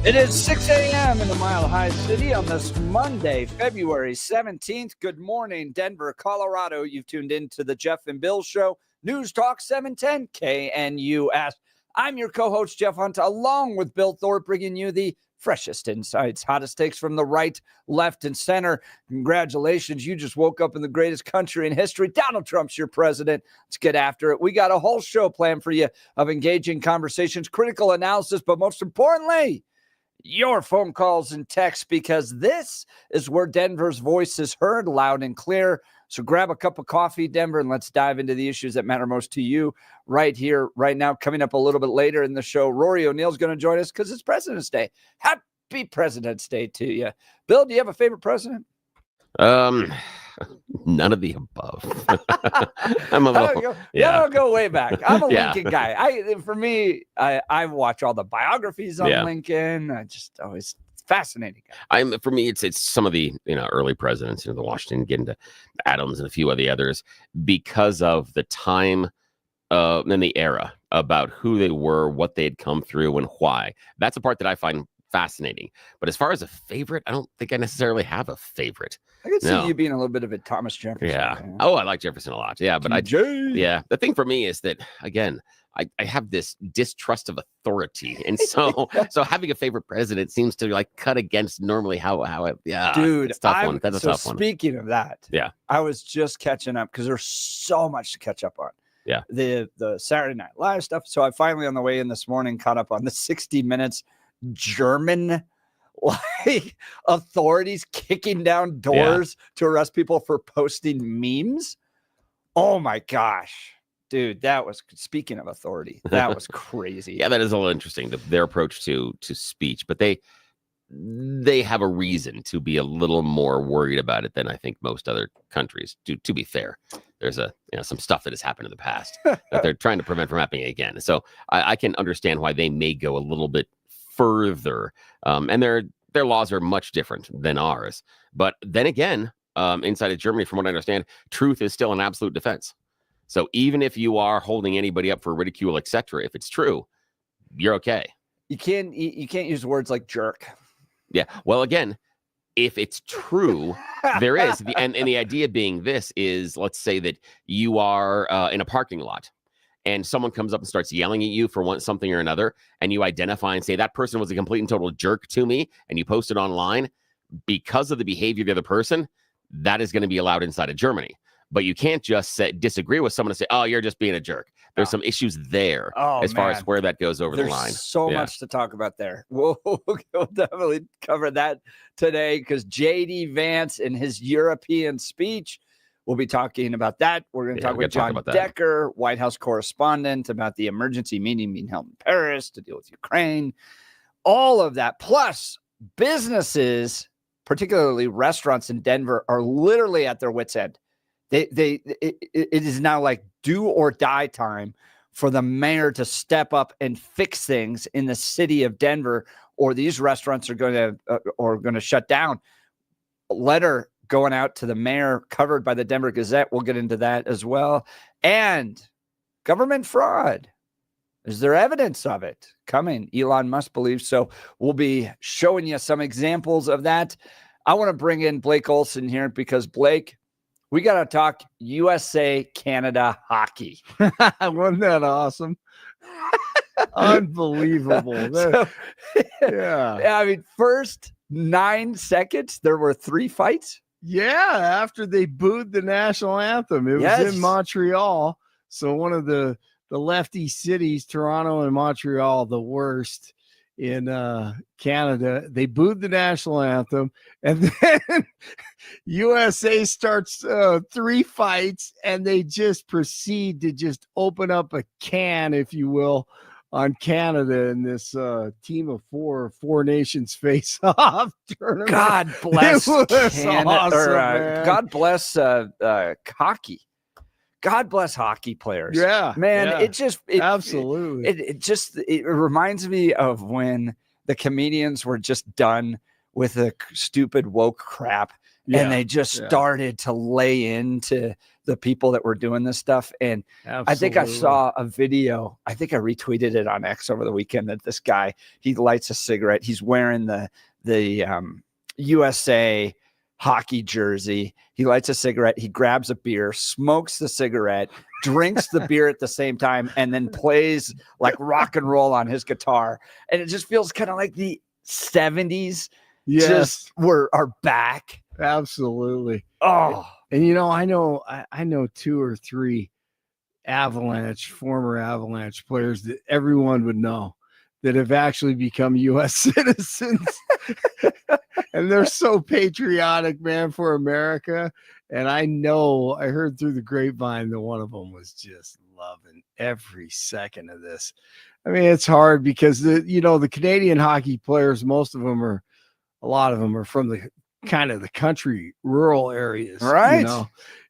It is 6 a.m. in the Mile High City on this Monday, February 17th. Good morning, Denver, Colorado. You've tuned in to the Jeff and Bill Show, News Talk 710 KNUS. I'm your co-host, Jeff Hunt, along with Bill Thorpe, bringing you the freshest insights, hottest takes from the right, left, and center. Congratulations, you just woke up in the greatest country in history. Donald Trump's your president. Let's get after it. We got a whole show planned for you of engaging conversations, critical analysis, but most importantly, your phone calls and texts, because this is where Denver's voice is heard loud and clear. So grab a cup of coffee, Denver, and let's dive into the issues that matter most to you right here, right now. Coming up a little bit later in the show, Rory O'Neill's going to join us because it's President's Day. Happy President's Day to you. Bill, do you have a favorite president? None of the above. I'm a little, I'll go way back. I'm a Lincoln guy. For me, I watch all the biographies on Lincoln. I just always fascinating guy. For me, it's some of the early presidents, the Washington, get into Adams and a few of the others, because of the time and the era about who they were, what they had come through, and why. That's a part that I find fascinating. But as far as a favorite, I don't think I necessarily have a favorite. I could see you being a little bit of a Thomas Jefferson. Yeah. Oh, I like Jefferson a lot. Yeah, but the thing for me is that, again, I have this distrust of authority, and so having a favorite president seems to cut against normally how it. Yeah, dude, it's a tough one. That's a tough one. Speaking of that, I was just catching up because there's so much to catch up on. Yeah, the Saturday Night Live stuff. So I finally, on the way in this morning, caught up on the 60 Minutes German authorities kicking down doors to arrest people for posting memes. Oh my gosh, dude, that was, speaking of authority, that was crazy. Yeah, that is a little interesting, their approach to speech, but they have a reason to be a little more worried about it than I think most other countries. To be fair, there's some stuff that has happened in the past that they're trying to prevent from happening again. So I can understand why they may go a little bit further, and their laws are much different than ours. But then again, inside of Germany, from what I understand, truth is still an absolute defense. So even if you are holding anybody up for ridicule, etc., if it's true, you're okay. You can't use words like jerk. Yeah. Well, again, if it's true, there is. And the idea being this is, let's say that you are in a parking lot, and someone comes up and starts yelling at you for something or another, and you identify and say, that person was a complete and total jerk to me, and you post it online, because of the behavior of the other person, that is going to be allowed inside of Germany. But you can't just disagree with someone and say, oh, you're just being a jerk. There's some issues there as far as where that goes over the line. There's so much to talk about there. We'll definitely cover that today, because J.D. Vance in his European speech, we'll be talking about that. We're going to talk with John Decker, White House correspondent, about the emergency meeting being held in Paris to deal with Ukraine. All of that. Plus, businesses, particularly restaurants in Denver, are literally at their wits' end. It is now like do or die time for the mayor to step up and fix things in the city of Denver, or these restaurants are going to shut down. Letter going out to the mayor, covered by the Denver Gazette. We'll get into that as well. And government fraud. Is there evidence of it coming? Elon Musk believes so. We'll be showing you some examples of that. I want to bring in Blake Olson here, because Blake, we got to talk USA Canada hockey. Wasn't that awesome? Unbelievable. I mean, first 9 seconds, there were 3 fights. Yeah, after they booed the national anthem. It was in Montreal. So one of the lefty cities, Toronto and Montreal, the worst in Canada. They booed the national anthem, and then USA starts 3 fights, and they just proceed to just open up a can, if you will, on Canada in this team of four nations face-off tournament. God bless Canada. Awesome, God bless hockey. God bless hockey players. Yeah, man. Yeah. Absolutely. It reminds me of when the comedians were just done with the stupid woke crap, and they just started to lay into the people that were doing this stuff. And Absolutely. I think I saw a video. I think I retweeted it on X over the weekend that this guy, he lights a cigarette. He's wearing the USA hockey jersey. He lights a cigarette. He grabs a beer, smokes the cigarette, drinks the beer at the same time, and then plays like rock and roll on his guitar. And it just feels kind of like the 70s just are back. Absolutely. Oh, and I know 2 or 3 former Avalanche players that everyone would know that have actually become U.S. citizens. And they're so patriotic, man, for America. And I heard through the grapevine that one of them was just loving every second of this. I mean, it's hard because the Canadian hockey players, a lot of them are from the kind of the country, rural areas, right?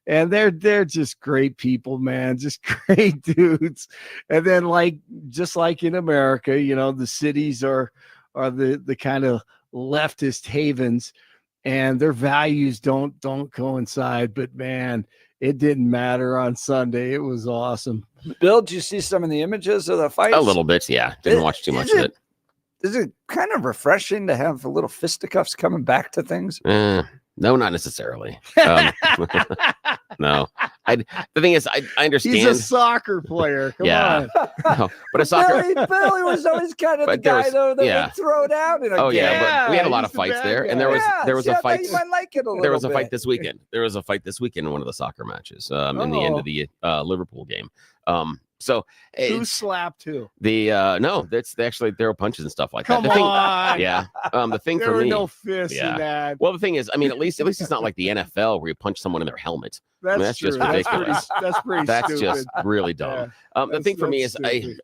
And they're just great people, man, just great dudes. And then just like in America, the cities are the kind of leftist havens, and their values don't coincide. But man, it didn't matter on Sunday. It was awesome. Bill, did you see some of the images of the fights? A little bit, yeah. Didn't watch too much of it. Is it kind of refreshing to have a little fisticuffs coming back to things? No, not necessarily. No. The thing is, I understand. He's a soccer player. Come on. No, but a soccer. Billy was always kind of the guy, though, that would throw down in a game. Yeah, but we had a lot of fights there. And there was a fight. You might like it a little There was a bit. Fight this weekend. There was a fight this weekend in one of the soccer matches in the end of the Liverpool game. So who slapped who? No, there were punches and stuff like that. Come on. Yeah. The thing there for were me, no fists in that. Well, the thing is, I mean, at least it's not like the NFL where you punch someone in their helmet. That's true. just ridiculous. That's pretty That's stupid. just really dumb. The thing for me is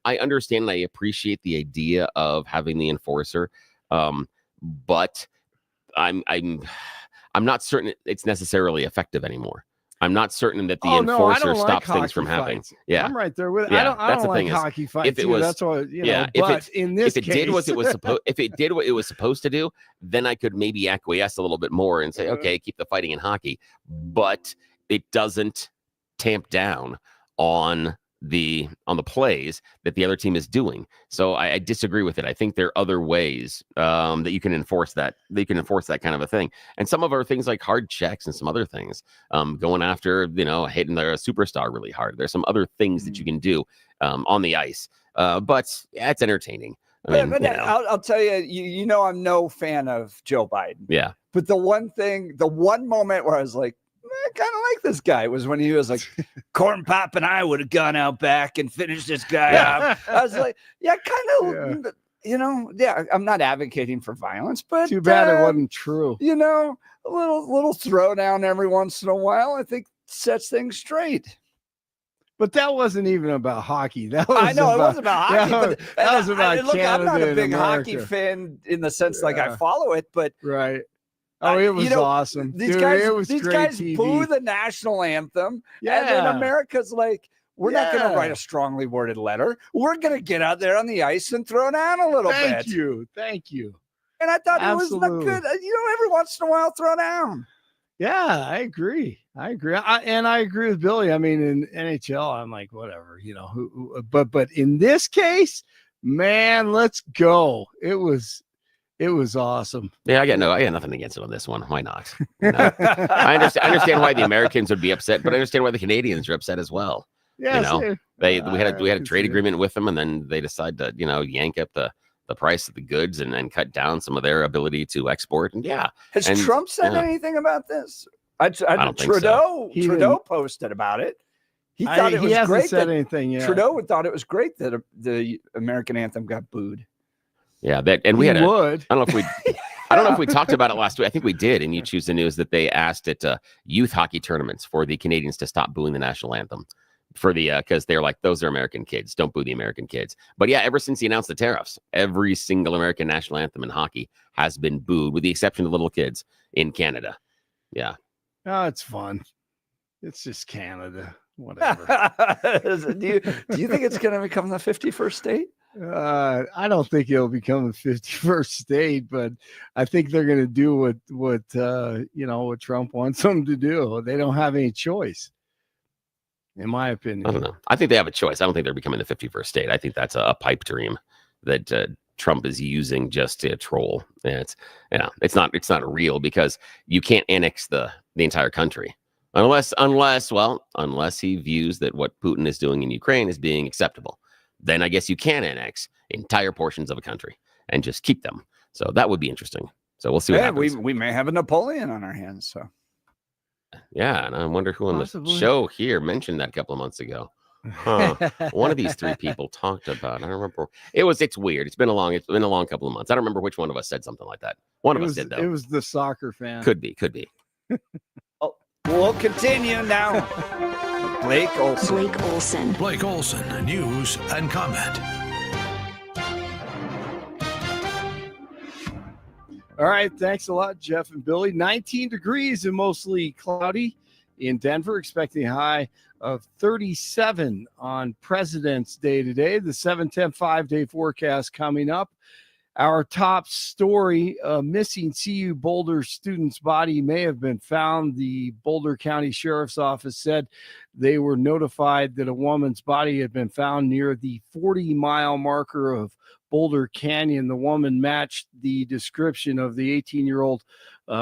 I understand and I appreciate the idea of having the enforcer, but I'm not certain it's necessarily effective anymore. I'm not certain that the enforcer stops things from happening. Yeah, I'm right there with. Yeah, I don't like hockey fights. If it was, that's what But in this case, if it did what it was supposed to do, then I could maybe acquiesce a little bit more and say, okay, keep the fighting in hockey. But it doesn't tamp down on the plays that the other team is doing. So I disagree with it. I think there are other ways that you can enforce that. They can enforce that kind of a thing. And some of our things like hard checks and some other things, going after, hitting their superstar really hard. There's some other things that you can do on the ice. But it's entertaining. I'll tell you, I'm no fan of Joe Biden. Yeah. But the one moment where I was like, I kind of like this guy was when he was like, Corn Pop and I would have gone out back and finished this guy off. I was like, I'm not advocating for violence, but too bad it wasn't true. A little throwdown every once in a while, I think sets things straight. But that wasn't even about hockey. It was about hockey. But that was about Canada. I'm not a big America. hockey fan in the sense like I follow it, but right. Oh, it was awesome. These Dude, guys, it was these great guys TV. boo the national anthem. Yeah. And then America's like, we're not going to write a strongly worded letter. We're going to get out there on the ice and throw down a little bit. Thank you. And I thought it was not good. Every once in a while, throw down. Yeah, I agree. I agree with Billy. I mean, in NHL, I'm like, whatever, but in this case, man, let's go. It was awesome. Yeah, I got nothing against it on this one. Why not? I understand why the Americans would be upset, but I understand why the Canadians are upset as well. Yeah, we had a trade agreement with them, and then they decide to yank up the price of the goods and then cut down some of their ability to export. And has Trump said anything about this? I don't think so. Trudeau posted about it. He thought it was great. He hasn't said anything yet. Trudeau thought it was great that the American anthem got booed. Yeah, and we had I don't know if we talked about it last week. I think we did, and you choose the news that they asked at youth hockey tournaments for the Canadians to stop booing the national anthem because they're like, those are American kids. Don't boo the American kids. But yeah, ever since he announced the tariffs, every single American national anthem in hockey has been booed, with the exception of little kids in Canada. Yeah. Oh, it's fun. It's just Canada. Whatever. Do you think it's going to become the 51st state? I don't think it'll become the 51st state, but I think they're going to do what Trump wants them to do. They don't have any choice. in my opinion. I don't know. I think they have a choice. I don't think they're becoming the 51st state. I think that's a pipe dream that Trump is using just to troll. And it's not real, because you can't annex the entire country unless he views that what Putin is doing in Ukraine is being acceptable. Then I guess you can annex entire portions of a country and just keep them. So that would be interesting. So we'll see what happens. We may have a Napoleon on our hands. So yeah, and I wonder who on the show here mentioned that a couple of months ago. Huh. One of these three people talked about. I don't remember. It's weird. It's been a long couple of months. I don't remember which one of us said something like that. One of us did, though. It was the soccer fan. Could be. Oh, we'll continue now. Blake Olson. Blake Olson, news and comment. All right, thanks a lot, Jeff and Billy. 19 degrees and mostly cloudy in Denver, expecting a high of 37 on President's Day today. The 7-10 5-day forecast coming up. Our top story, a missing CU Boulder student's body may have been found. The Boulder County Sheriff's Office said they were notified that a woman's body had been found near the 40-mile marker of Boulder Canyon. The woman matched the description of the 18-year-old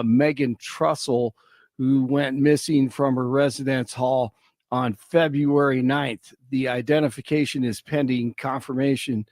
Megan Trussell, who went missing from her residence hall on February 9th. The identification is pending confirmation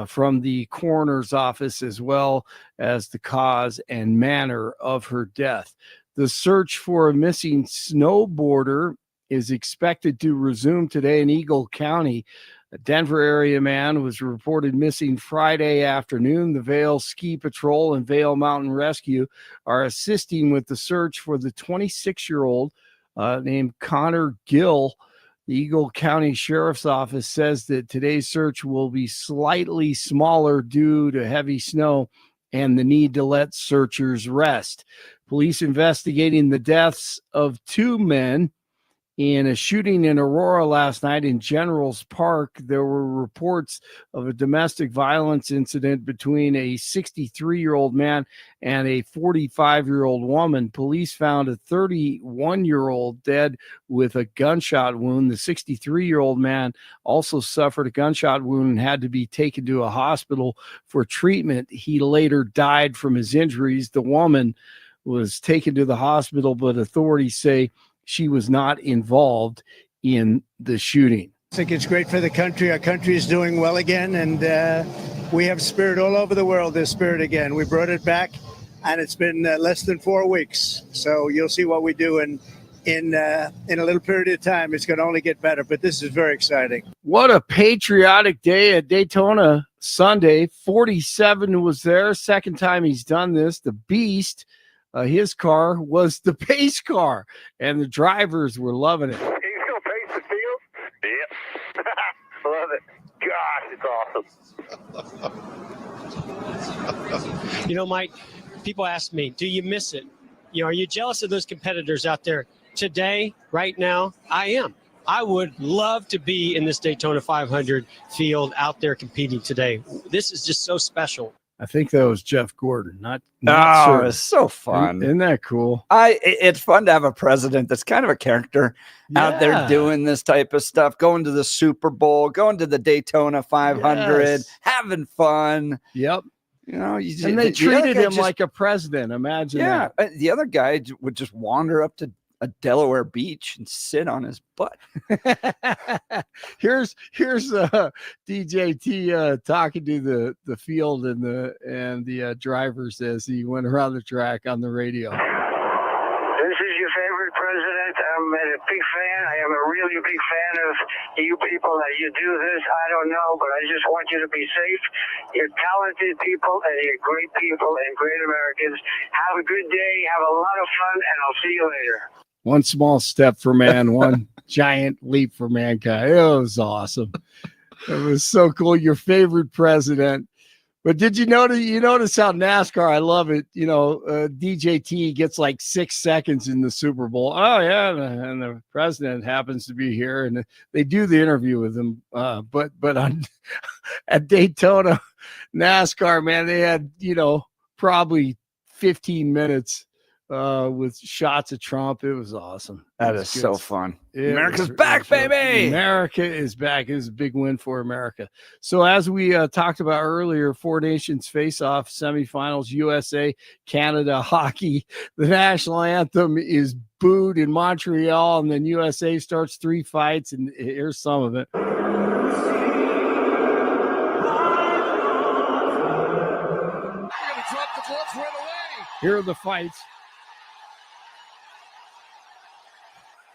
from the coroner's office, as well as the cause and manner of her death. The search for a missing snowboarder is expected to resume today in Eagle County. A Denver area man was reported missing Friday afternoon. The Vail Ski Patrol and Vail Mountain Rescue are assisting with the search for the 26-year-old named Connor Gill. The Eagle County Sheriff's Office says that today's search will be slightly smaller due to heavy snow and the need to let searchers rest. Police investigating the deaths of two men in a shooting in Aurora last night in Generals Park. There were reports of a domestic violence incident between a 63-year-old man and a 45-year-old woman. Police found a 31-year-old dead with a gunshot wound. The 63-year-old man also suffered a gunshot wound and had to be taken to a hospital for treatment. He later died from his injuries. The woman was taken to the hospital, but authorities say she was not involved in the shooting. I think it's great for the country. Our country is doing well again, and we have spirit all over the world. There's spirit again. We brought it back, and it's been less than 4 weeks. So you'll see what we do in a little period of time. It's going to only get better, but this is very exciting. What a patriotic day at Daytona Sunday. 47 was there. Second time he's done this. The Beast. His car was the pace car, and the drivers were loving it. He's going to pace the field? Yep. Love it. Gosh, it's awesome. You know, Mike, people ask me, do you miss it? Are you jealous of those competitors out there? Today, right now, I am. I would love to be in this Daytona 500 field out there competing today. This is just so special. I think that was Jeff Gordon. Not certain. It's so fun. Isn't that cool? It's fun to have a president that's kind of a character out there doing this type of stuff, going to the Super Bowl, going to the Daytona 500, having fun. Yep. And they treated him like a president. Imagine that. The other guy would just wander up to a Delaware beach and sit on his butt. Here's DJT talking to the field and the drivers as he went around the track on the radio. This is your favorite president. I'm a big fan. I am a really big fan of you people that you do this. I don't know, but I just want you to be safe. You're talented people, and you're great people and great Americans. Have a good day. Have a lot of fun, and I'll see you later. One small step for man, one giant leap for mankind. It was awesome. It was so cool. Your favorite president. But did you notice how NASCAR, I love it, DJT gets like 6 seconds in the Super Bowl. Oh, yeah, and the president happens to be here, and they do the interview with him. But at Daytona, NASCAR, man, they had, probably 15 minutes with shots of Trump. It was awesome. That is so fun. America's back, baby. America is back. It was a big win for America. So as we talked about earlier, 4 nations face off semifinals, USA, Canada, hockey. The national anthem is booed in Montreal, and then USA starts 3 fights, and here's some of it. Here are the fights.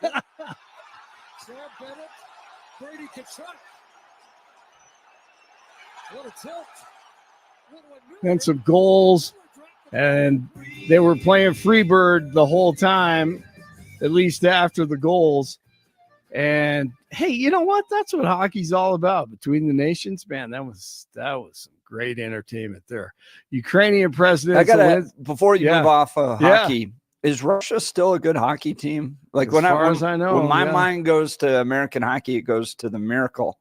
Sam Bennett, Brady Kachuk. What a tilt. And some goals. And they were playing Freebird the whole time, at least after the goals. And hey, you know what? That's what hockey's all about. Between the nations, man, that was some great entertainment there. Ukrainian president. Before you move off hockey, is Russia still a good hockey team? Like as far as I know, when my mind goes to American hockey, it goes to the Miracle.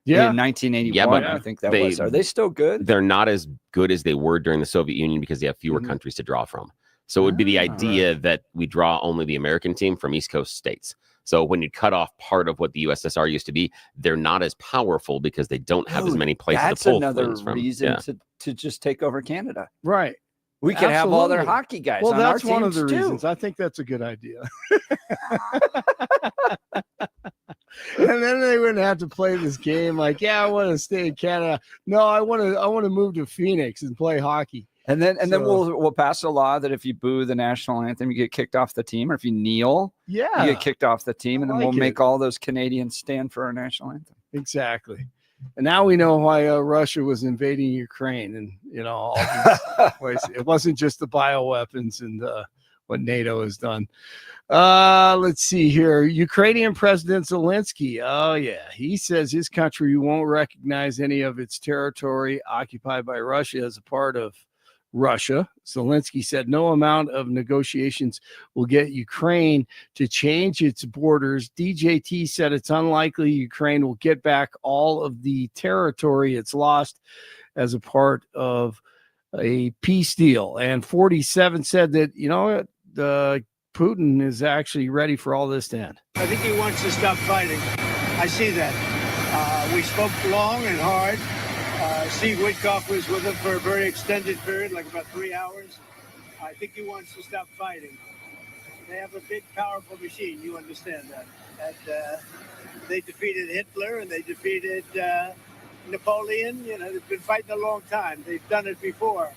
In 1981, I think that was. Are they still good? They're not as good as they were during the Soviet Union because they have fewer countries to draw from. So it would be the idea that we draw only the American team from East Coast states. So when you cut off part of what the USSR used to be, they're not as powerful because they don't have as many places to pull things from. That's another reason to just take over Canada. Right. We can have all their hockey guys. Well, on that's our one of the too. reasons. I think that's a good idea. And then they wouldn't have to play this game like, I want to stay in Canada. No, I want to move to Phoenix and play hockey. And then we'll pass a law that if you boo the national anthem, you get kicked off the team, or if you kneel, you get kicked off the team, and then we'll make all those Canadians stand for our national anthem. Exactly. And now we know why Russia was invading Ukraine, and all these ways. It wasn't just the bioweapons and what NATO has done. Let's see here. Ukrainian President Zelensky. Oh yeah, he says his country won't recognize any of its territory occupied by Russia as a part of Russia. Zelensky said no amount of negotiations will get Ukraine to change its borders. DJT said it's unlikely Ukraine will get back all of the territory it's lost as a part of a peace deal. And 47 said that, Putin is actually ready for all this to end. I think he wants to stop fighting. I see that. We spoke long and hard. Steve Witkoff was with him for a very extended period, like about 3 hours. I think he wants to stop fighting. They have a big, powerful machine. You understand that. And they defeated Hitler and they defeated Napoleon. They've been fighting a long time. They've done it before.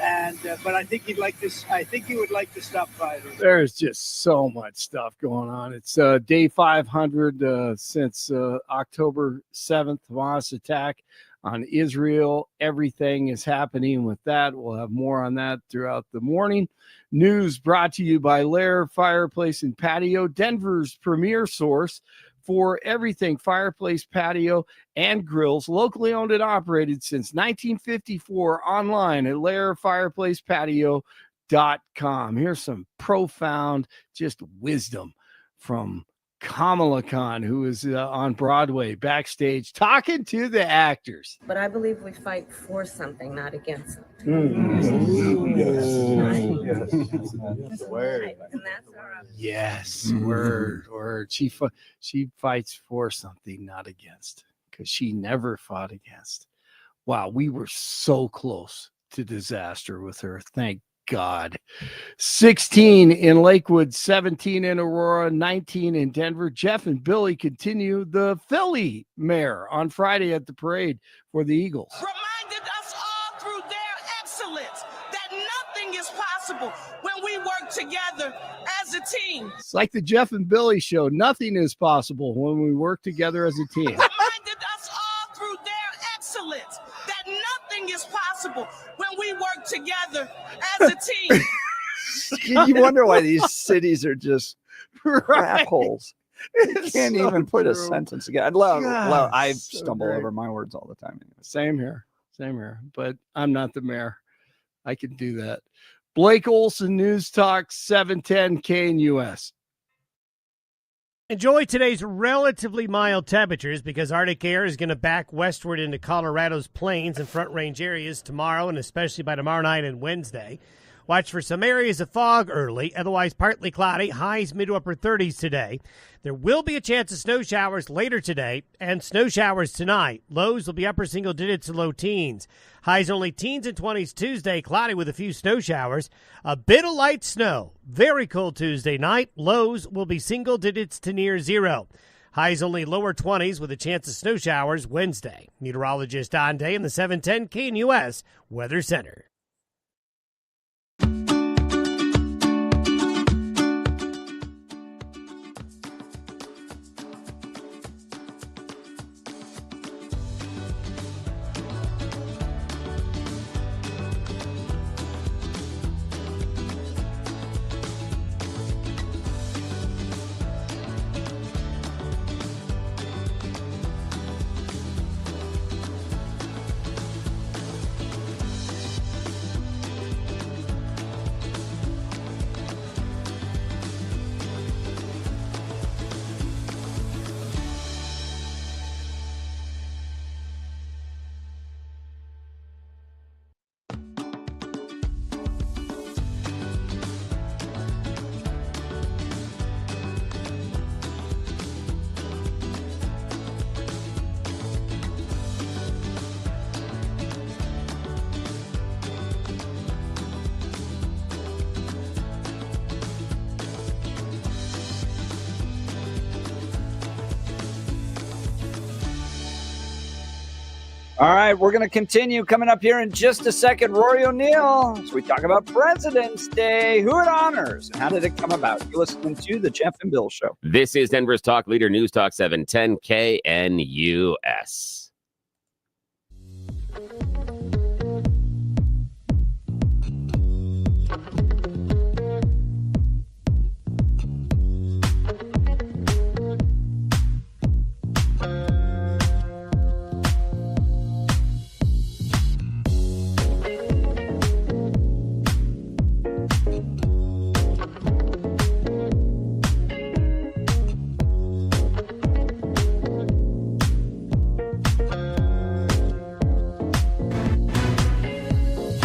And but I think he'd like this. I think he would like to stop fighting. There's just so much stuff going on. It's day 500 since October 7th, Hamas attack on Israel. Everything is happening with that. We'll have more on that throughout the morning. News brought to you by Lair Fireplace and Patio, Denver's premier source for everything fireplace, patio, and grills, locally owned and operated since 1954, online at lairfireplacepatio.com. Here's some profound just wisdom from Kamala Khan, who is on Broadway backstage talking to the actors. But I believe we fight for something, not against it. Yes, word. She fights for something, not against, because she never fought against. Wow, we were so close to disaster with her. Thank God. 16 in Lakewood, 17 in Aurora, 19 in Denver. Jeff and Billy continue the Philly mayor on Friday at the parade for the Eagles. Reminded us all through their excellence that nothing is possible when we work together as a team. It's like the Jeff and Billy show. Nothing is possible when we work together as a team. Reminded us all through their excellence that nothing is possible when we work together as a team. You wonder why these cities are just crap holes. You can't even put a sentence together. I stumble over my words all the time. Anyway. Same here. But I'm not the mayor. I can do that. Blake Olson, News Talk 710 KNUS. Enjoy today's relatively mild temperatures because Arctic air is going to back westward into Colorado's plains and Front Range areas tomorrow and especially by tomorrow night and Wednesday. Watch for some areas of fog early, otherwise partly cloudy, highs mid to upper 30s today. There will be a chance of snow showers later today and snow showers tonight. Lows will be upper single digits to low teens. Highs only teens and 20s Tuesday, cloudy with a few snow showers. A bit of light snow. Very cold Tuesday night. Lows will be single digits to near zero. Highs only lower 20s with a chance of snow showers Wednesday. Meteorologist Don Day in the 710 KNUS Weather Center. All right, we're going to continue coming up here in just a second. Rory O'Neill, as we talk about President's Day, who it honors, and how did it come about? You're listening to the Jeff and Bill Show. This is Denver's Talk Leader News Talk 710 KNUS.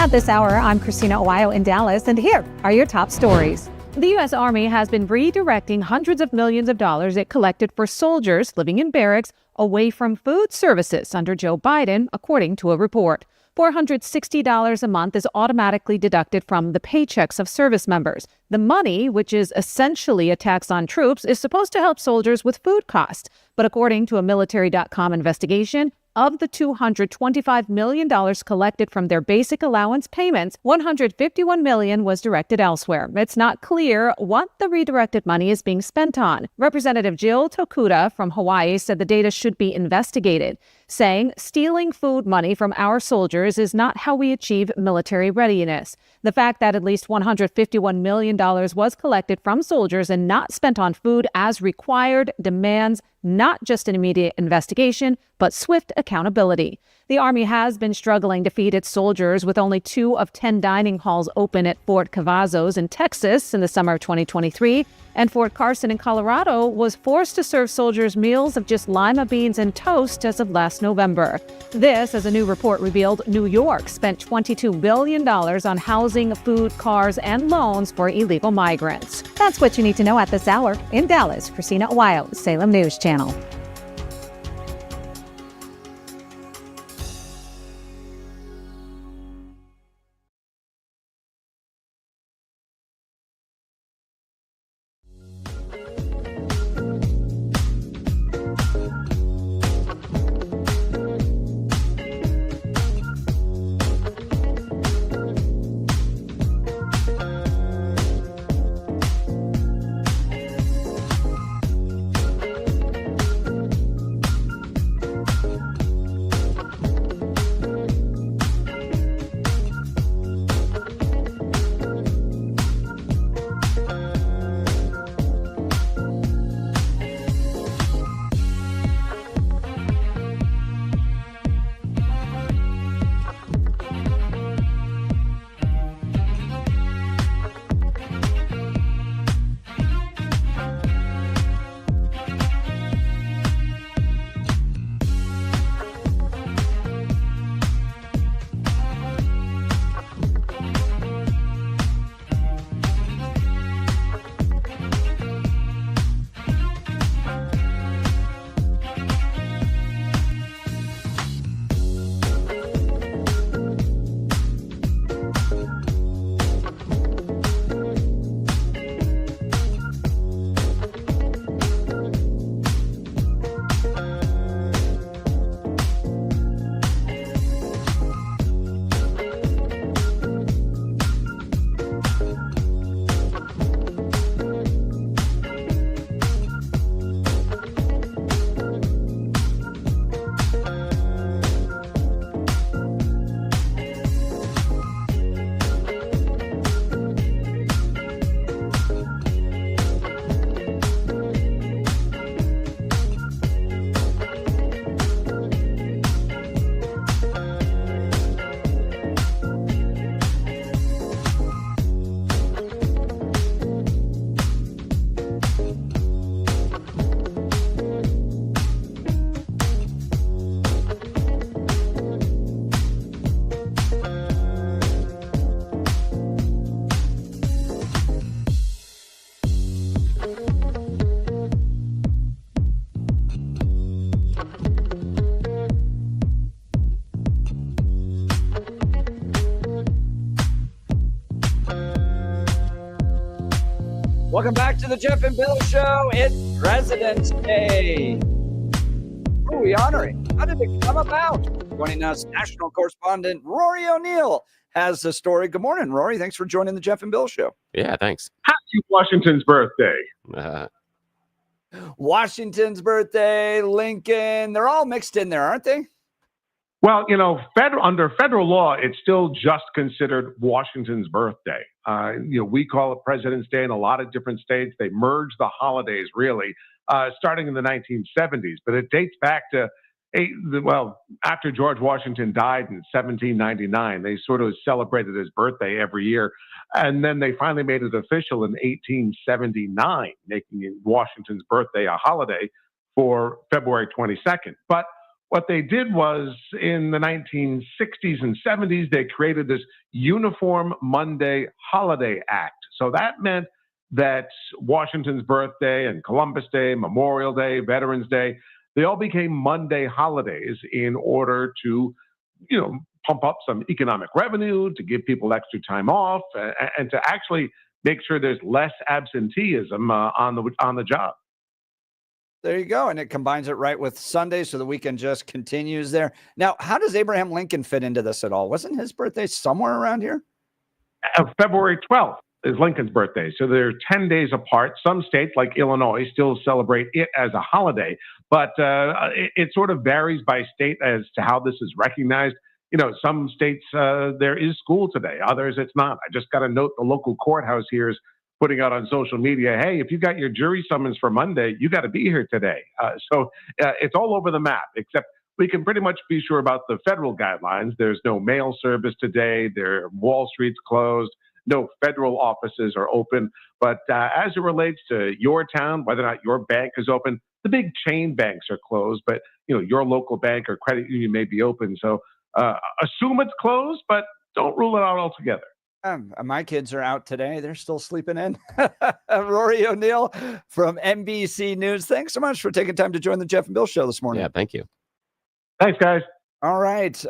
At this hour, I'm Christina Owayo in Dallas, and here are your top stories. The U.S. Army has been redirecting hundreds of millions of dollars it collected for soldiers living in barracks away from food services under Joe Biden, according to a report. $460 a month is automatically deducted from the paychecks of service members. The money, which is essentially a tax on troops, is supposed to help soldiers with food costs. But according to a Military.com investigation, of the $225 million collected from their basic allowance payments, $151 million was directed elsewhere. It's not clear what the redirected money is being spent on. Representative Jill Tokuda from Hawaii said the data should be investigated, saying stealing food money from our soldiers is not how we achieve military readiness. The fact that at least $151 million was collected from soldiers and not spent on food as required demands not just an immediate investigation, but swift accountability. The Army has been struggling to feed its soldiers with only 2 of 10 dining halls open at Fort Cavazos in Texas in the summer of 2023, and Fort Carson in Colorado was forced to serve soldiers meals of just lima beans and toast as of last November. This, as a new report revealed, New York spent $22 billion on housing, food, cars, and loans for illegal migrants. That's what you need to know at this hour. In Dallas, Christina Owayo, Salem News Channel. to the Jeff and Bill Show. It's President's Day. Who are we honoring? How did it come about? Joining us, national correspondent Rory O'Neill has the story. Good morning, Rory. Thanks for joining the Jeff and Bill Show. Yeah, thanks. Happy Washington's birthday. Washington's birthday, Lincoln. They're all mixed in there, aren't they? Well, under federal law, it's still just considered Washington's birthday. We call it President's Day in a lot of different states. They merge the holidays, really, starting in the 1970s. But it dates back to, after George Washington died in 1799, they sort of celebrated his birthday every year. And then they finally made it official in 1879, making Washington's birthday a holiday for February 22nd. But what they did was in the 1960s and 70s, they created this Uniform Monday Holiday Act. So that meant that Washington's birthday and Columbus Day, Memorial Day, Veterans Day, they all became Monday holidays in order to, pump up some economic revenue, to give people extra time off, and to actually make sure there's less absenteeism on the job. There you go. And it combines it right with Sunday, so the weekend just continues there. Now, how does Abraham Lincoln fit into this at all? Wasn't his birthday somewhere around here? February 12th is Lincoln's birthday. So they're 10 days apart. Some states, like Illinois, still celebrate it as a holiday. But it sort of varies by state as to how this is recognized. Some states, there is school today. Others, it's not. I just got to note the local courthouse here is putting out on social media, hey, if you got your jury summons for Monday, you got to be here today. So it's all over the map, except we can pretty much be sure about the federal guidelines. There's no mail service today. Wall Street's closed. No federal offices are open. But as it relates to your town, whether or not your bank is open, the big chain banks are closed, but your local bank or credit union may be open. So assume it's closed, but don't rule it out altogether. My kids are out today. They're still sleeping in. Rory O'Neill from NBC News. Thanks so much for taking time to join the Jeff and Bill Show this morning. Yeah, thank you. Thanks, guys. All right.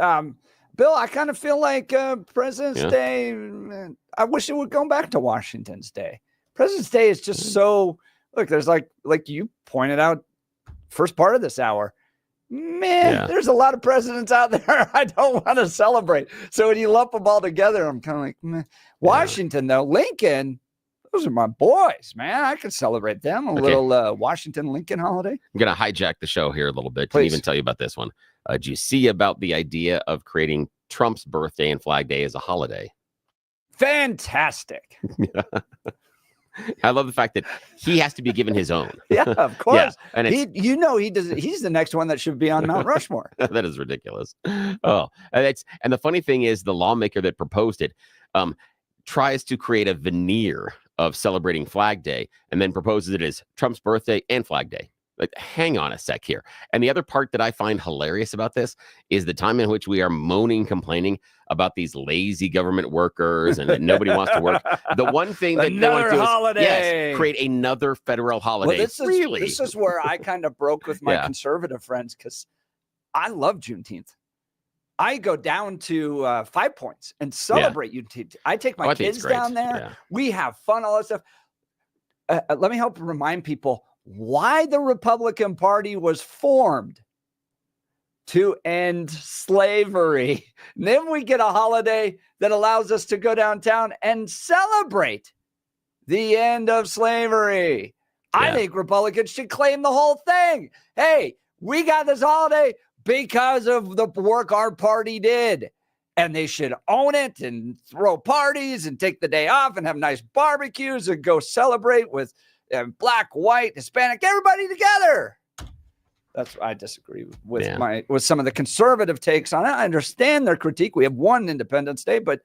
Bill, I kind of feel like President's Day, I wish it would go back to Washington's Day. President's Day is just so, look, there's like you pointed out, first part of this hour, there's a lot of presidents out there I don't want to celebrate. So when you lump them all together, I'm kind of like, meh. Washington, though, Lincoln, those are my boys, man. I could celebrate them. A little Washington Lincoln holiday. I'm going to hijack the show here a little bit. Please. Can even tell you about this one. Did you see about the idea of creating Trump's birthday and Flag Day as a holiday? Fantastic. I love the fact that he has to be given his own. Yeah, of course. Yeah, and he does. He's the next one that should be on Mount Rushmore. That is ridiculous. Oh, and the funny thing is, the lawmaker that proposed it tries to create a veneer of celebrating Flag Day and then proposes it as Trump's birthday and Flag Day. Like, hang on a sec here. And the other part that I find hilarious about this is the time in which we are moaning, complaining about these lazy government workers and that nobody wants to work. The one thing that they want to do is create another federal holiday. Well, this is where I kind of broke with my conservative friends, because I love Juneteenth. I go down to 5 Points and celebrate Juneteenth. I take my kids down there. Yeah. We have fun, all that stuff. Let me help remind people why the Republican Party was formed: to end slavery. And then we get a holiday that allows us to go downtown and celebrate the end of slavery. I think Republicans should claim the whole thing. Hey, we got this holiday because of the work our party did. And they should own it and throw parties and take the day off and have nice barbecues and go celebrate with black, white, Hispanic, everybody together. I disagree with some of the conservative takes on it. I understand their critique. We have one Independence Day, but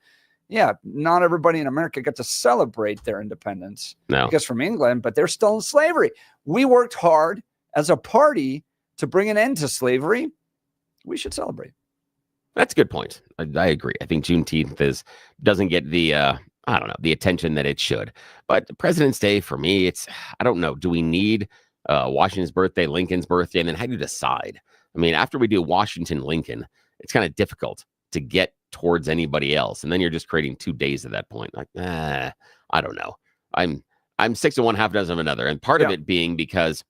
not everybody in America got to celebrate their independence. No. I guess from England, but they're still in slavery. We worked hard as a party to bring an end to slavery. We should celebrate. That's a good point. I agree. I think Juneteenth doesn't get the the attention that it should. But President's Day, for me, I don't know. Do we need Washington's birthday, Lincoln's birthday? And then how do you decide? I mean, after we do Washington, Lincoln, it's kind of difficult to get towards anybody else. And then you're just creating 2 days at that point. Like, I don't know. I'm 6 of one, half a dozen of another. And part of it being because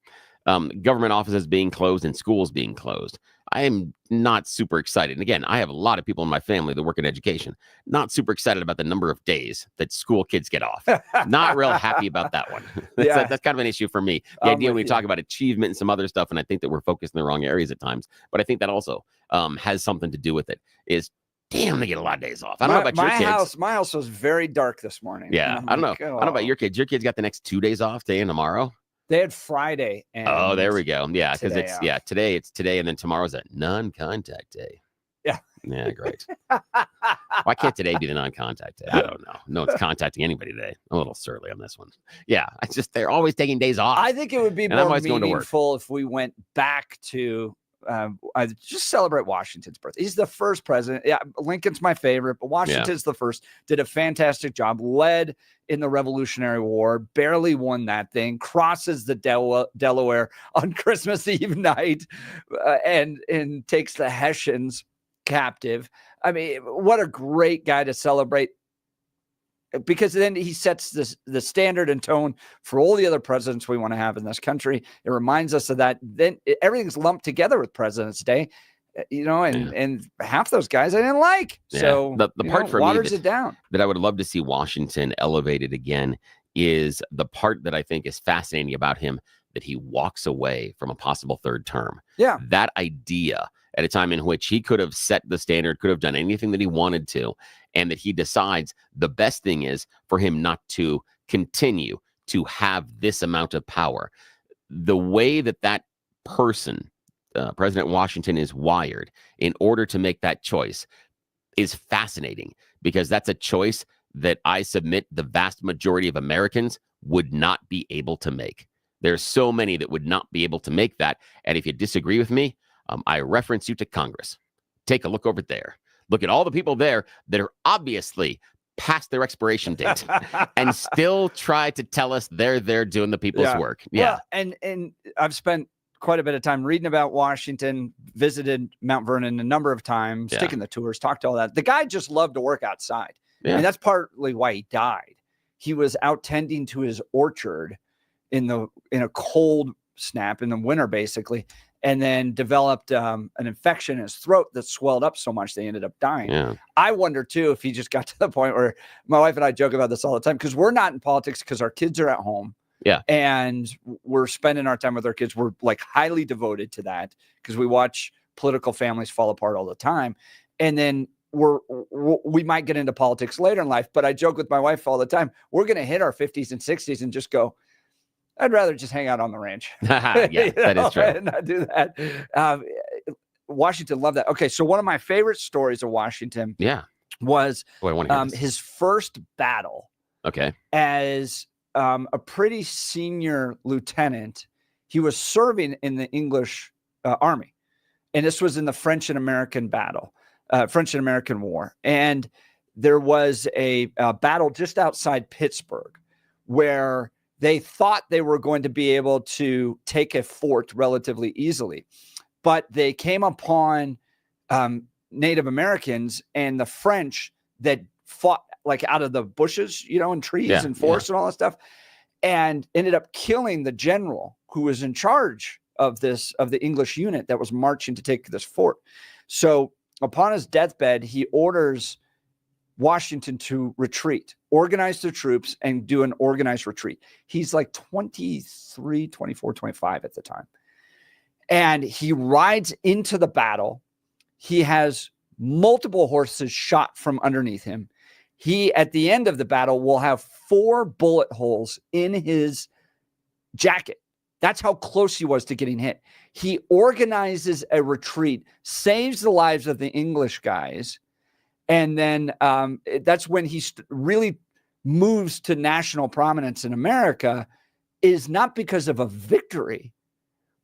government offices being closed and schools being closed. I am not super excited. And again, I have a lot of people in my family that work in education. Not super excited about the number of days that school kids get off. Not real happy about that one. That's kind of an issue for me. The idea when we talk about achievement and some other stuff, and I think that we're focused in the wrong areas at times, but I think that also has something to do with it, is damn, they get a lot of days off. I don't know about your kids. My house was very dark this morning. Yeah, I don't know. I don't know about your kids. Your kids got the next 2 days off, today and tomorrow? They had Friday. And there we go. Yeah, because today it's today, and then tomorrow's a non-contact day. Yeah. Yeah, great. Why can't today be the non-contact day? I don't know. No one's contacting anybody today. I'm a little surly on this one. Yeah, it's just they're always taking days off. I think it would be more meaningful if we went back to just celebrate Washington's birthday. He's the first president. Yeah, Lincoln's my favorite, but Washington's the first. Did a fantastic job. Led in the Revolutionary War. Barely won that thing. Crosses the Delaware on Christmas Eve night, and takes the Hessians captive. I mean, what a great guy to celebrate. Because then he sets the standard and tone for all the other presidents we want to have in this country. It reminds us of that. Then everything's lumped together with President's Day, and half those guys I didn't like. Yeah. So the part for waters me it down that I would love to see Washington elevated again is the part that I think is fascinating about him, that he walks away from a possible third term. Yeah. That idea at a time in which he could have set the standard, could have done anything that he wanted to, and that he decides the best thing is for him not to continue to have this amount of power. The way that person, President Washington, is wired in order to make that choice is fascinating, because that's a choice that I submit the vast majority of Americans would not be able to make. There's so many that would not be able to make that. And if you disagree with me, I reference you to Congress. Take a look over there. Look at all the people there that are obviously past their expiration date and still try to tell us they're there doing the people's work. Yeah. Well, and I've spent quite a bit of time reading about Washington, visited Mount Vernon a number of times, taking the tours, talked to all that. The guy just loved to work outside. Yeah. I mean, that's partly why he died. He was out tending to his orchard in a cold snap in the winter, basically, and then developed an infection in his throat that swelled up so much they ended up dying. Yeah. I wonder, too, if he just got to the point where my wife and I joke about this all the time, because we're not in politics because our kids are at home. Yeah. And we're spending our time with our kids. We're like highly devoted to that because we watch political families fall apart all the time. And then we might get into politics later in life. But I joke with my wife all the time, we're going to hit our 50s and 60s and just go, I'd rather just hang out on the ranch. Yeah, that is true. And not do that. Washington loved that. Okay, so one of my favorite stories of Washington was his first battle. Okay. As a pretty senior lieutenant. He was serving in the English army. And this was in the French and American War. And there was a battle just outside Pittsburgh where they thought they were going to be able to take a fort relatively easily, but they came upon Native Americans and the French that fought like out of the bushes, and trees and forests and all that stuff, and ended up killing the general who was in charge of the English unit that was marching to take this fort. So upon his deathbed, he orders Washington to retreat, organize the troops, and do an organized retreat. He's like 23, 24, 25 at the time. And he rides into the battle. He has multiple horses shot from underneath him. He, at the end of the battle, will have 4 bullet holes in his jacket. That's how close he was to getting hit. He organizes a retreat, saves the lives of the English guys, and then that's when he really moves to national prominence in America, is not because of a victory,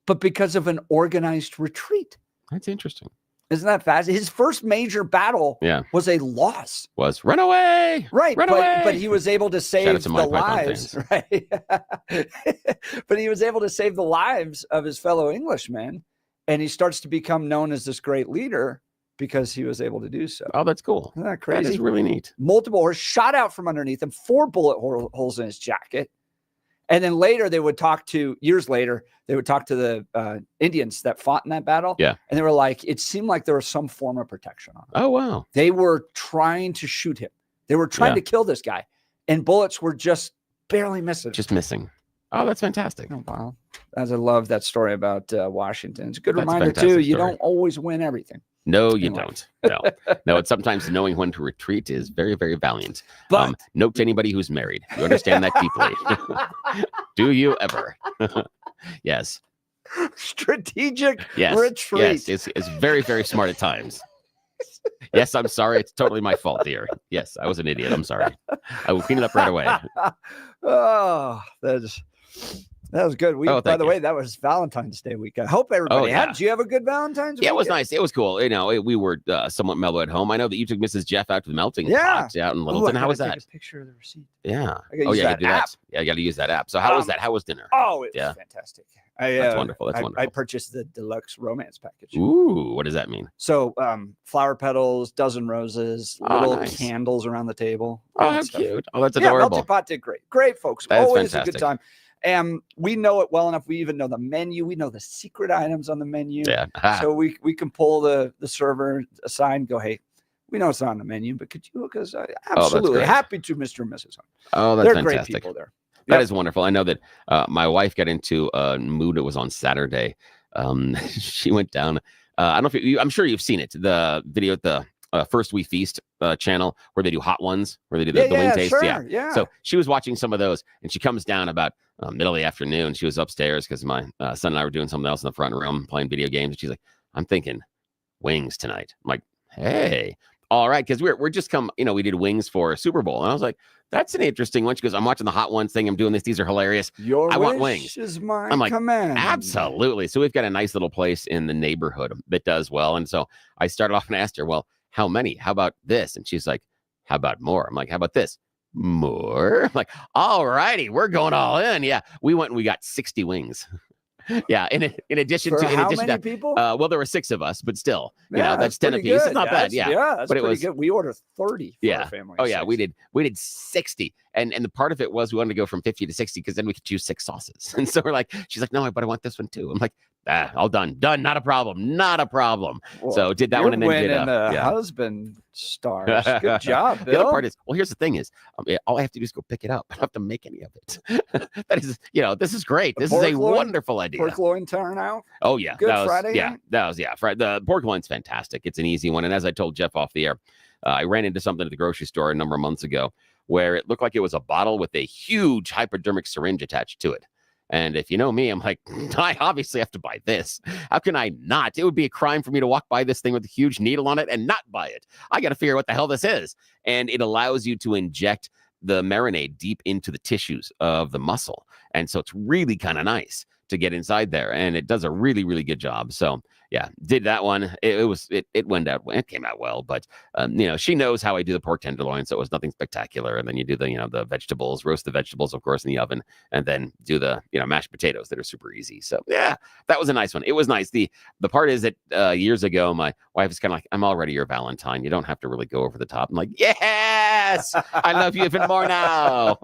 but because of an organized retreat. That's interesting. Isn't that fast? His first major battle was a loss. Was run away. Right. Run away. But he was able to save the lives. Right. But he was able to save the lives of his fellow Englishmen. And he starts to become known as this great leader because he was able to do so. Oh, that's cool. Isn't that crazy? That is really neat. Multiple horses shot out from underneath him, 4 bullet holes in his jacket. And then later years later, they would talk to the Indians that fought in that battle. Yeah. And they were like, it seemed like there was some form of protection on him. Oh, wow. They were trying to shoot him. They were trying to kill this guy. And bullets were just barely missing. Just missing. Oh, that's fantastic. Oh, wow. As I love that story about Washington. It's a good reminder, too. You don't always win everything. No, you don't. No, it's sometimes knowing when to retreat is very, very valiant. But note to anybody who's married. You understand that deeply. Do you ever? Yes. Strategic retreat. Yes, it's very, very smart at times. Yes, I'm sorry. It's totally my fault, dear. Yes, I was an idiot. I'm sorry. I will clean it up right away. Oh, that was good. By the way, that was Valentine's Day week. I hope everybody had. Did you have a good Valentine's? Yeah, it was nice. It was cool. You know, we were somewhat mellow at home. I know that you took Mrs. Jeff out to the melting pot out in Littleton. How was that? Take a picture of the receipt. Yeah. Oh yeah, you do that. Yeah, you got to use that app. So how was that? How was dinner? Oh, it was fantastic. That's wonderful. That's wonderful. I purchased the deluxe romance package. Ooh, what does that mean? So, flower petals, dozen roses, little candles around the table. Oh, how cute! Oh, that's adorable. Yeah, melting pot did great, folks. That's always fantastic. A good time. And we know it well enough. We even know the menu. We know the secret items on the menu. Yeah. So we can pull the server aside and go, hey, we know it's not on the menu, but could you look us? Absolutely happy to, Mr. and Mrs. Hunt. Oh, that's fantastic. They're great people there. That is wonderful. I know that my wife got into a mood. It was on Saturday. She went down. I don't know if I'm sure you've seen it. The video at the First We Feast channel where they do hot ones, where they do the wing taste. Sure, yeah. So she was watching some of those, and she comes down about middle of the afternoon. She was upstairs because my son and I were doing something else in the front room, playing video games. And she's like, "I'm thinking wings tonight." I'm like, "Hey, all right," because we're just we did wings for Super Bowl, and I was like, "That's an interesting one." She goes, "I'm watching the hot ones thing. I'm doing this. These are hilarious. I want wings." Is my I'm like, command. Absolutely. So we've got a nice little place in the neighborhood that does well, and so I started off and asked her, "Well, how many? How about this?" And she's like, "How about more?" I'm like, "How about this? More?" I'm like, "All righty, we're going all in." Yeah, we went and we got 60 wings. Yeah, in addition For to how many people? Well, there were 6 of us, but still, that's 10 apiece. It's not bad. Yeah, that's pretty good. We ordered 30 for our family. Oh yeah, we did 60, and the part of it was we wanted to go from 50 to 60 because then we could choose 6 sauces. And so we're like, she's like, "No, but I want this one too." I'm like, all done, not a problem. Well, so did that one and then did husband stars. Good job, Bill. The other part is, here's the thing is, all I have to do is go pick it up. I don't have to make any of it. That is, this is great. This is a wonderful idea. Pork loin turn out. Oh yeah, good Friday. Yeah, that was Friday. The pork loin's fantastic. It's an easy one, and as I told Jeff off the air, I ran into something at the grocery store a number of months ago where it looked like it was a bottle with a huge hypodermic syringe attached to it. And if you know me, I'm like, I obviously have to buy this. How can I not? It would be a crime for me to walk by this thing with a huge needle on it and not buy it. I got to figure out what the hell this is. And it allows you to inject the marinade deep into the tissues of the muscle. And so it's really kind of nice to get inside there. And it does a really, really good job. So yeah, did that one. It came out well, but she knows how I do the pork tenderloin, so it was nothing spectacular. And then you do the vegetables, roast the vegetables, of course, in the oven, and then do the mashed potatoes that are super easy. So yeah, that was a nice one. It was nice. The part is that years ago, my wife was kind of like, "I'm already your Valentine. You don't have to really go over the top." I'm like, "Yes, I love you even more now."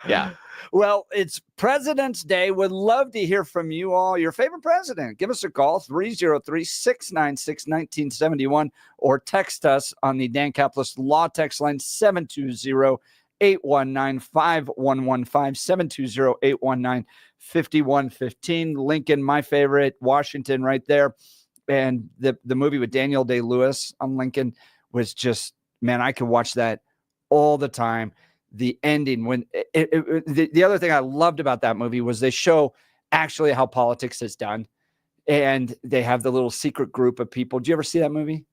Yeah. Well, it's President's Day. Would love to hear from you all. Your favorite president. Give us a call, 303-696-1971, or text us on the Dan Caplis Law text line, 720-819-5115, 720-819-5115. Lincoln, my favorite, Washington right there. And the movie with Daniel Day-Lewis on Lincoln was just, man, I could watch that all the time. The ending, when the other thing I loved about that movie was they show actually how politics is done, and they have the little secret group of people. Did you ever see that movie?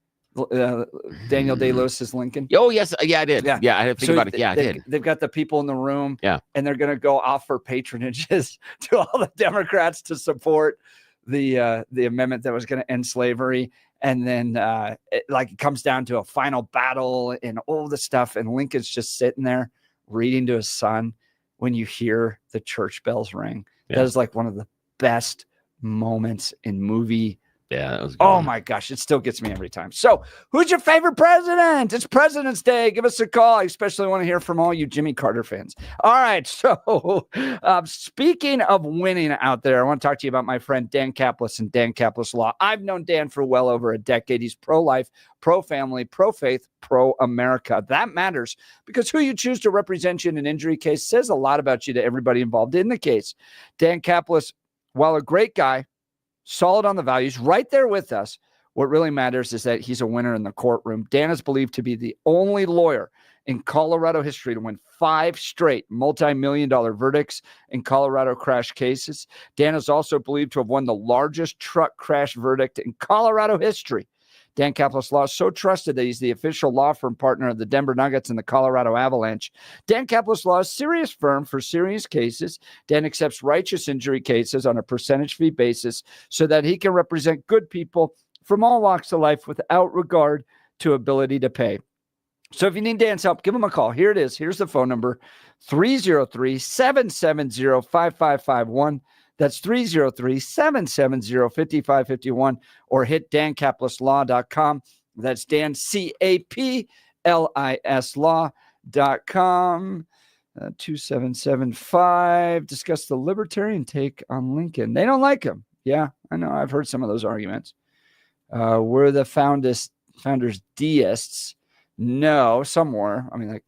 Daniel Day-Lewis's Lincoln. Oh yes, yeah, I did. Yeah, I had to think about it. Yeah, I did. They've got the people in the room. Yeah, and they're going to go offer patronages to all the Democrats to support the amendment that was going to end slavery. And then it comes down to a final battle and all the stuff, and Lincoln's just sitting there reading to his son when you hear the church bells ring. That is like one of the best moments in movie Yeah, that was good. Oh my gosh, it still gets me every time. So, who's your favorite president? It's President's Day. Give us a call. I especially want to hear from all you Jimmy Carter fans. All right, so speaking of winning out there, I want to talk to you about my friend Dan Caplis and Dan Caplis Law. I've known Dan for well over a decade. He's pro-life, pro-family, pro-faith, pro-America. That matters because who you choose to represent you in an injury case says a lot about you to everybody involved in the case. Dan Caplis, while a great guy, solid on the values, right there with us. What really matters is that he's a winner in the courtroom. Dan is believed to be the only lawyer in Colorado history to win 5 straight multi-million-dollar verdicts in Colorado crash cases. Dan is also believed to have won the largest truck crash verdict in Colorado history. Dan Caplis Law is so trusted that he's the official law firm partner of the Denver Nuggets and the Colorado Avalanche. Dan Caplis Law is a serious firm for serious cases. Dan accepts righteous injury cases on a percentage fee basis so that he can represent good people from all walks of life without regard to ability to pay. So if you need Dan's help, give him a call. Here it is. Here's the phone number, 303-770-5551. That's 303-770-5551, or hit dancaplisLaw.com. That's Dan, CAPLIS Law.com. 2775. Discuss the libertarian take on Lincoln. They don't like him. Yeah, I know. I've heard some of those arguments. We're the founders deists. No, some were. I mean, like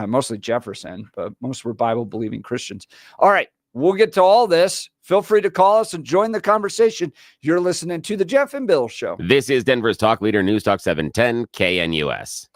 mostly Jefferson, but most were Bible-believing Christians. All right. We'll get to all this. Feel free to call us and join the conversation. You're listening to The Jeff and Bill Show. This is Denver's Talk Leader, News Talk 710 KNUS.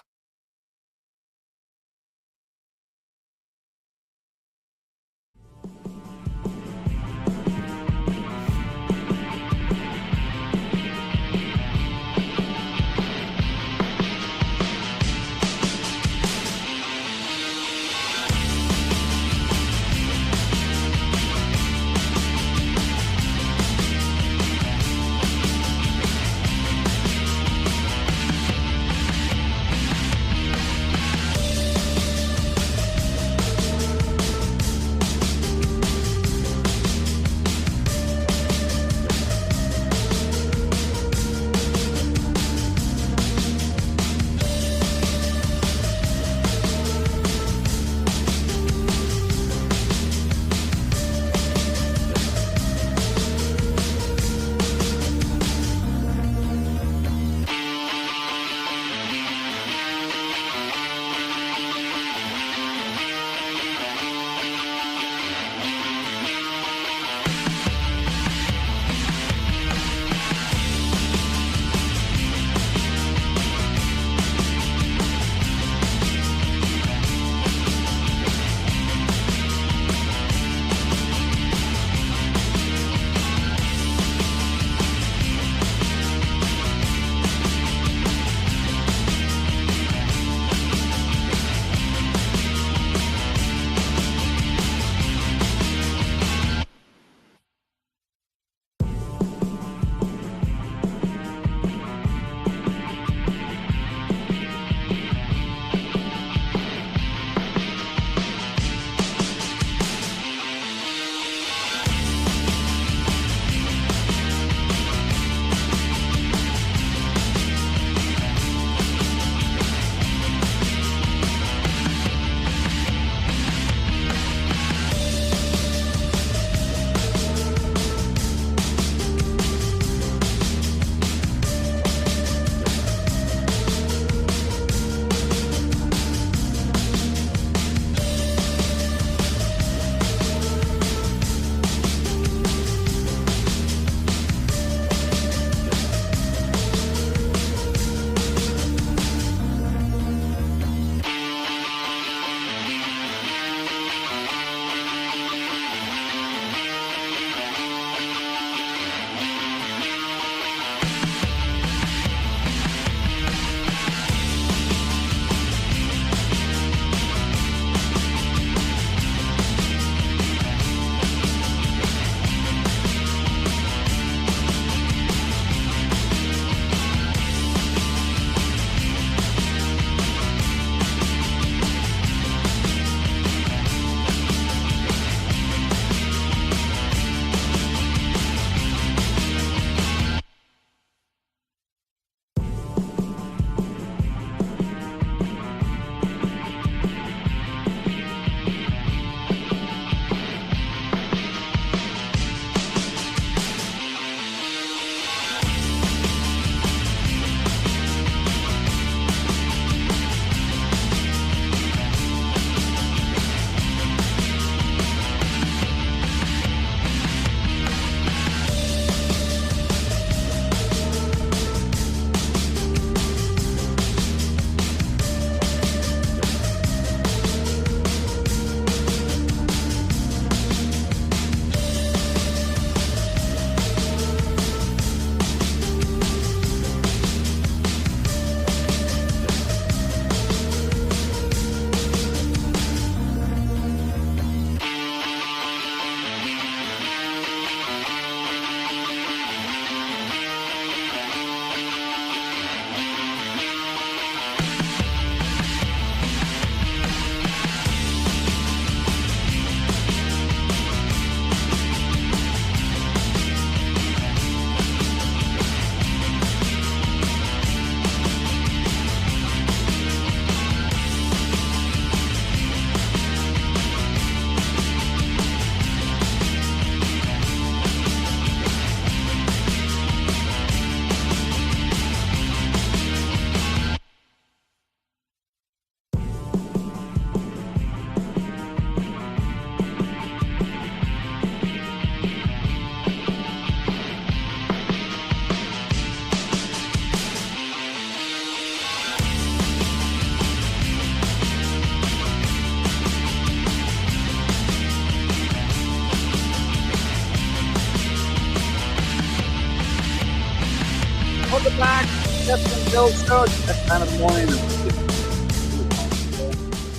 Welcome back. Jeff and Bill Show. That time of the morning.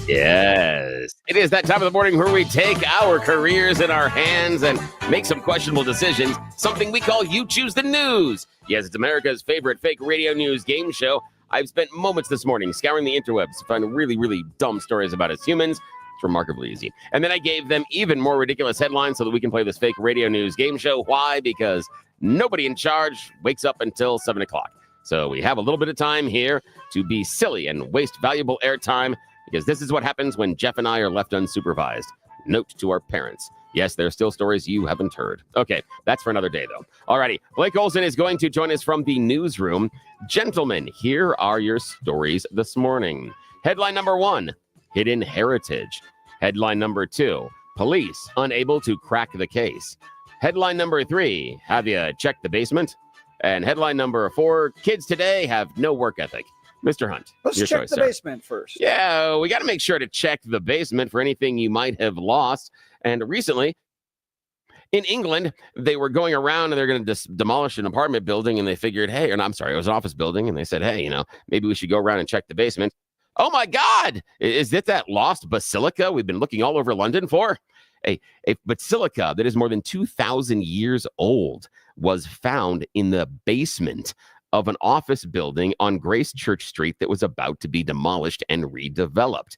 Yes. It is that time of the morning where we take our careers in our hands and make some questionable decisions, something we call You Choose the News. Yes, it's America's favorite fake radio news game show. I've spent moments this morning scouring the interwebs to find really, really dumb stories about us humans. It's remarkably easy. And then I gave them even more ridiculous headlines so that we can play this fake radio news game show. Why? Because nobody in charge wakes up until 7 o'clock. So we have a little bit of time here to be silly and waste valuable airtime, because this is what happens when Jeff and I are left unsupervised. Note to our parents. Yes, there are still stories you haven't heard. Okay, that's for another day, though. Alrighty, Blake Olson is going to join us from the newsroom. Gentlemen, here are your stories this morning. Headline number 1, hidden heritage. Headline number 2, police unable to crack the case. Headline number 3, have you checked the basement? And headline number 4, kids today have no work ethic. Mr. Hunt, let's your check choice, the sir. basement first. Yeah, we got to make sure to check the basement for anything you might have lost. And recently, in England, they were going around and they're going to demolish an apartment building, and they figured, hey, or no, I'm sorry, it was an office building, and they said, hey, maybe we should go around and check the basement. Oh my God, is it that lost basilica we've been looking all over London for? A basilica that is more than 2,000 years old was found in the basement of an office building on Grace Church Street that was about to be demolished and redeveloped.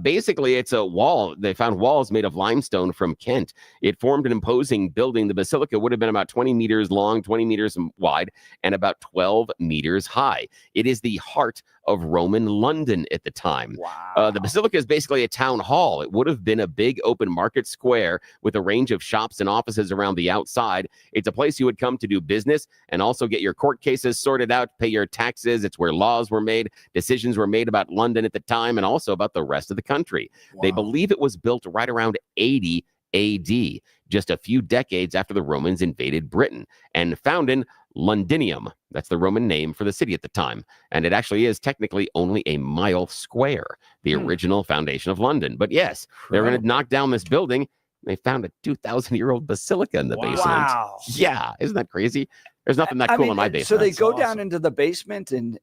Basically, it's a wall. They found walls made of limestone from Kent. It formed an imposing building. The basilica would have been about 20 meters long, 20 meters wide, and about 12 meters high. It is the heart of Roman London at the time. Wow. The basilica is basically a town hall. It would have been a big open market square with a range of shops and offices around the outside. It's a place you would come to do business and also get your court cases sorted out, pay your taxes. It's where laws were made, decisions were made about London at the time, and also about the rest of the country. Wow. They believe it was built right around 80 AD, just a few decades after the Romans invaded Britain, and found in Londinium. That's the Roman name for the city at the time. And it actually is technically only a mile square, the original foundation of London. But yes, they're going to knock down this building. They found a 2,000-year-old basilica in the basement. Wow. Yeah, isn't that crazy? There's nothing that cool in my basement. So they go down into the basement, and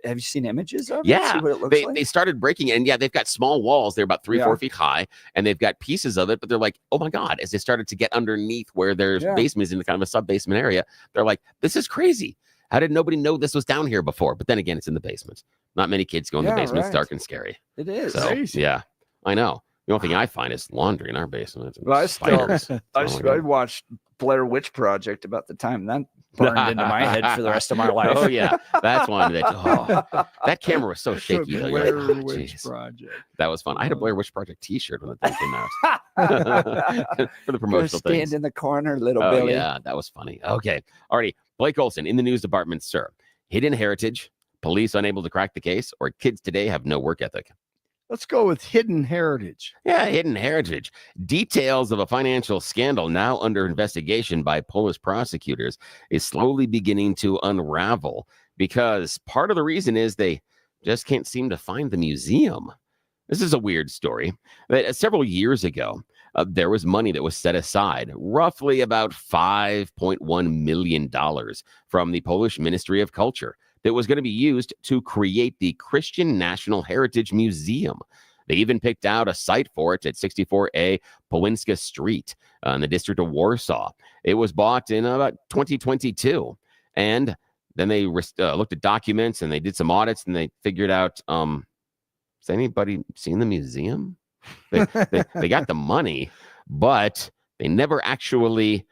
have you seen images of it? Yeah, see what it looks like? They started breaking it, and yeah, they've got small walls. They're about 3-4 feet high, and they've got pieces of it, but they're like, oh my God, as they started to get underneath where there's basements in the kind of a sub-basement area, they're like, this is crazy. How did nobody know this was down here before? But then again, it's in the basement. Not many kids go in the basement. Right. It's dark and scary. It is. So, yeah, I know. The only thing I find is laundry in our basement. Well, I watched Blair Witch Project about the time that burned into my head for the rest of my life. Oh yeah, that's one that camera was so shaky. Blair Witch Project. That was fun. I had a Blair Witch Project T-shirt when the thing came out for the promotional stand things. In the corner, little Billy. Yeah, that was funny. Okay, alrighty. Blake Olson in the news department, sir. Hidden heritage, police unable to crack the case, or kids today have no work ethic. Let's go with hidden heritage. Yeah, hidden heritage. Details of a financial scandal now under investigation by Polish prosecutors is slowly beginning to unravel, because part of the reason is they just can't seem to find the museum. This is a weird story. Several years ago, there was money that was set aside, roughly about $5.1 million from the Polish Ministry of Culture, that was going to be used to create the Christian National Heritage Museum. They even picked out a site for it at 64A Powinska Street in the district of Warsaw. It was bought in about 2022. And then they looked at documents and they did some audits and they figured out, has anybody seen the museum? They got the money, but they never actually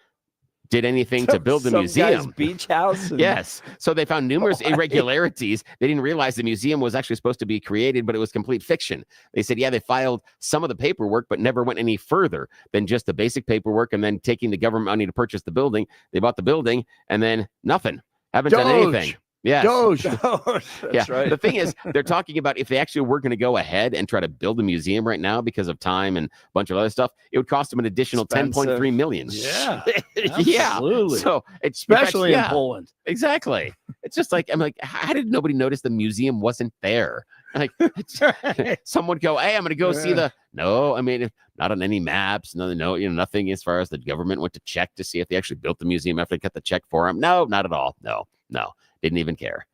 did anything to build the museum. Guy's beach house. Yes. So they found numerous irregularities. They didn't realize the museum was actually supposed to be created, but it was complete fiction. They said, yeah, they filed some of the paperwork, but never went any further than just the basic paperwork and then taking the government money to purchase the building. They bought the building and then nothing. Haven't done anything. Yes. Doge. Yeah. Right. The thing is, they're talking about if they actually were going to go ahead and try to build a museum right now because of time and a bunch of other stuff, it would cost them an additional $10.3 million. Yeah. Yeah. Absolutely. So especially in Poland. Exactly. It's just like, I'm like, how did nobody notice the museum wasn't there? Like, someone would go, hey, I'm going to go see no, I mean, not on any maps. No, nothing as far as the government went to check to see if they actually built the museum after they cut the check for them. No, not at all. No. No, didn't even care.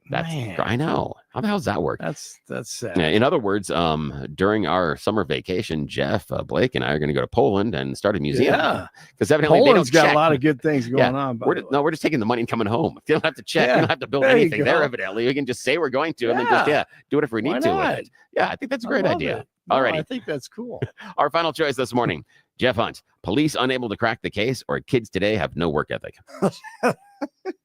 Man. I know. How the hell does that work? That's sad. Yeah, in other words, during our summer vacation, Jeff, Blake, and I are going to go to Poland and start a museum. Yeah, because evidently Poland's they don't got check. a lot of good things going on. We're just taking the money and coming home. You don't have to check. Yeah, You don't have to build there you anything go. there. Evidently, we can just say we're going to, and then Yeah. just do whatever we Why need to not? with it. Yeah, I think that's a great love idea. it. No, Alrighty, I think that's cool. our final choice this morning: Jeff Hunt. Police unable to crack the case, or kids today have no work ethic.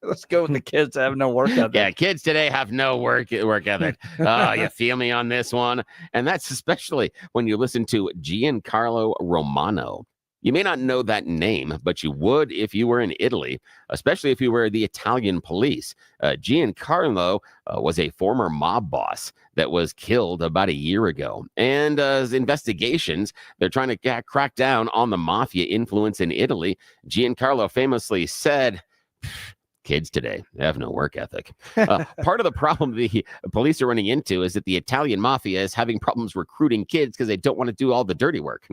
Let's go with the kids that have no work ethic. Yeah, kids today have no work ethic. You feel me on this one? And that's especially when you listen to Giancarlo Romano. You may not know that name, but you would if you were in Italy, especially if you were the Italian police. Giancarlo was a former mob boss that was killed about a year ago. And as investigations, they're trying to crack down on the mafia influence in Italy. Giancarlo famously said, kids today have no work ethic. Part of the problem the police are running into is that the Italian mafia is having problems recruiting kids because they don't want to do all the dirty work.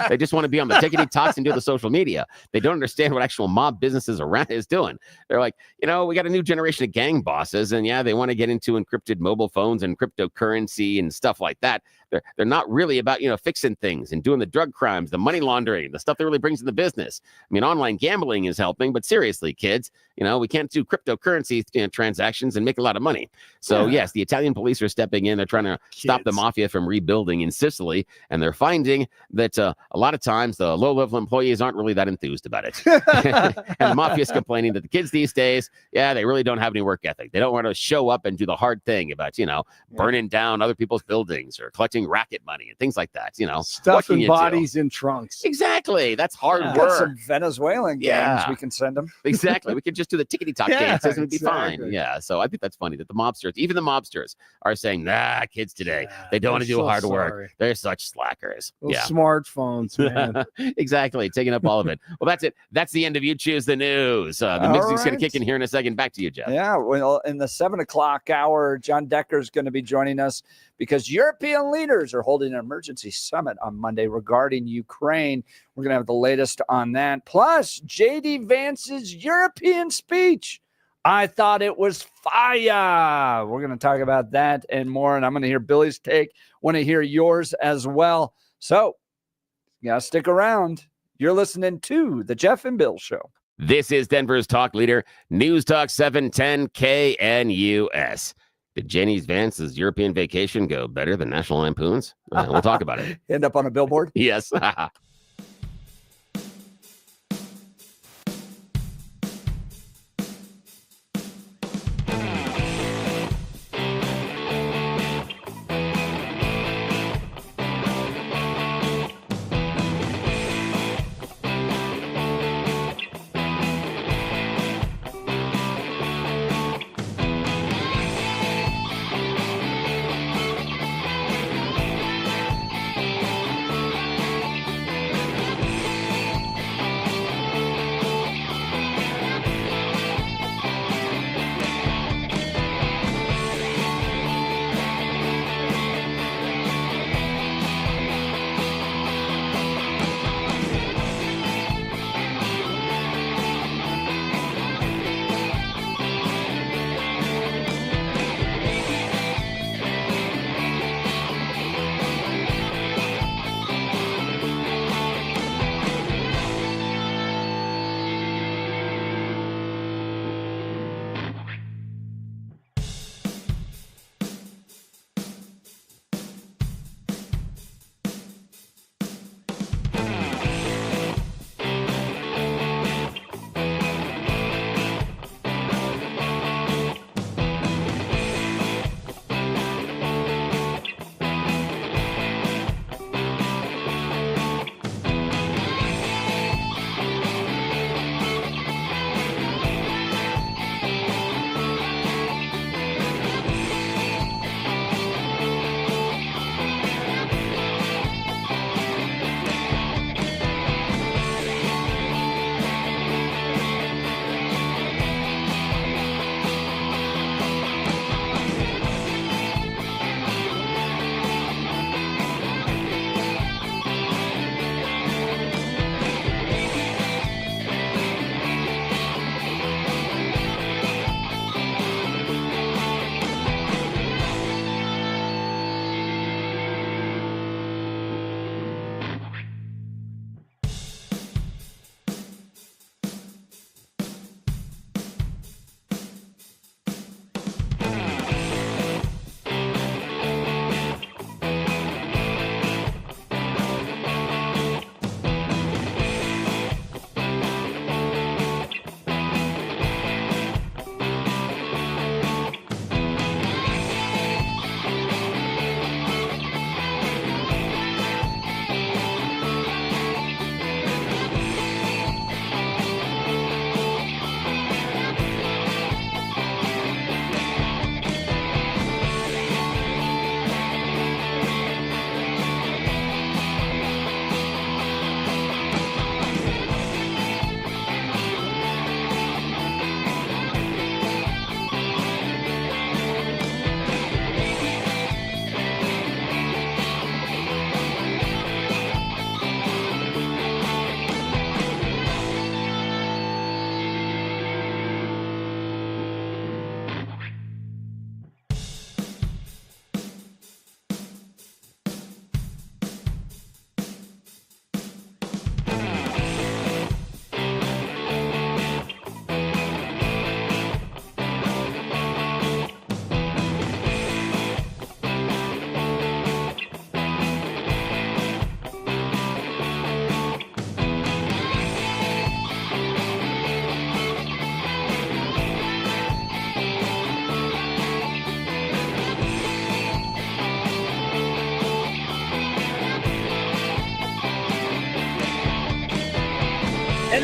They just want to be on the tickety talks and do the social media. They don't understand what actual mob businesses around is doing. They're like, we got a new generation of gang bosses, and they want to get into encrypted mobile phones and cryptocurrency and stuff like that. They're not really about, fixing things and doing the drug crimes, the money laundering, the stuff that really brings in the business. I mean, online gambling is helping, but seriously, kids, we can't do cryptocurrency transactions and make a lot of money. So yes, the Italian police are stepping in. They're trying to stop the mafia from rebuilding in Sicily. And they're finding that a lot of times the low-level employees aren't really that enthused about it. And the mafia is complaining that the kids these days, they really don't have any work ethic. They don't want to show up and do the hard thing about, burning down other people's buildings or collecting racket money and things like that. Stuffing bodies in trunks. Exactly. That's hard Got work. some Venezuelan gangs we can send them. Exactly. We could just do the tickety-talk dances and it'd be fine. Yeah. So I think that's funny that even the mobsters are saying, kids today, they don't want to do hard work. They're such slackers. Those smartphones, man. Exactly. Taking up all of it. Well, that's it. That's the end of You Choose the News. The music's going to kick in here in a second. Back to you, Jeff. Yeah. Well, in the 7:00 hour, John Decker is going to be joining us because European leaders are holding an emergency summit on Monday regarding Ukraine. We're going to have the latest on that. Plus, J.D. Vance's European speech. I thought it was fire. We're going to talk about that and more. And I'm going to hear Billy's take. Want to hear yours as well. So, you got to stick around. You're listening to The Jeff and Bill Show. This is Denver's talk leader, News Talk 710 KNUS. Did J.D. Vance's European vacation go better than National Lampoon's? We'll talk about it. End up on a billboard? Yes.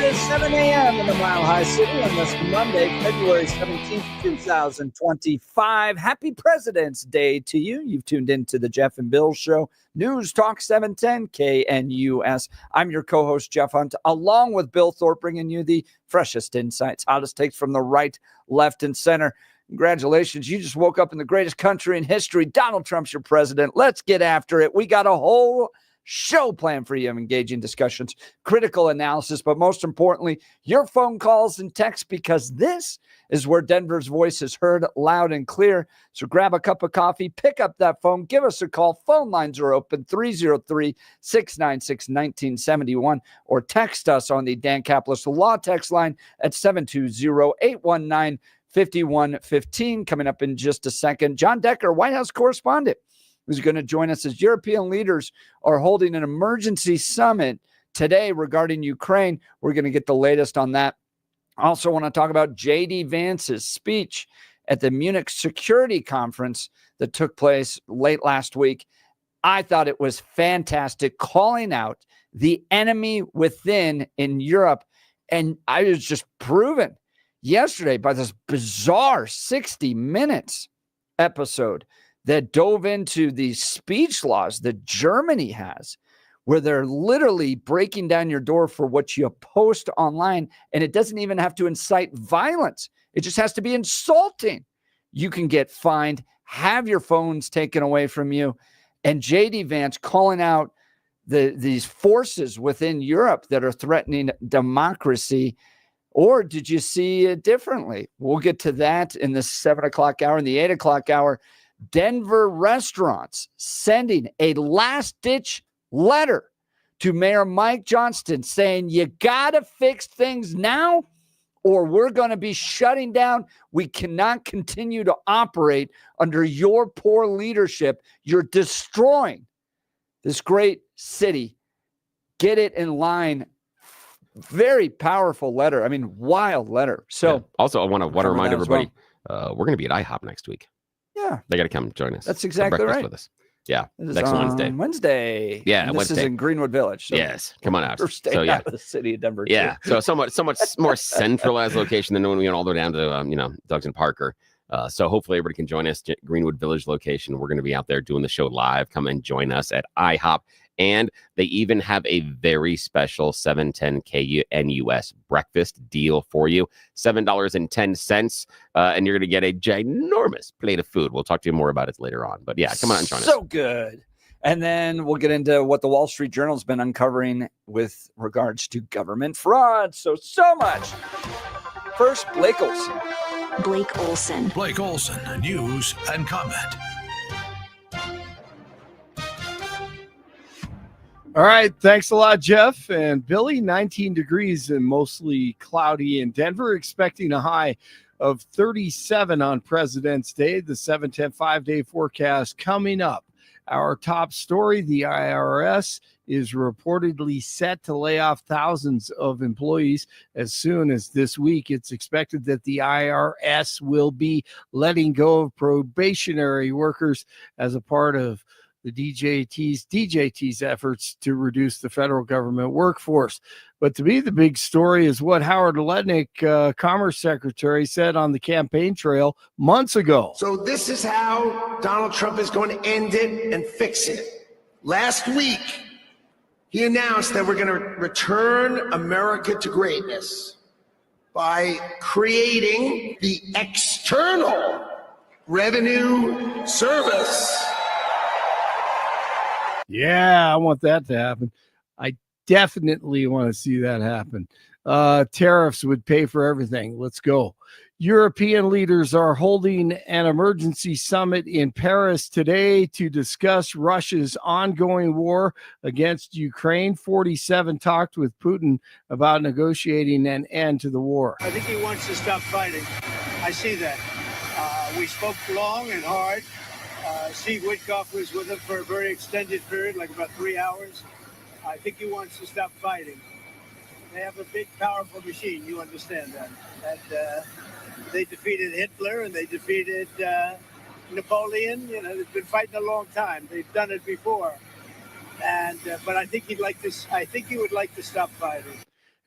is 7 a.m. in the Mile High City on this Monday, February 17th, 2025. Happy President's Day to you. You've tuned into the Jeff and Bill Show, News Talk 710 KNUS. I'm your co-host, Jeff Hunt, along with Bill Thorpe, bringing you the freshest insights, hottest takes from the right, left, and center. Congratulations. You just woke up in the greatest country in history. Donald Trump's your president. Let's get after it. We got a whole show planned for you of engaging discussions, critical analysis, but most importantly, your phone calls and texts, because this is where Denver's voice is heard loud and clear. So grab a cup of coffee, pick up that phone, give us a call. Phone lines are open, 303-696-1971, or text us on the Dan Caplis Law text line at 720-819-5115. Coming up in just a second, John Decker, White House correspondent, who's going to join us as European leaders are holding an emergency summit today regarding Ukraine. We're going to get the latest on that. Also want to talk about J.D. Vance's speech at the Munich Security Conference that took place late last week. I thought it was fantastic, calling out the enemy within in Europe. And I was just proven yesterday by this bizarre 60 Minutes episode that dove into the speech laws that Germany has, where they're literally breaking down your door for what you post online. And it doesn't even have to incite violence. It just has to be insulting. You can get fined, have your phones taken away from you. And J.D. Vance calling out these forces within Europe that are threatening democracy. Or did you see it differently? We'll get to that in the 7 o'clock hour. In the 8 o'clock hour, Denver restaurants sending a last-ditch letter to Mayor Mike Johnston saying, you got to fix things now or we're going to be shutting down. We cannot continue to operate under your poor leadership. You're destroying this great city. Get it in line. Very powerful letter. I mean, wild letter. So yeah. Also, I want to remind everybody, we're going to be at IHOP next week. Yeah. They got to come join us. That's exactly right. With us. Yeah. Next Wednesday. Yeah. This is in Greenwood Village. So yes. Come on out. First day out of the city of Denver. Yeah. So somewhat more centralized location than when we went all the way down to, Doug's and Parker. So hopefully everybody can join us. Greenwood Village location. We're going to be out there doing the show live. Come and join us at IHOP. And they even have a very special 710 KNUS breakfast deal for you. $7.10. And you're going to get a ginormous plate of food. We'll talk to you more about it later on. But yeah, come on and join us. So good. And then we'll get into what the Wall Street Journal has been uncovering with regards to government fraud. So much. First, Blake Olson. Blake Olson, news and comment. All right. Thanks a lot, Jeff and Billy. 19 degrees and mostly cloudy in Denver, expecting a high of 37 on President's Day. The 7-10 5-day forecast coming up. Our top story, the IRS is reportedly set to lay off thousands of employees as soon as this week. It's expected that the IRS will be letting go of probationary workers as a part of the DJT's efforts to reduce the federal government workforce. But to me, the big story is what Howard Lutnick, Commerce Secretary, said on the campaign trail months ago. So this is how Donald Trump is going to end it and fix it. Last week, he announced that we're going to return America to greatness by creating the External Revenue Service. Yeah, I want that to happen. I definitely want to see that happen. Tariffs would pay for everything. Let's go. European leaders are holding an emergency summit in Paris today to discuss Russia's ongoing war against Ukraine. 47 talked with Putin about negotiating an end to the war. I think he wants to stop fighting. I see that. We spoke long and hard. Steve Witkoff was with him for a very extended period, like about 3 hours. I think he wants to stop fighting. They have a big, powerful machine. You understand that. And they defeated Hitler and they defeated Napoleon. You know, they've been fighting a long time. They've done it before. And but I think he'd like to. I think he would like to stop fighting.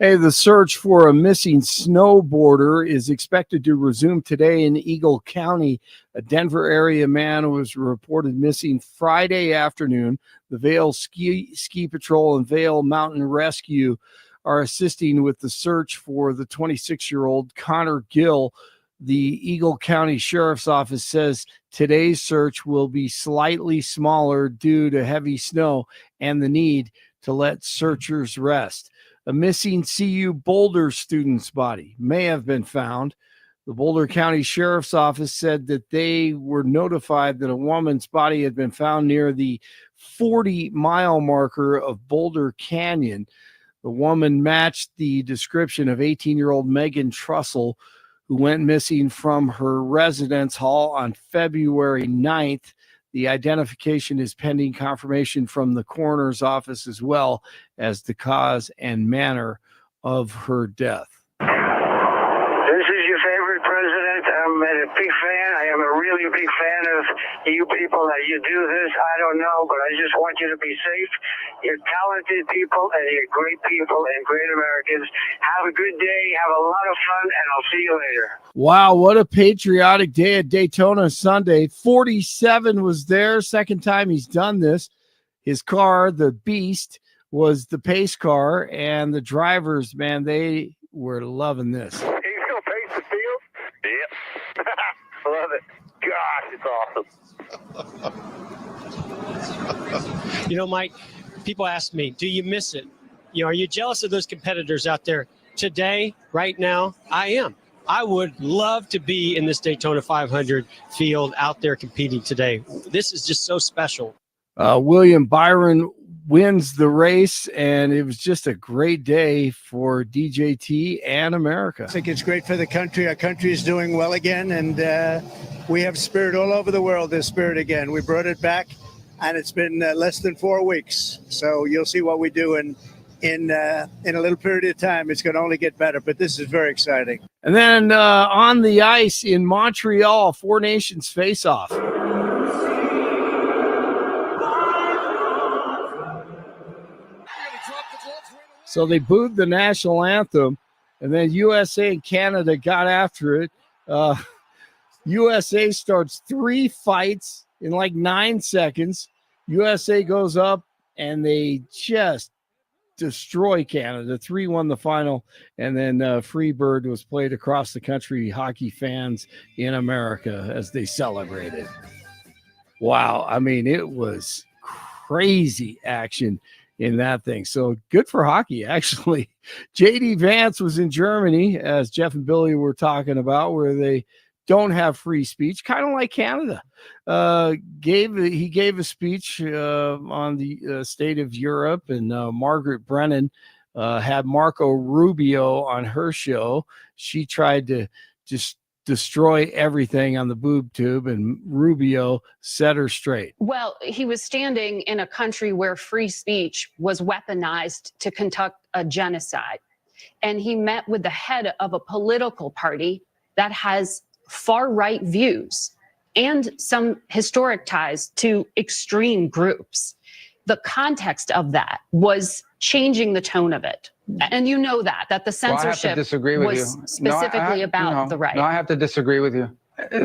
Hey, the search for a missing snowboarder is expected to resume today in Eagle County. A Denver area man was reported missing Friday afternoon. The Vail Ski Patrol and Vail Mountain Rescue are assisting with the search for the 26-year-old Connor Gill. The Eagle County Sheriff's Office says today's search will be slightly smaller due to heavy snow and the need to let searchers rest. A missing CU Boulder student's body may have been found. The Boulder County Sheriff's Office said that they were notified that a woman's body had been found near the 40-mile marker of Boulder Canyon. The woman matched the description of 18-year-old Megan Trussell, who went missing from her residence hall on February 9th. The identification is pending confirmation from the coroner's office as well as the cause and manner of her death. This is your favorite president. I'm a big fan. I am a really big fan of you people that you do this. I don't know, but I just want you to be safe. You're talented people and you're great people and great Americans. Have a good day. Have a lot of fun, and I'll see you later. Wow, what a patriotic day at Daytona Sunday. 47 was there. Second time he's done this. His car, the Beast, was the pace car, and the drivers, man, they were loving this. He's going to pace the field? Yep. Love it. Gosh, it's awesome. You know, Mike, people ask me, do you miss it? You know, are you jealous of those competitors out there? Today, right now, I am. I would love to be in this Daytona 500 field out there competing today. This is just so special. William Byron wins the race, and it was just a great day for DJT and America. I think it's great for the country. Our country is doing well again, and we have spirit all over the world. There's spirit again. We brought it back, and it's been less than 4 weeks. So you'll see what we do in a little period of time. It's going to only get better, but this is very exciting. And then on the ice in Montreal, Four Nations face-off. So they booed the national anthem, and then USA and Canada got after it. USA starts 3 fights in like 9 seconds. USA goes up, and they just destroy Canada. 3-1 the final, and then Freebird was played across the country. Hockey fans in America as they celebrated. Wow, I mean, it was crazy action in that thing. So good for hockey, actually. JD Vance was in Germany, as Jeff and Billy were talking about, where they don't have free speech, kind of like Canada. He gave a speech on the state of Europe, and Margaret Brennan had Marco Rubio on her show. She tried to just destroy everything on the boob tube, and Rubio set her straight. Well, he was standing in a country where free speech was weaponized to conduct a genocide. And he met with the head of a political party that has far-right views and some historic ties to extreme groups. The context of that was changing the tone of it. And you know that the censorship was specifically about the right. No, I have to disagree with you.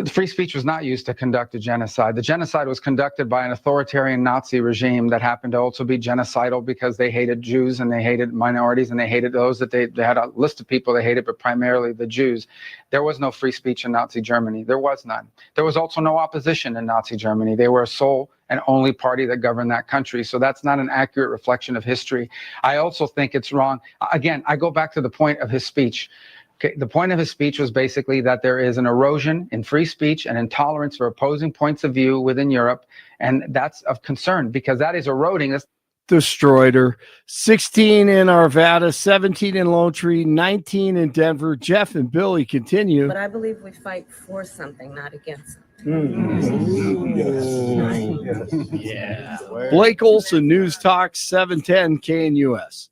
Free speech was not used to conduct a genocide. The genocide was conducted by an authoritarian Nazi regime that happened to also be genocidal because they hated Jews and they hated minorities and they hated those that they had a list of people they hated, but primarily the Jews. There was no free speech in Nazi Germany. There was none. There was also no opposition in Nazi Germany. They were a sole and only party that governed that country. So that's not an accurate reflection of history. I also think it's wrong. Again, I go back to the point of his speech. Okay, the point of his speech was basically that there is an erosion in free speech and intolerance for opposing points of view within Europe, and that's of concern because that is eroding us. Destroyed her. 16 in Arvada, 17 in Lone Tree, 19 in Denver. Jeff and Billy continue. But I believe we fight for something, not against it. Yeah. Blake Olson, News Talk 710 KNUS.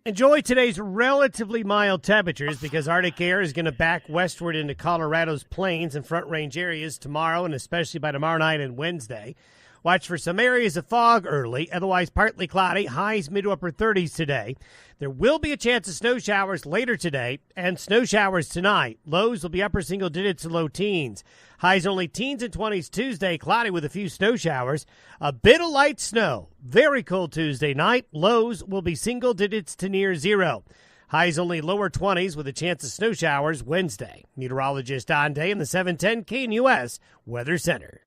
Enjoy today's relatively mild temperatures because Arctic air is going to back westward into Colorado's plains and Front Range areas tomorrow and especially by tomorrow night and Wednesday. Watch for some areas of fog early, otherwise partly cloudy, highs mid to upper 30s today. There will be a chance of snow showers later today and snow showers tonight. Lows will be upper single digits to low teens. Highs only teens and 20s Tuesday, cloudy with a few snow showers. A bit of light snow. Very cold Tuesday night. Lows will be single digits to near zero. Highs only lower 20s with a chance of snow showers Wednesday. Meteorologist Don Day in the 710 KNUS Weather Center.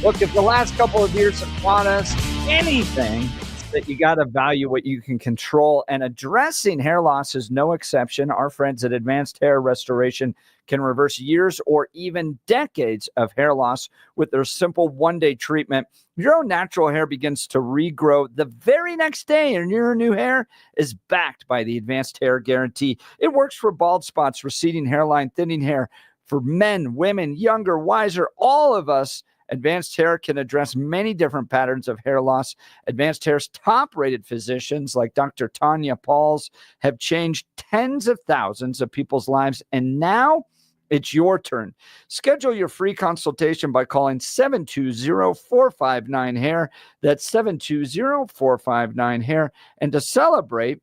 Look, if the last couple of years have taught us anything, that you got to value what you can control, and addressing hair loss is no exception. Our friends at Advanced Hair Restoration can reverse years or even decades of hair loss with their simple one-day treatment. Your own natural hair begins to regrow the very next day, and your new hair is backed by the Advanced Hair Guarantee. It works for bald spots, receding hairline, thinning hair, for men, women, younger, wiser, all of us. Advanced Hair can address many different patterns of hair loss. Advanced Hair's top-rated physicians like Dr. Tanya Pauls have changed tens of thousands of people's lives, and now it's your turn. Schedule your free consultation by calling 720-459-HAIR. That's 720-459-HAIR. And to celebrate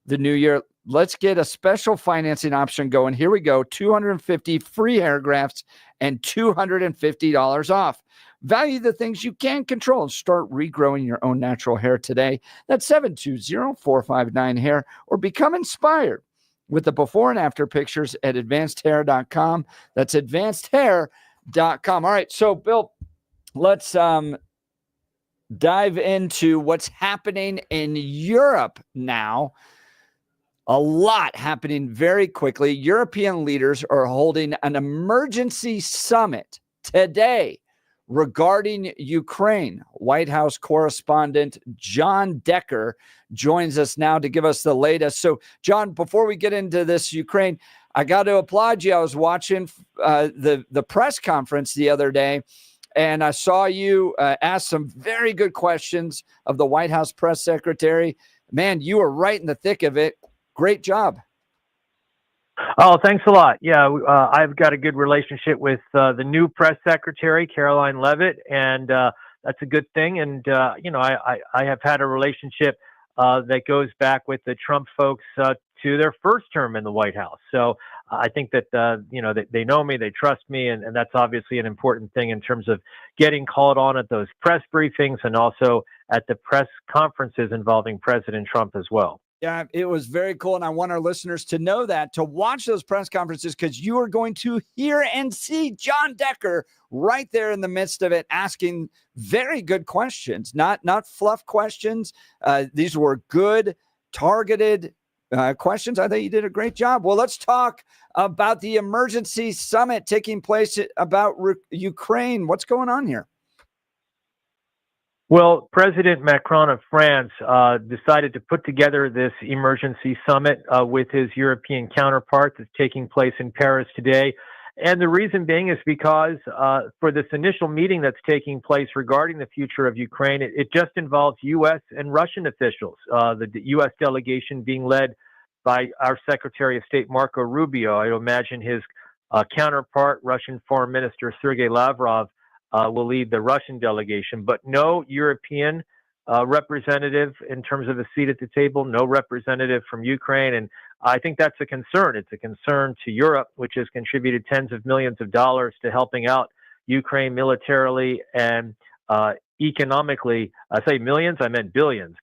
the new year, let's get a special financing option going. Here we go. 250 free hair grafts and $250 off. Value the things you can control and start regrowing your own natural hair today. That's 720-459-HAIR, or become inspired with the before and after pictures at advancedhair.com. That's advancedhair.com. All right, so Bill, let's dive into what's happening in Europe now. A lot happening very quickly. European leaders are holding an emergency summit today regarding Ukraine. White House correspondent John Decker joins us now to give us the latest. So, John, before we get into this Ukraine, I got to applaud you. I was watching the press conference the other day, and I saw you ask some very good questions of the White House press secretary. Man, you were right in the thick of it. Great job. Oh, thanks a lot. Yeah, I've got a good relationship with the new press secretary, Caroline Leavitt, and that's a good thing. And, I have had a relationship that goes back with the Trump folks to their first term in the White House. So I think that, they know me, they trust me, and that's obviously an important thing in terms of getting called on at those press briefings and also at the press conferences involving President Trump as well. Yeah, it was very cool. And I want our listeners to know that, to watch those press conferences, because you are going to hear and see John Decker right there in the midst of it, asking very good questions, not fluff questions. These were good, targeted questions. I think you did a great job. Well, let's talk about the emergency summit taking place about Ukraine. What's going on here? Well, President Macron of France decided to put together this emergency summit with his European counterpart that's taking place in Paris today. And the reason being is because for this initial meeting that's taking place regarding the future of Ukraine, it just involves U.S. and Russian officials, the U.S. delegation being led by our Secretary of State, Marco Rubio. I imagine his counterpart, Russian Foreign Minister Sergei Lavrov, will lead the Russian delegation, but no European representative in terms of a seat at the table, no representative from Ukraine. And I think that's a concern. It's a concern to Europe, which has contributed tens of millions of dollars to helping out Ukraine militarily and economically. I say millions, I meant billions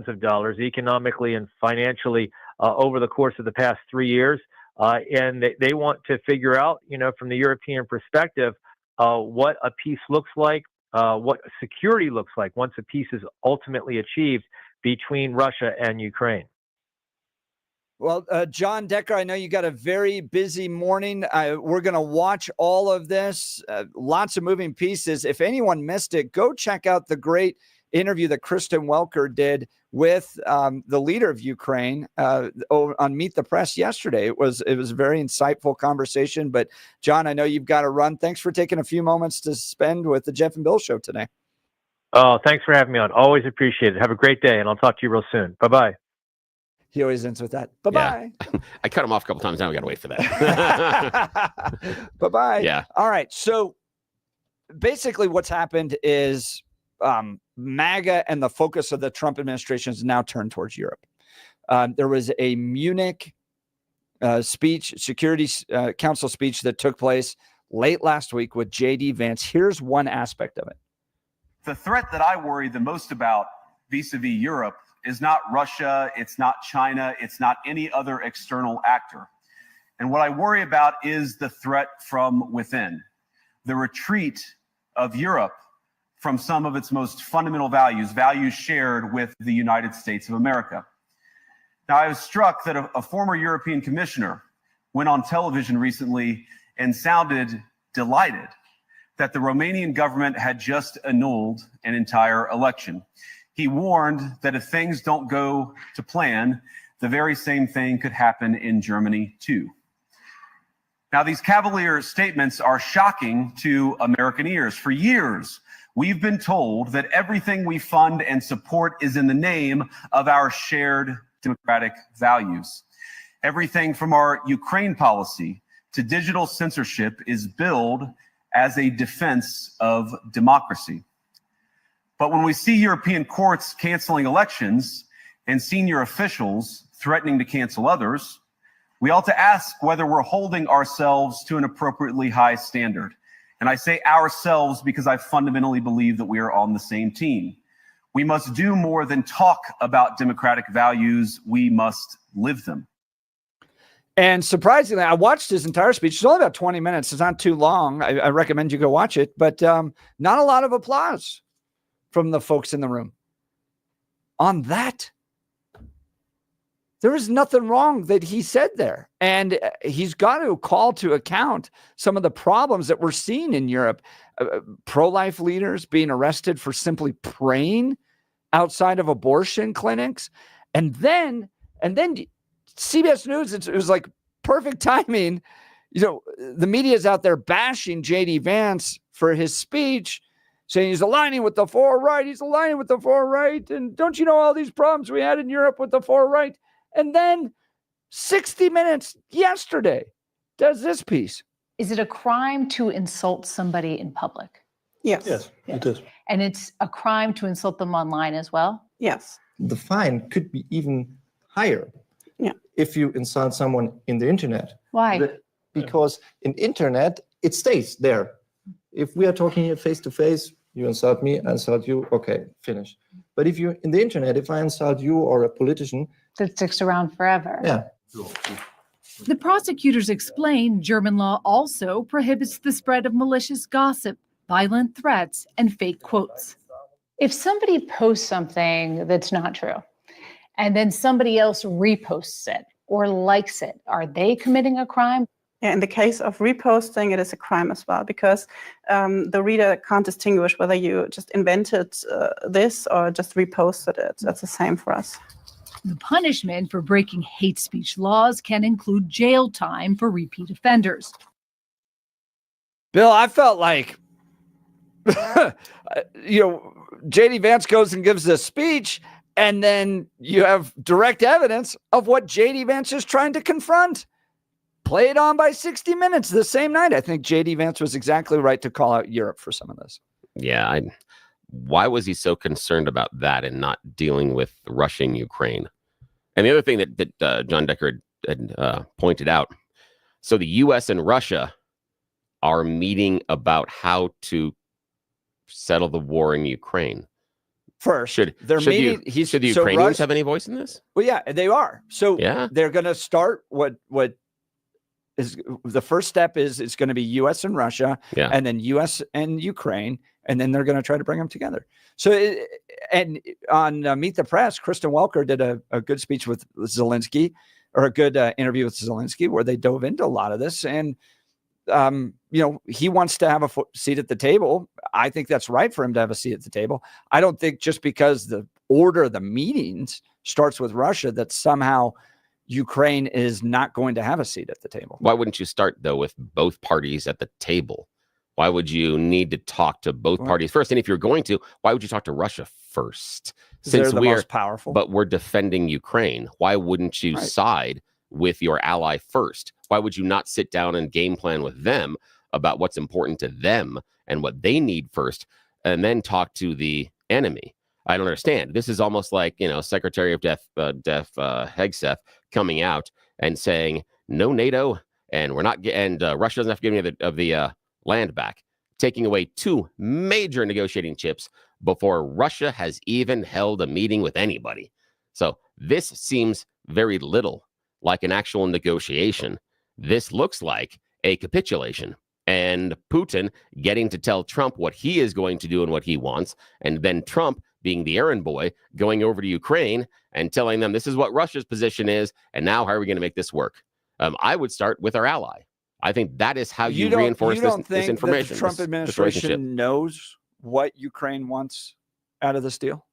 of dollars economically and financially over the course of the past 3 years. And they want to figure out, from the European perspective, what a peace looks like, what security looks like once a peace is ultimately achieved between Russia and Ukraine. Well, John Decker, I know you got a very busy morning. We're going to watch all of this, lots of moving pieces. If anyone missed it, go check out the great interview that Kristen Welker did with the leader of Ukraine on Meet the Press yesterday. It was a very insightful conversation. But John, I know you've got to run. Thanks for taking a few moments to spend with the Jeff and Bill Show today. Oh, thanks for having me on. Always appreciate it. Have a great day, and I'll talk to you real soon. Bye-bye. He always ends with that. Bye-bye. Yeah. I cut him off a couple times. Now we got to wait for that. Bye-bye. Yeah. All right. So basically what's happened is MAGA and the focus of the Trump administration is now turned towards Europe. There was a Munich Security Council speech that took place late last week with J.D. Vance. Here's one aspect of it. The threat that I worry the most about vis-a-vis Europe is not Russia, it's not China, it's not any other external actor. And what I worry about is the threat from within, the retreat of Europe from some of its most fundamental values shared with the United States of America. Now, I was struck that a former European commissioner went on television recently and sounded delighted that the Romanian government had just annulled an entire election. He warned that if things don't go to plan, the very same thing could happen in Germany too. Now, these cavalier statements are shocking to American ears. For years, we've been told that everything we fund and support is in the name of our shared democratic values. Everything from our Ukraine policy to digital censorship is billed as a defense of democracy. But when we see European courts canceling elections and senior officials threatening to cancel others, we ought to ask whether we're holding ourselves to an appropriately high standard. And I say ourselves because I fundamentally believe that we are on the same team. We must do more than talk about democratic values. We must live them. And surprisingly, I watched his entire speech. It's only about 20 minutes. It's not too long. I recommend you go watch it. But not a lot of applause from the folks in the room. On that, there was nothing wrong that he said there. And he's got to call to account some of the problems that we're seeing in Europe. Pro-life leaders being arrested for simply praying outside of abortion clinics. And then CBS News, it was like perfect timing. You know, the media is out there bashing J.D. Vance for his speech, saying he's aligning with the far right. He's aligning with the far right. And don't you know all these problems we had in Europe with the far right? And then 60 Minutes yesterday does this piece. Is it a crime to insult somebody in public? Yes. Yes, it is. And it's a crime to insult them online as well? Yes. The fine could be even higher if you insult someone in the internet. Why? Because in internet, it stays there. If we are talking here face to face, you insult me, I insult you, okay, finish. But if you're in the internet, if I insult you or a politician, that sticks around forever. Yeah. The prosecutors explain German law also prohibits the spread of malicious gossip, violent threats, and fake quotes. If somebody posts something that's not true, and then somebody else reposts it or likes it, are they committing a crime? Yeah, in the case of reposting, it is a crime as well, because the reader can't distinguish whether you just invented this or just reposted it. That's the same for us. The punishment for breaking hate speech laws can include jail time for repeat offenders. Bill, I felt like, J.D. Vance goes and gives this speech, and then you have direct evidence of what J.D. Vance is trying to confront. Played on by 60 Minutes the same night. I think J.D. Vance was exactly right to call out Europe for some of this. Yeah. Why was he so concerned about that and not dealing with Russia and Ukraine? And the other thing that John Decker had pointed out, so the U.S. and Russia are meeting about how to settle the war in Ukraine. First, should the Ukrainians have any voice in this? Well, yeah, they are. So yeah, they're going to start what is the first step is it's going to be U.S. and Russia, and then U.S. and Ukraine, and then they're going to try to bring them together. So, and on Meet the Press, Kristen Welker did a good speech with Zelensky, or a good interview with Zelensky, where they dove into a lot of this. And he wants to have a seat at the table. I think that's right for him to have a seat at the table. I don't think just because the order of the meetings starts with Russia that somehow Ukraine is not going to have a seat at the table. Why wouldn't you start, though, with both parties at the table? Why would you need to talk to both parties first? And if you're going to, why would you talk to Russia first? Since they're the most powerful. But we're defending Ukraine. Why wouldn't you side with your ally first? Why would you not sit down and game plan with them about what's important to them and what they need first, and then talk to the enemy? I don't understand. This is almost like, Secretary of Defense Hegseth coming out and saying no NATO, and we're not, and Russia doesn't have to give any of the land back, taking away 2 major negotiating chips before Russia has even held a meeting with anybody. So this seems very little like an actual negotiation. This looks like a capitulation, and Putin getting to tell Trump what he is going to do and what he wants, and then Trump being the errand boy going over to Ukraine and telling them this is what Russia's position is, and now how are we going to make this work? I would start with our ally. I think that is how you reinforce this information. That the Trump administration knows what Ukraine wants out of this deal?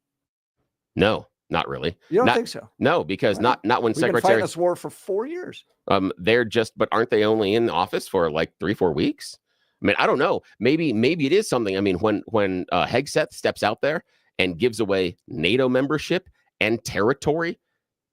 No, not really. You don't think so? No, because not when We've Secretary. been fighting this war for 4 years. But aren't they only in office for like 3-4 weeks? I mean, I don't know. Maybe it is something. I mean, when Hegseth steps out there and gives away NATO membership and territory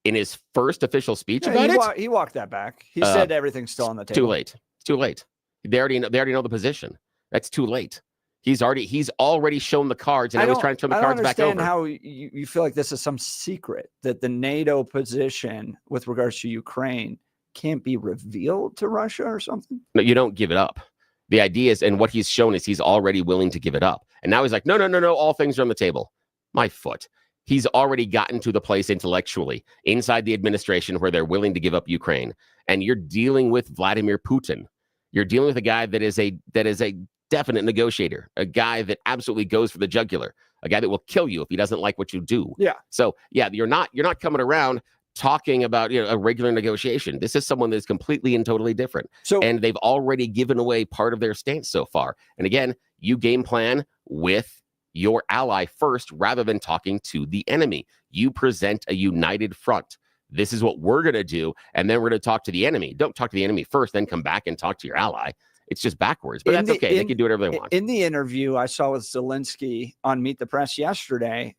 in his first official speech about it, he walked that back. He said everything's still on the table. Too late. It's too late. They already know the position. That's too late. He's already shown the cards, and now he's trying to turn the cards back over. I don't understand how you feel like this is some secret that the NATO position with regards to Ukraine can't be revealed to Russia or something. No, you don't give it up. The idea is, and what he's shown is he's already willing to give it up. And now he's like, no, all things are on the table. My foot. He's already gotten to the place intellectually inside the administration where they're willing to give up Ukraine. And you're dealing with Vladimir Putin. You're dealing with a guy that is a definite negotiator, a guy that absolutely goes for the jugular, a guy that will kill you if he doesn't like what you do. Yeah. So yeah, you're not coming around talking about a regular negotiation. This is someone that's completely and totally different. And they've already given away part of their stance so far. And again, you game plan with your ally first rather than talking to the enemy. You present a united front. This is what we're going to do, and then we're going to talk to the enemy. Don't talk to the enemy first, then come back and talk to your ally. It's just backwards, but that's okay. They can do whatever they want. In the interview I saw with Zelensky on Meet the Press yesterday,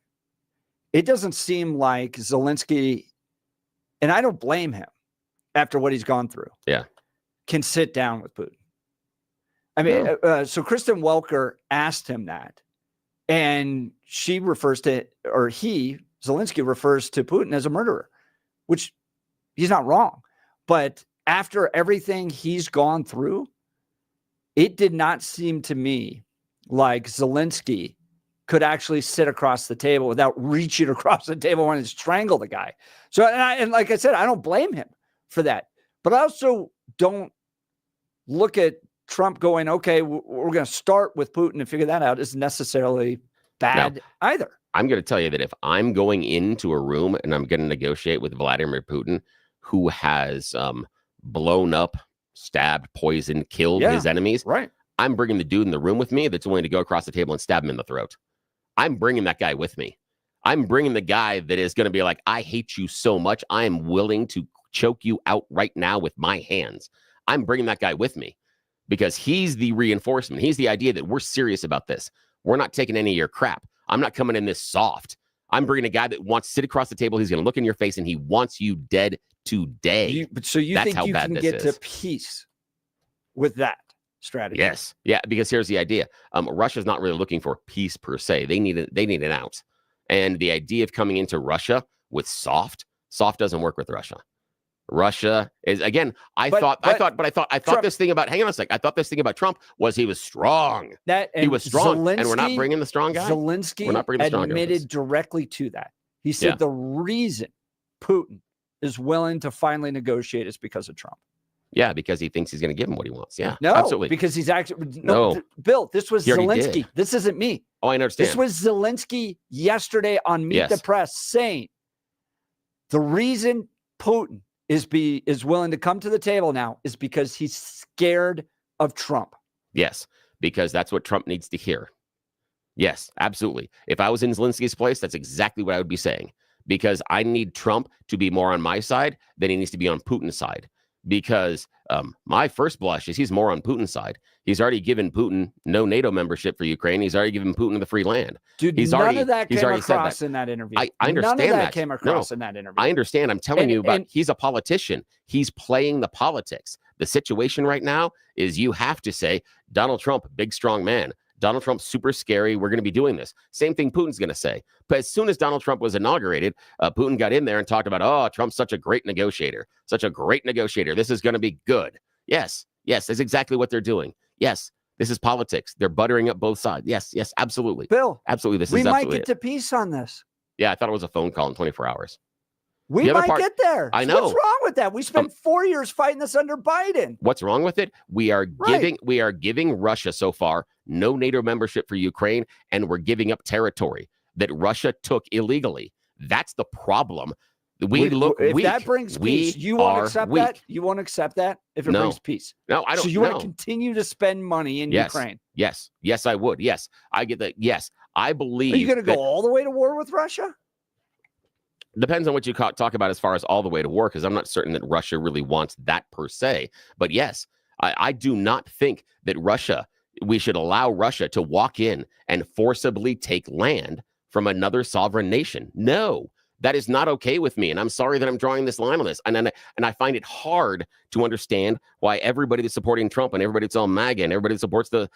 it doesn't seem like Zelensky, and I don't blame him after what he's gone through, can sit down with Putin. I mean, so Kristen Welker asked him that, and she refers to, or Zelensky refers to Putin as a murderer, which he's not wrong. But after everything he's gone through, it did not seem to me like Zelensky could actually sit across the table without reaching across the table and strangle the guy. So, and like I said, I don't blame him for that. But I also don't look at Trump going, okay, we're going to start with Putin and figure that out is necessarily bad either. I'm going to tell you that if I'm going into a room and I'm going to negotiate with Vladimir Putin, who has blown up, stabbed, poisoned, killed his enemies, I'm bringing the dude in the room with me that's willing to go across the table and stab him in the throat. I'm bringing that guy with me. I'm bringing the guy that is going to be like, I hate you so much, I am willing to choke you out right now with my hands. I'm bringing that guy with me because he's the reinforcement. He's the idea that we're serious about this. We're not taking any of your crap. I'm not coming in this soft. I'm bringing a guy that wants to sit across the table. He's going to look in your face and he wants you dead today. So you think you can get to peace with that strategy? Yes. Yeah, because here's the idea. Russia's not really looking for peace per se. They need an out. And the idea of coming into Russia with soft doesn't work with Russia. Russia is, again, I thought this thing about, hang on a sec. I thought this thing about Trump was he was strong. He was strong. And we're not bringing the strong guy. Zelensky admitted directly to that. He said the reason Putin is willing to finally negotiate is because of Trump. Yeah, because he thinks he's going to give him what he wants. Yeah, no, absolutely. Because he's actually Bill. This was Zelensky. This isn't me. Oh, I understand. This was Zelensky yesterday on Meet the Press saying the reason Putin is willing to come to the table now is because he's scared of Trump. Yes, because that's what Trump needs to hear. Yes, absolutely. If I was in Zelensky's place, that's exactly what I would be saying. Because I need Trump to be more on my side than he needs to be on Putin's side. Because my first blush is he's more on Putin's side. He's already given Putin no NATO membership for Ukraine. He's already given Putin the free land. Dude, none of that came across in that interview. I understand none of that. Came across in that interview. I understand. I'm telling you, but he's a politician. He's playing the politics. The situation right now is you have to say, Donald Trump, big, strong man. Donald Trump's super scary. We're going to be doing this. Same thing Putin's going to say. But as soon as Donald Trump was inaugurated, Putin got in there and talked about, oh, Trump's such a great negotiator. Such a great negotiator. This is going to be good. Yes, that's exactly what they're doing. Yes, this is politics. They're buttering up both sides. Yes, absolutely. Bill, absolutely. We might get to peace on this. Yeah, I thought it was a phone call in 24 hours. We might get there. I know. What's wrong with that? We spent 4 years fighting this under Biden. What's wrong with it? We are giving Russia so far no NATO membership for Ukraine, and we're giving up territory that Russia took illegally. That's the problem. We look if weak. That brings peace. You won't accept that? You won't accept that if it brings peace? No, I don't. So you want to continue to spend money in Ukraine? Yes, I would. Yes, I get that. Yes, I believe. Are you going to go all the way to war with Russia? Depends on what you talk about as far as all the way to war, because I'm not certain that Russia really wants that per se. But yes, I do not think that we should allow Russia to walk in and forcibly take land from another sovereign nation. No, that is not okay with me. And I'm sorry that I'm drawing this line on this. And I find it hard to understand why everybody that's supporting Trump and everybody that's all MAGA and everybody that supports the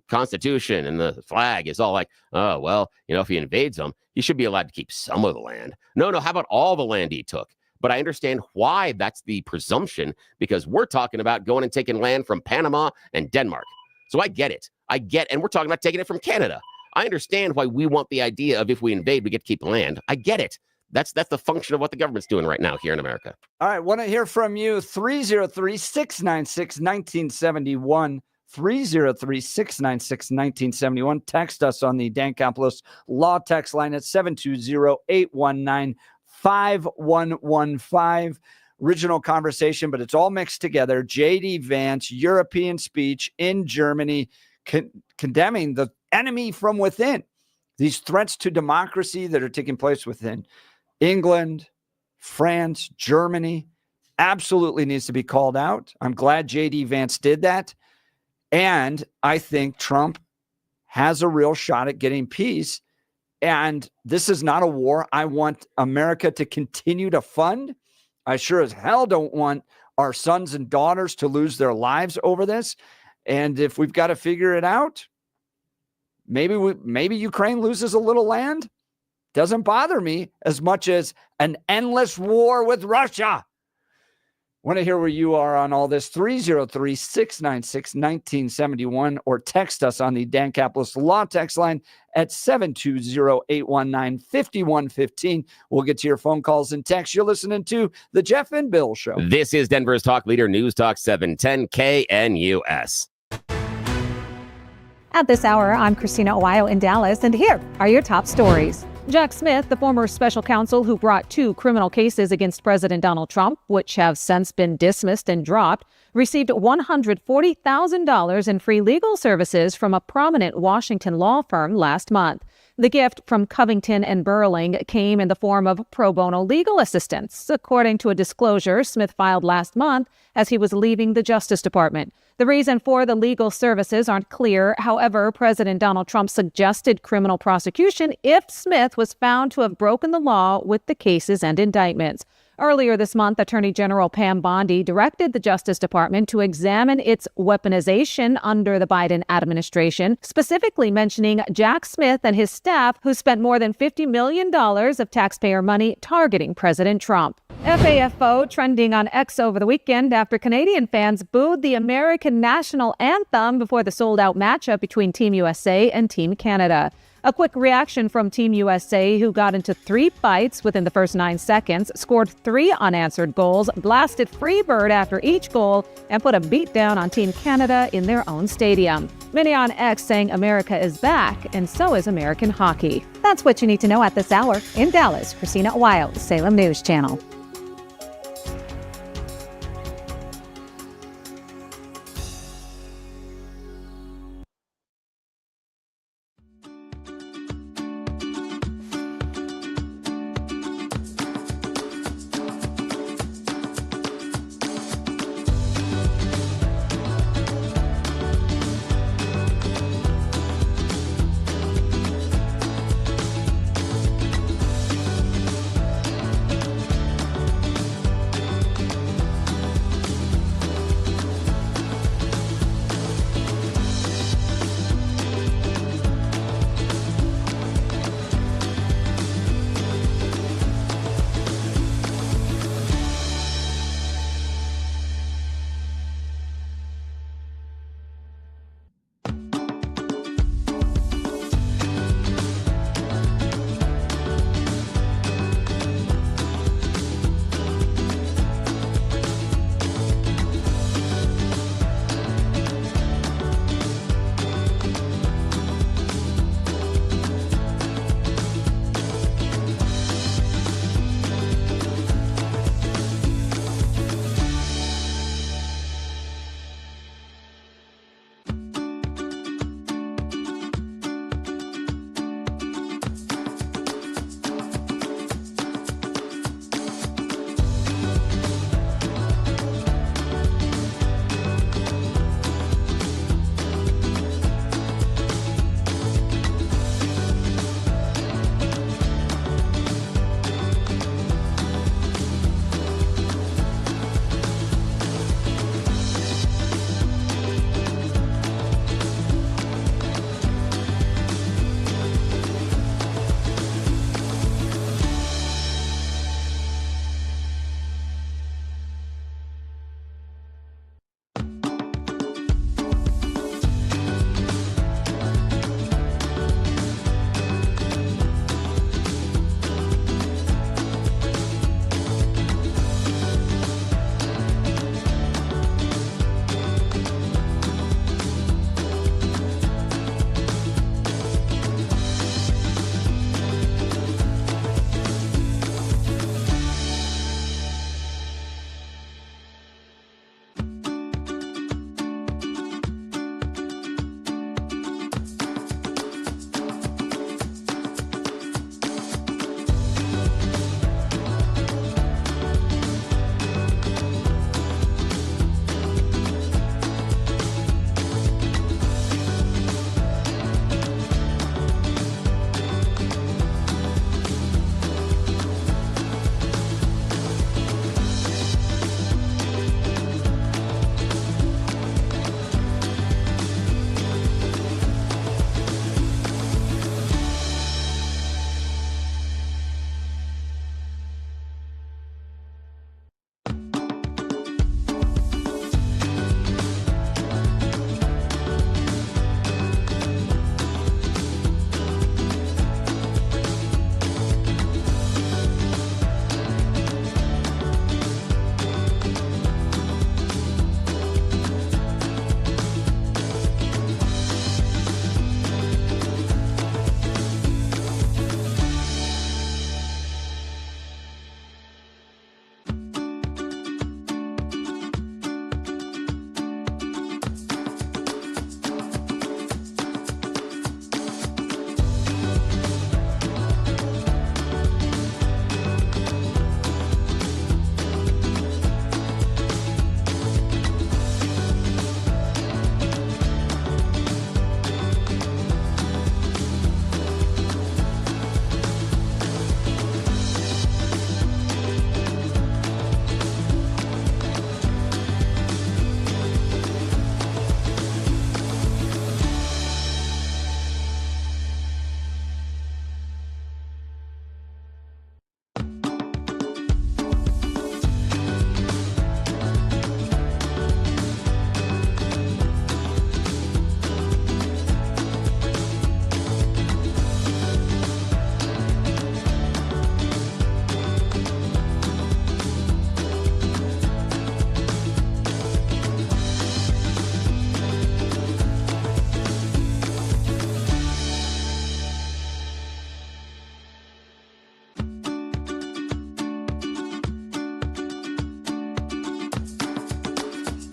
Constitution and the flag is all like, oh, well, if he invades them, he should be allowed to keep some of the land. No, how about all the land he took? But I understand why that's the presumption, because we're talking about going and taking land from Panama and Denmark. So I get it. And we're talking about taking it from Canada. I understand why we want the idea of if we invade, we get to keep land. I get it. That's the function of what the government's doing right now here in America. All right. Want to hear from you. 303-696-1971. 303-696-1971. Text us on the Dan Caplis Law text line at 720-819-5115. Original conversation, but it's all mixed together. J.D. Vance, European speech in Germany, condemning the enemy from within. These threats to democracy that are taking place within England, France, Germany, absolutely needs to be called out. I'm glad J.D. Vance did that. And I think Trump has a real shot at getting peace. And this is not a war I want America to continue to fund. I sure as hell don't want our sons and daughters to lose their lives over this. And if we've got to figure it out, maybe Ukraine loses a little land. Doesn't bother me as much as an endless war with Russia. Want to hear where you are on all this. 303-696-1971 or text us on the Dan Caplis Law text line at 720-819-5115. We'll get to your phone calls and texts. You're listening to The Jeff and Bill Show. This is Denver's Talk Leader, News Talk 710 KNUS. At this hour, I'm Christina Owayo in Dallas, and here are your top stories. Jack Smith, the former special counsel who brought 2 criminal cases against President Donald Trump, which have since been dismissed and dropped, received $140,000 in free legal services from a prominent Washington law firm last month. The gift from Covington and Burling came in the form of pro bono legal assistance, according to a disclosure Smith filed last month as he was leaving the Justice Department. The reason for the legal services aren't clear. However, President Donald Trump suggested criminal prosecution if Smith was found to have broken the law with the cases and indictments. Earlier this month, Attorney General Pam Bondi directed the Justice Department to examine its weaponization under the Biden administration, specifically mentioning Jack Smith and his staff, who spent more than $50 million of taxpayer money targeting President Trump. FAFO trending on X over the weekend after Canadian fans booed the American national anthem before the sold-out matchup between Team USA and Team Canada. A quick reaction from Team USA, who got into 3 fights within the first 9 seconds, scored 3 unanswered goals, blasted Freebird after each goal, and put a beat down on Team Canada in their own stadium. Many on X saying America is back, and so is American hockey. That's what you need to know at this hour. In Dallas, Christina Owayo, Salem News Channel.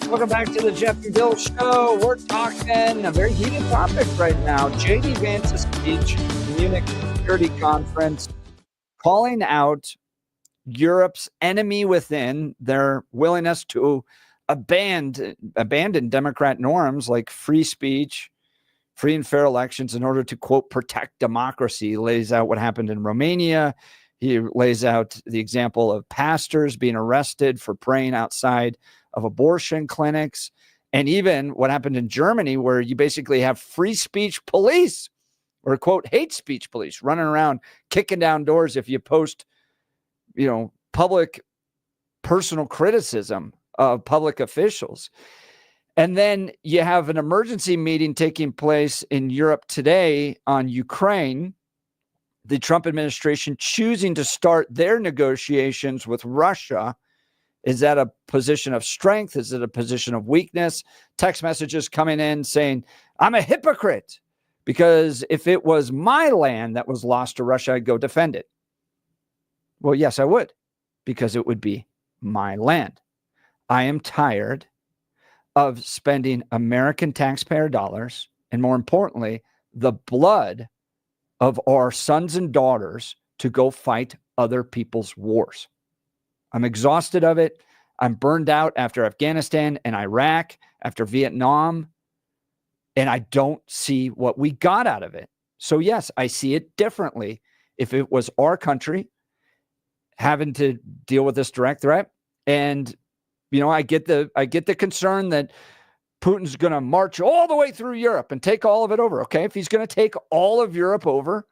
Welcome back to the Jeff and Bill Show. We're talking a very heated topic right now. J.D. Vance's speech at the Munich Security Conference calling out Europe's enemy within, their willingness to abandon Democrat norms like free speech, free and fair elections in order to, quote, protect democracy. He lays out what happened in Romania. He lays out the example of pastors being arrested for praying outside of abortion clinics, and even what happened in Germany, where you basically have free speech police or, quote, hate speech police running around kicking down doors if you post, public personal criticism of public officials. And then you have an emergency meeting taking place in Europe today on Ukraine. The Trump administration choosing to start their negotiations with Russia. Is that a position of strength? Is it a position of weakness? Text messages coming in saying, I'm a hypocrite because if it was my land that was lost to Russia, I'd go defend it. Well, yes, I would, because it would be my land. I am tired of spending American taxpayer dollars and, more importantly, the blood of our sons and daughters to go fight other people's wars. I'm exhausted of it. I'm burned out after Afghanistan and Iraq, after Vietnam, and I don't see what we got out of it. So yes, I see it differently. If it was our country having to deal with this direct threat, and I get the concern that Putin's going to march all the way through Europe and take all of it over. Okay, if he's going to take all of Europe over,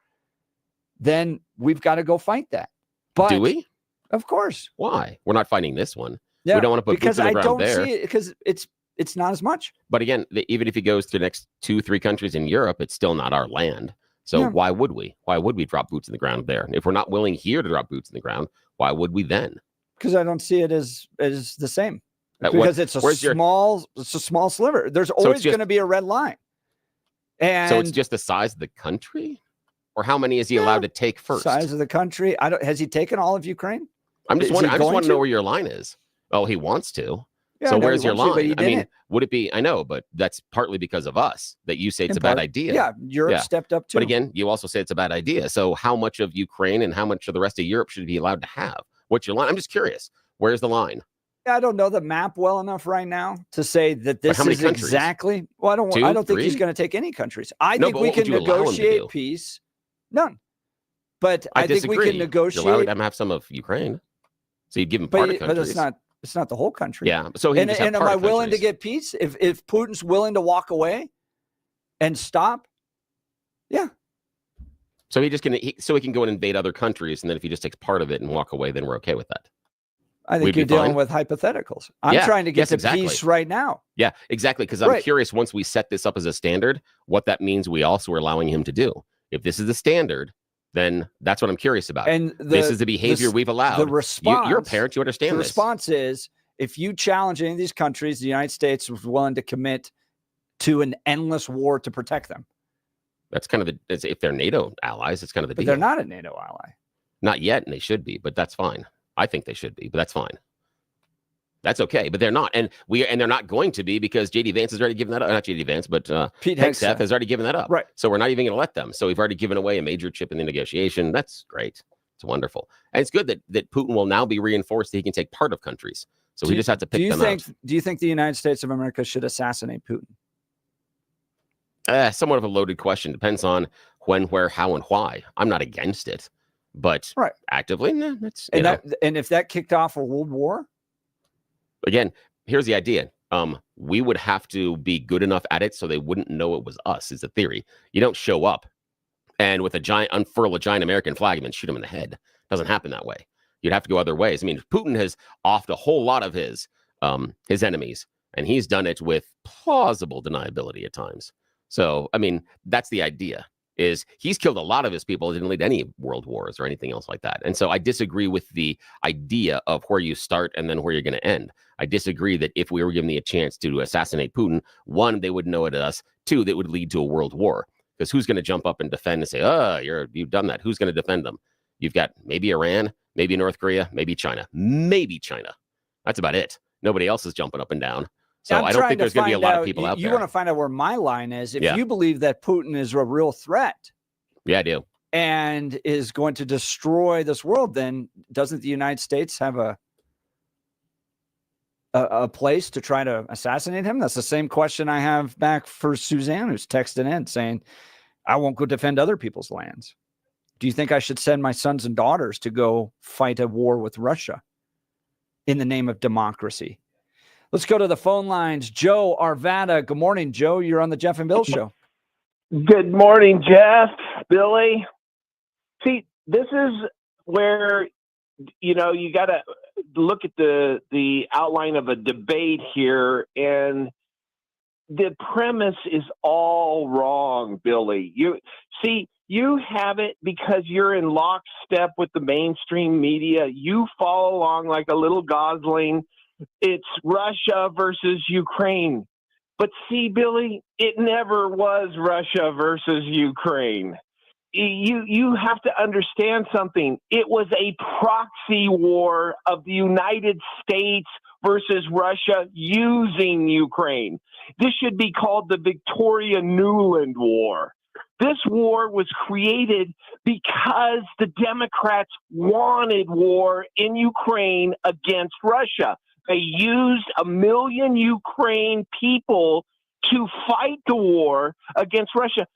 then we've got to go fight that. But do we? Of course. Why? We're not fighting this one. Yeah, we don't want to put boots on the ground there. Because I don't see it, because it's not as much. But again, even if he goes to the next 2-3 countries in Europe, it's still not our land. So why would we? Why would we drop boots in the ground there? If we're not willing here to drop boots in the ground, why would we then? Because I don't see it as the same. Because it's a small sliver. There's always going to be a red line. And so it's just the size of the country? Or how many is he allowed to take first? Size of the country. Has he taken all of Ukraine? I'm just wondering. I just want to know where your line is. Oh, he wants to. Yeah, so where's your line? I mean, would it be? I know, but that's partly because of us that you say it's a bad idea. Yeah, Europe stepped up too. But again, you also say it's a bad idea. So how much of Ukraine and how much of the rest of Europe should he be allowed to have? What's your line? I'm just curious. Where's the line? I don't know the map well enough right now to say that this is exactly. Well, I don't think he's going to take any countries. I think we can negotiate peace. None. But I think we can negotiate. You're allowed to have some of Ukraine. So you'd give him part of countries. But it's not the whole country. Yeah. So and am I willing to get peace if Putin's willing to walk away and stop? Yeah. So he can go and invade other countries, and then if he just takes part of it and walk away, then we're okay with that. I think you're dealing with hypotheticals. I'm trying to get to peace right now. Yeah, exactly. Because I'm curious, once we set this up as a standard, what that means we also are allowing him to do. If this is the standard, then that's what I'm curious about. And this is the behavior we've allowed. The response, you're a parent, you understand the response is, if you challenge any of these countries, the United States was willing to commit to an endless war to protect them. That's kind of if they're NATO allies, it's kind of the deal. But they're not a NATO ally. Not yet, and they should be, but that's fine. I think they should be, but that's fine. That's okay, but they're not, and they're not going to be because J.D. Vance has already given that up. Not J.D. Vance, but Pete Hegseth has already given that up. Right. So we're not even going to let them. So we've already given away a major chip in the negotiation. That's great. It's wonderful, and it's good that Putin will now be reinforced that he can take part of countries. So we just have to pick them out. Do you think the United States of America should assassinate Putin? Somewhat of a loaded question. Depends on when, where, how, and why. I'm not against it. But actively, that's and if that kicked off a world war, again, here's the idea: we would have to be good enough at it so they wouldn't know it was us. Is the theory. You don't show up and with unfurl a giant American flag and then shoot him in the head. It doesn't happen that way. You'd have to go other ways. I mean, Putin has offed a whole lot of his enemies, and he's done it with plausible deniability at times. So, I mean, that's the idea. Is he's killed a lot of his people. Didn't lead to any world wars or anything else like that. And so I disagree with the idea of where you start and then where you're going to end. I disagree that if we were given the chance to assassinate Putin, one, they would know it as us. Two, that would lead to a world war. Because who's going to jump up and defend and say, you've done that? Who's going to defend them? You've got maybe Iran, maybe North Korea, maybe China. Maybe China. That's about it. Nobody else is jumping up and down. So I don't think there's going to be a lot of people out there. You want to find out where my line is. If Yeah. you believe that Putin is a real threat. Yeah, I do. And is going to destroy this world, then doesn't the United States have a place to try to assassinate him? That's the same question I have back for Suzanne, who's texting in saying, I won't go defend other people's lands. Do you think I should send my sons and daughters to go fight a war with Russia in the name of democracy? Let's go to the phone lines. Joe Arvada. Good morning, Joe. You're on the Jeff and Bill Show. Good morning, Jeff, Billy. See, this is where, you got to look at the outline of a debate here, and the premise is all wrong, Billy. You have it because you're in lockstep with the mainstream media. You follow along like a little gosling. It's Russia versus Ukraine. But see, Billy, it never was Russia versus Ukraine. You have to understand something. It was a proxy war of the United States versus Russia using Ukraine. This should be called the Victoria Nuland War. This war was created because the Democrats wanted war in Ukraine against Russia. They used 1 million Ukraine people to fight the war against Russia.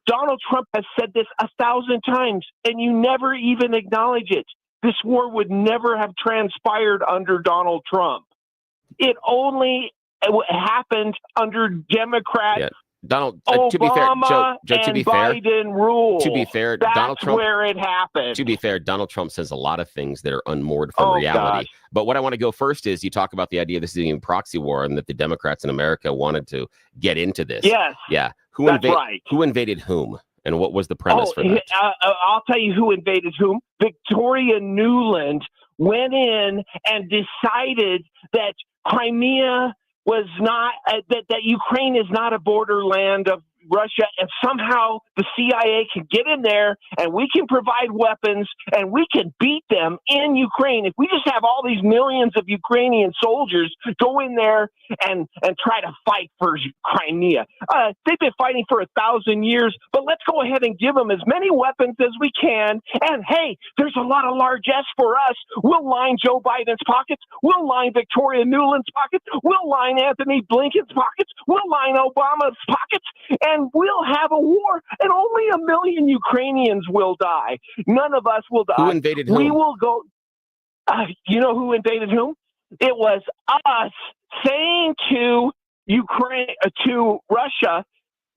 Donald Trump has said this 1,000 times, and you never even acknowledge it. This war would never have transpired under Donald Trump. It only happened under Democrat. Yeah. Donald, Obama to be fair, Joe, to be fair, Biden rule. To be fair, that's Donald Trump, where it happened. To be fair, Donald Trump says a lot of things that are unmoored from reality. Gosh. But what I want to go first is you talk about the idea this is a proxy war and that the Democrats in America wanted to get into this. Yes. Yeah. That's right. Who invaded whom? And what was the premise for that? I'll tell you who invaded whom. Victoria Nuland went in and decided that Crimea was not, that Ukraine is not a borderland of Russia, and somehow the CIA can get in there and we can provide weapons and we can beat them in Ukraine. If we just have all these millions of Ukrainian soldiers go in there and try to fight for Crimea. They've been fighting for 1,000 years, but let's go ahead and give them as many weapons as we can. And hey, there's a lot of largesse for us. We'll line Joe Biden's pockets. We'll line Victoria Nuland's pockets. We'll line Anthony Blinken's pockets. We'll line Obama's pockets. And we'll have a war, and only 1 million Ukrainians will die. None of us will die. Who invaded whom? We will go. You know who invaded whom? It was us saying to Ukraine, to Russia,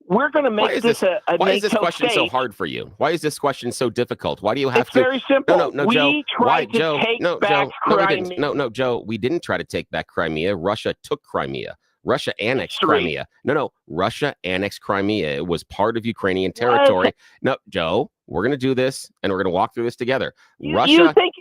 we're going to make this a NATO Why is this question state. so hard for you? Why is this question so difficult? Why do you have It's very simple. No, we Joe. tried to take back Crimea. No, Joe. We didn't try to take back Crimea. Russia took Crimea. Russia annexed Crimea. No. Russia annexed Crimea. It was part of Ukrainian territory. No, Joe, we're going to do this, and we're going to walk through this together. You think...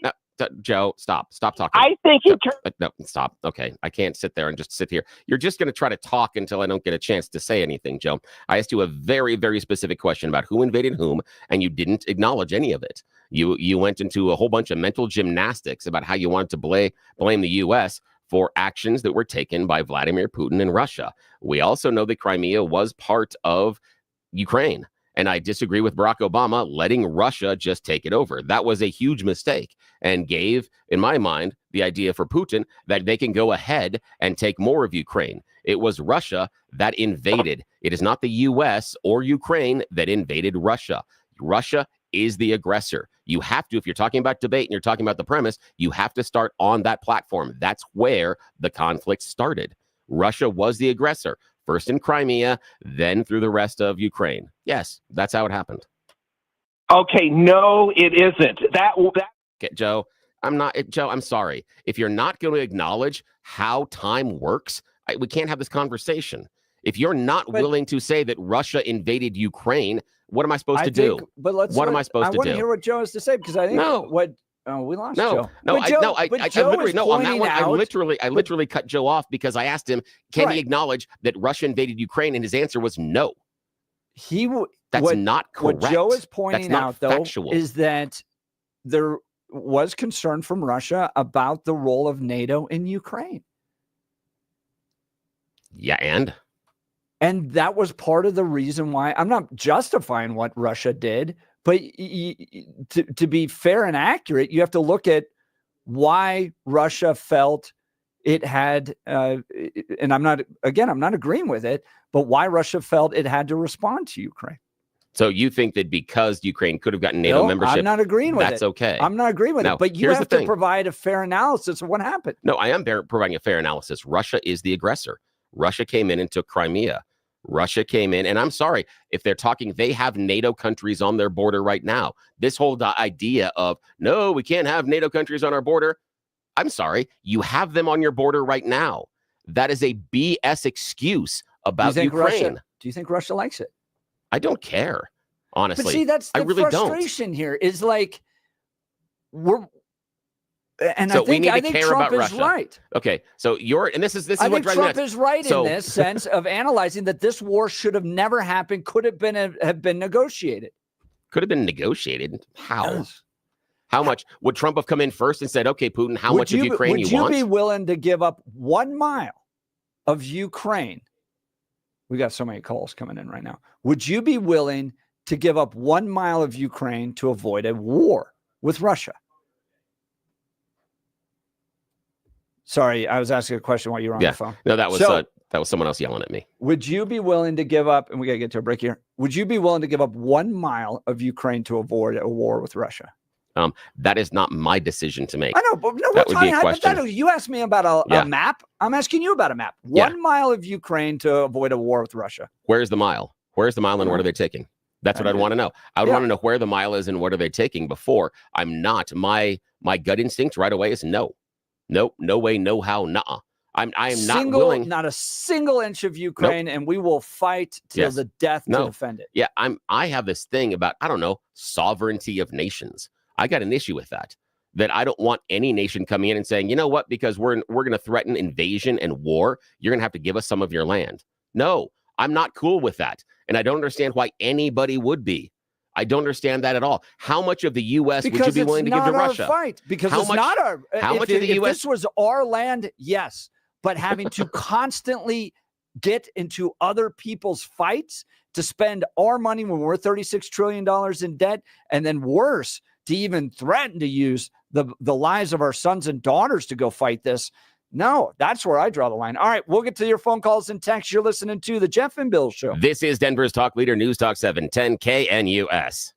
Joe, stop talking. I think you no, stop. Okay, I can't sit there and just sit here. You're just going to try to talk until I don't get a chance to say anything, Joe. I asked you a very, very specific question about who invaded whom, and you didn't acknowledge any of it. You went into a whole bunch of mental gymnastics about how you wanted to blame the U.S. for actions that were taken by Vladimir Putin in Russia. We also know that Crimea was part of Ukraine. And I disagree with Barack Obama letting Russia just take it over. That was a huge mistake and gave, in my mind, the idea for Putin that they can go ahead and take more of Ukraine. It was Russia that invaded. It is not the U.S. or Ukraine that invaded Russia. Russia is the aggressor. You have to, if you're talking about debate and you're talking about the premise, you have to start on that platform. That's where the conflict started. Russia was the aggressor. First in Crimea, then through the rest of Ukraine. Yes, that's how it happened. Okay, no, it isn't. Okay, Joe, I'm sorry. If you're not going to acknowledge how time works, we can't have this conversation. If you're not willing to say that Russia invaded Ukraine, what am I supposed to do? But what am I supposed to do? I want to hear what Joe has to say, because I think we lost Joe. I literally cut Joe off because I asked him, can he acknowledge that Russia invaded Ukraine? And his answer was no. That's not correct. What Joe is pointing out, though, is that there was concern from Russia about the role of NATO in Ukraine. Yeah, and that was part of the reason why. I'm not justifying what Russia did, but to be fair and accurate, you have to look at why Russia felt it had, and I'm not agreeing with it, but why Russia felt it had to respond to Ukraine. So you think that because Ukraine could have gotten NATO membership, I'm not agreeing with it. That's okay. I'm not agreeing with it, but you have to provide a fair analysis of what happened. No, I am providing a fair analysis. Russia is the aggressor. Russia came in and took Crimea. Russia came in, and I'm sorry, if they're talking, they have NATO countries on their border right now. This whole idea of, no, we can't have NATO countries on our border. I'm sorry, you have them on your border right now. That is a BS excuse about Ukraine. Do you think Russia likes it? I don't care, honestly. But see, that's the really frustration here is like, and so I think care Trump about is Russia. Right. Okay, so this is I what think Trump is right in this sense of analyzing that this war should have never happened, could have been negotiated. Could have been negotiated. How? Yes. How much would Trump have come in first and said, "Okay, Putin, how much of Ukraine you want?" Would you be willing to give up 1 mile of Ukraine? We got so many calls coming in right now. Would you be willing to give up 1 mile of Ukraine to avoid a war with Russia? Sorry, I was asking a question while you were on the phone. No, that was someone else yelling at me. Would you be willing to give up, and we got to get to a break here. Would you be willing to give up 1 mile of Ukraine to avoid a war with Russia? That is not my decision to make. I know, but no, we're talking hypothetically. You asked me about a map. I'm asking you about a map. 1 mile of Ukraine to avoid a war with Russia. Where's the mile? Where's the mile and what are they taking? That's what I'd want to know. I would want to know where the mile is and what are they taking before. I'm not. My gut instinct right away is no. Nope, no way, no how, nah. I am not willing. Not a single inch of Ukraine, and we will fight till the death to defend it. Yeah, I have this thing about, I don't know, sovereignty of nations. I got an issue with that I don't want any nation coming in and saying, you know what, because we're going to threaten invasion and war, you're going to have to give us some of your land. No, I'm not cool with that. And I don't understand why anybody would be. I don't understand that at all. How much of the U.S. would you be willing to give to Russia? Fight, because it's not our fight. How much of the U.S. If this was our land, yes. But having to constantly get into other people's fights to spend our money when we're $36 trillion in debt, and then worse, to even threaten to use the lives of our sons and daughters to go fight this. No, that's where I draw the line. All right, we'll get to your phone calls and texts. You're listening to the Jeff and Bill Show. This is Denver's Talk Leader, News Talk 710 KNUS.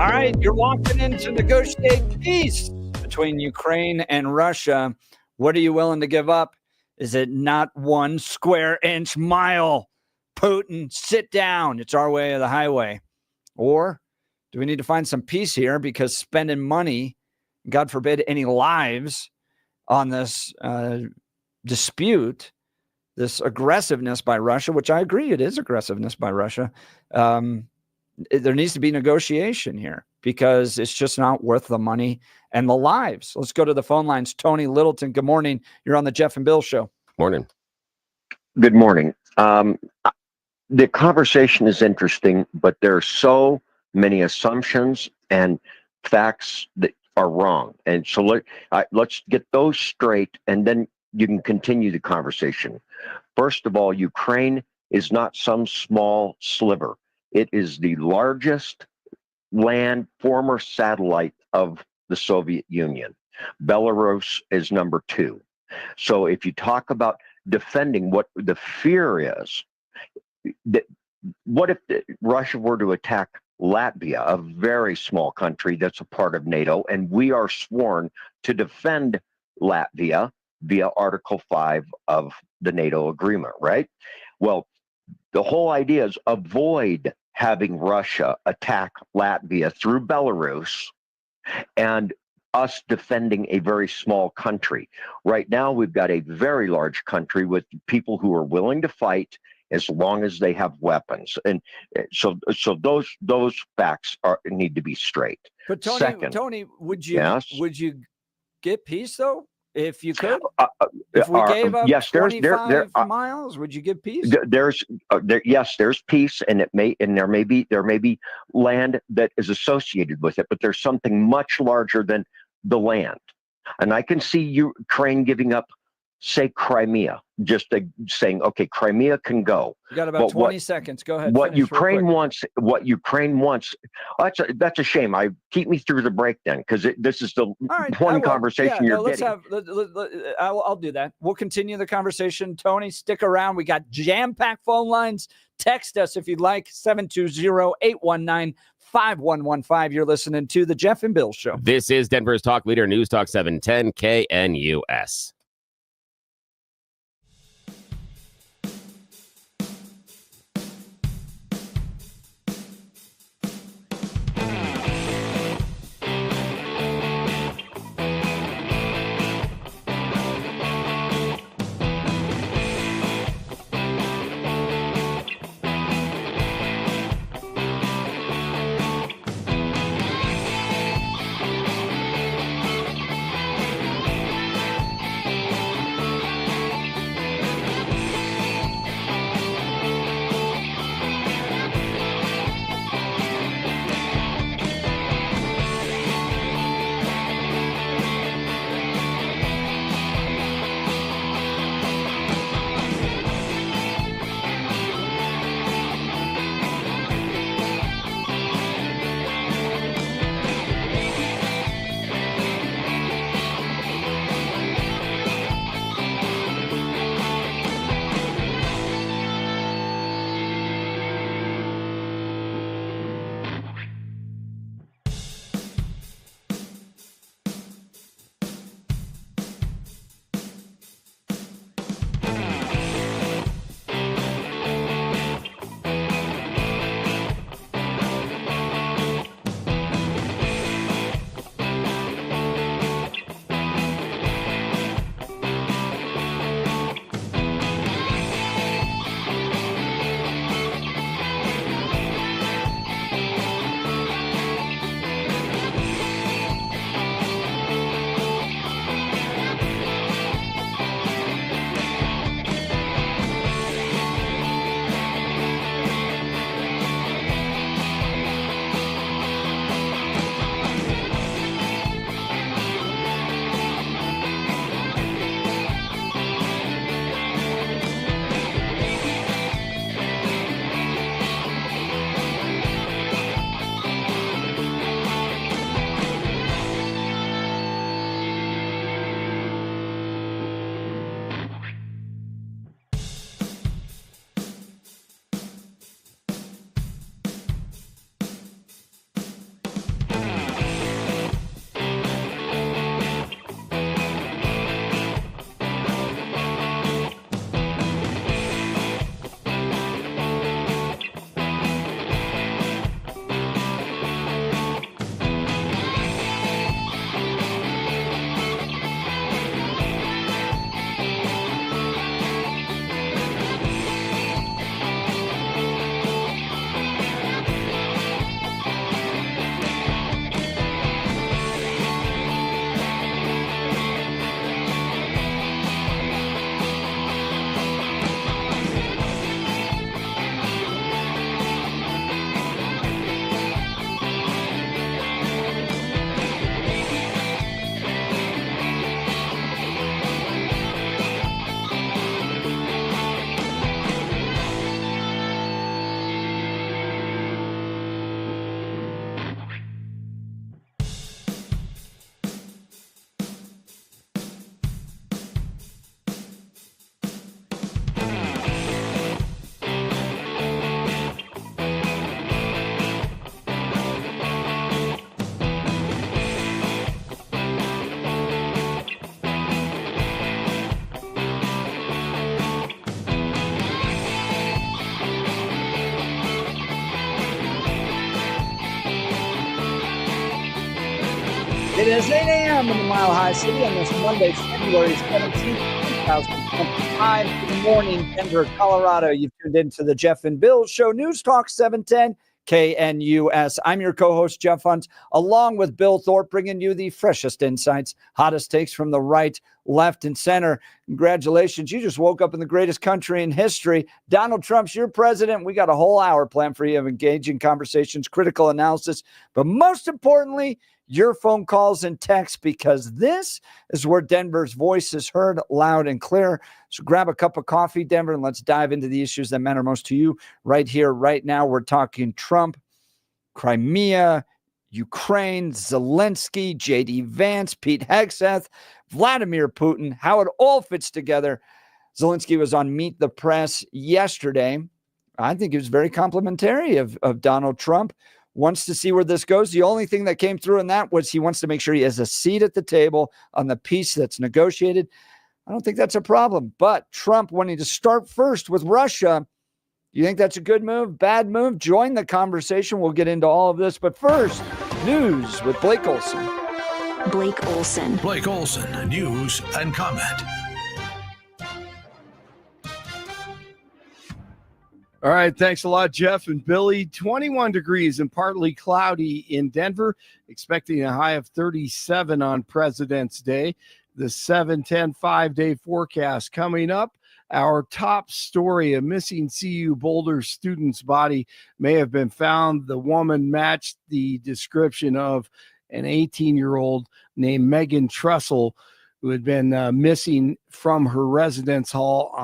All right, you're walking in to negotiate peace between Ukraine and Russia. What are you willing to give up? Is it not 1 square inch mile? Putin, sit down. It's our way or the highway. Or do we need to find some peace here because spending money, God forbid, any lives on this dispute, this aggressiveness by Russia, which I agree it is aggressiveness by Russia, there needs to be negotiation here because it's just not worth the money and the lives. Let's go to the phone lines. Tony Littleton, good morning. You're on the Jeff and Bill Show. Morning. Good morning. The conversation is interesting, but there are so many assumptions and facts that are wrong. And so let's get those straight, and then you can continue the conversation. First of all, Ukraine is not some small sliver. It is the largest land former satellite of the Soviet Union. Belarus is number 2. So if you talk about defending, what the fear is, what if Russia were to attack Latvia, a very small country that's a part of NATO, and we are sworn to defend Latvia via Article 5 of the NATO agreement, right? Well, the whole idea is avoid having Russia attack Latvia through Belarus and us defending a very small country. Right now, we've got a very large country with people who are willing to fight as long as they have weapons. And so those facts need to be straight. But Tony, Second, Tony, would you get peace though? If you could, if we gave up 25 miles, would you give peace? There's peace, and there may be land that is associated with it, but there's something much larger than the land. And I can see Ukraine giving up, say, Crimea, just saying, okay, Crimea can go. You got about 20 seconds. Go ahead. What Ukraine wants, that's a shame. Keep me through the break then, because this is the conversation you're getting. I'll do that. We'll continue the conversation. Tony, stick around. We got jam-packed phone lines. Text us if you'd like, 720-819-5115. You're listening to the Jeff and Bill Show. This is Denver's Talk Leader, News Talk 710 KNUS. is 8 a.m. in the Mile High City on this Monday, February 17th, 2025. Good morning, Denver, Colorado. You've tuned into the Jeff and Bill Show, News Talk 710 KNUS. I'm your co-host, Jeff Hunt, along with Bill Thorpe, bringing you the freshest insights, hottest takes from the right, left, and center. Congratulations. You just woke up in the greatest country in history. Donald Trump's your president. We got a whole hour planned for you of engaging conversations, critical analysis, but most importantly, your phone calls and texts, because this is where Denver's voice is heard loud and clear. So grab a cup of coffee, Denver, and let's dive into the issues that matter most to you right here, right now. We're talking Trump, Crimea, Ukraine, Zelensky, J.D. Vance, Pete Hegseth, Vladimir Putin, how it all fits together. Zelensky was on Meet the Press yesterday. I think he was very complimentary of Donald Trump. Wants to see where this goes. The only thing that came through in that was he wants to make sure he has a seat at the table on the peace that's negotiated. I don't think that's a problem. But Trump wanting to start first with Russia, you think that's a good move, bad move? Join the conversation. We'll get into all of this. But first, news with Blake Olson. Blake Olson. Blake Olson, news and comment. All right, thanks a lot, Jeff and Billy. 21 degrees and partly cloudy in Denver, expecting a high of 37 on President's Day. The 7-10 5-day forecast coming up. Our top story, a missing CU Boulder student's body may have been found. The woman matched the description of an 18-year-old named Megan Trussell, who had been missing from her residence hall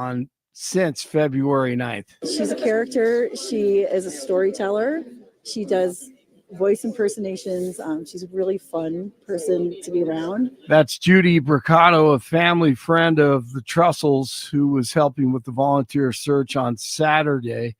since February 9th. She's a character. She is a storyteller. She does voice impersonations. She's a really fun person to be around. That's Judy Bricado, a family friend of the Trussells, who was helping with the volunteer search on Saturday.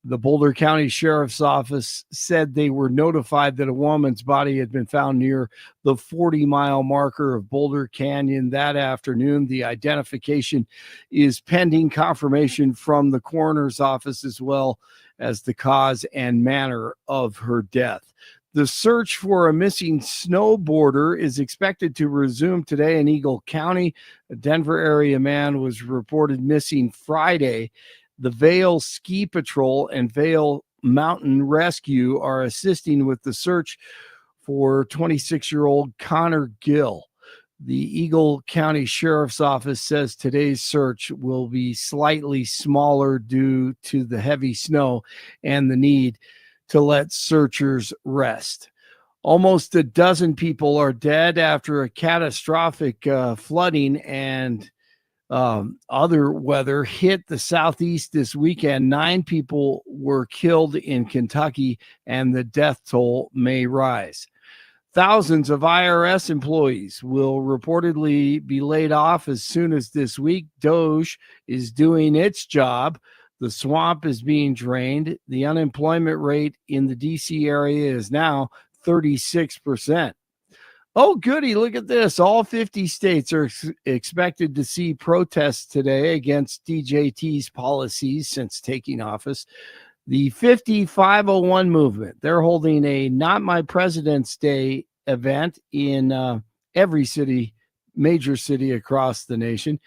The Boulder County Sheriff's Office said they were notified that a woman's body had been found near the 40-mile marker of Boulder Canyon that afternoon. The identification is pending confirmation from the coroner's office, as well as the cause and manner of her death. The search for a missing snowboarder is expected to resume today in Eagle County. A Denver area man was reported missing Friday. The Vail Ski Patrol and Vail Mountain Rescue are assisting with the search for 26-year-old Connor Gill. The Eagle County Sheriff's Office says today's search will be slightly smaller due to the heavy snow and the need to let searchers rest. Almost a dozen people are dead after a catastrophic flooding and other weather hit the Southeast this weekend. 9 people were killed in Kentucky, and the death toll may rise. Thousands of IRS employees will reportedly be laid off as soon as this week. DOJ is doing its job. The swamp is being drained. The unemployment rate in the D.C. area is now 36%. Oh, goody. Look at this. All 50 states are expected to see protests today against DJT's policies since taking office. The 5501 movement, they're holding a Not My President's Day event in every city, major city across the nation.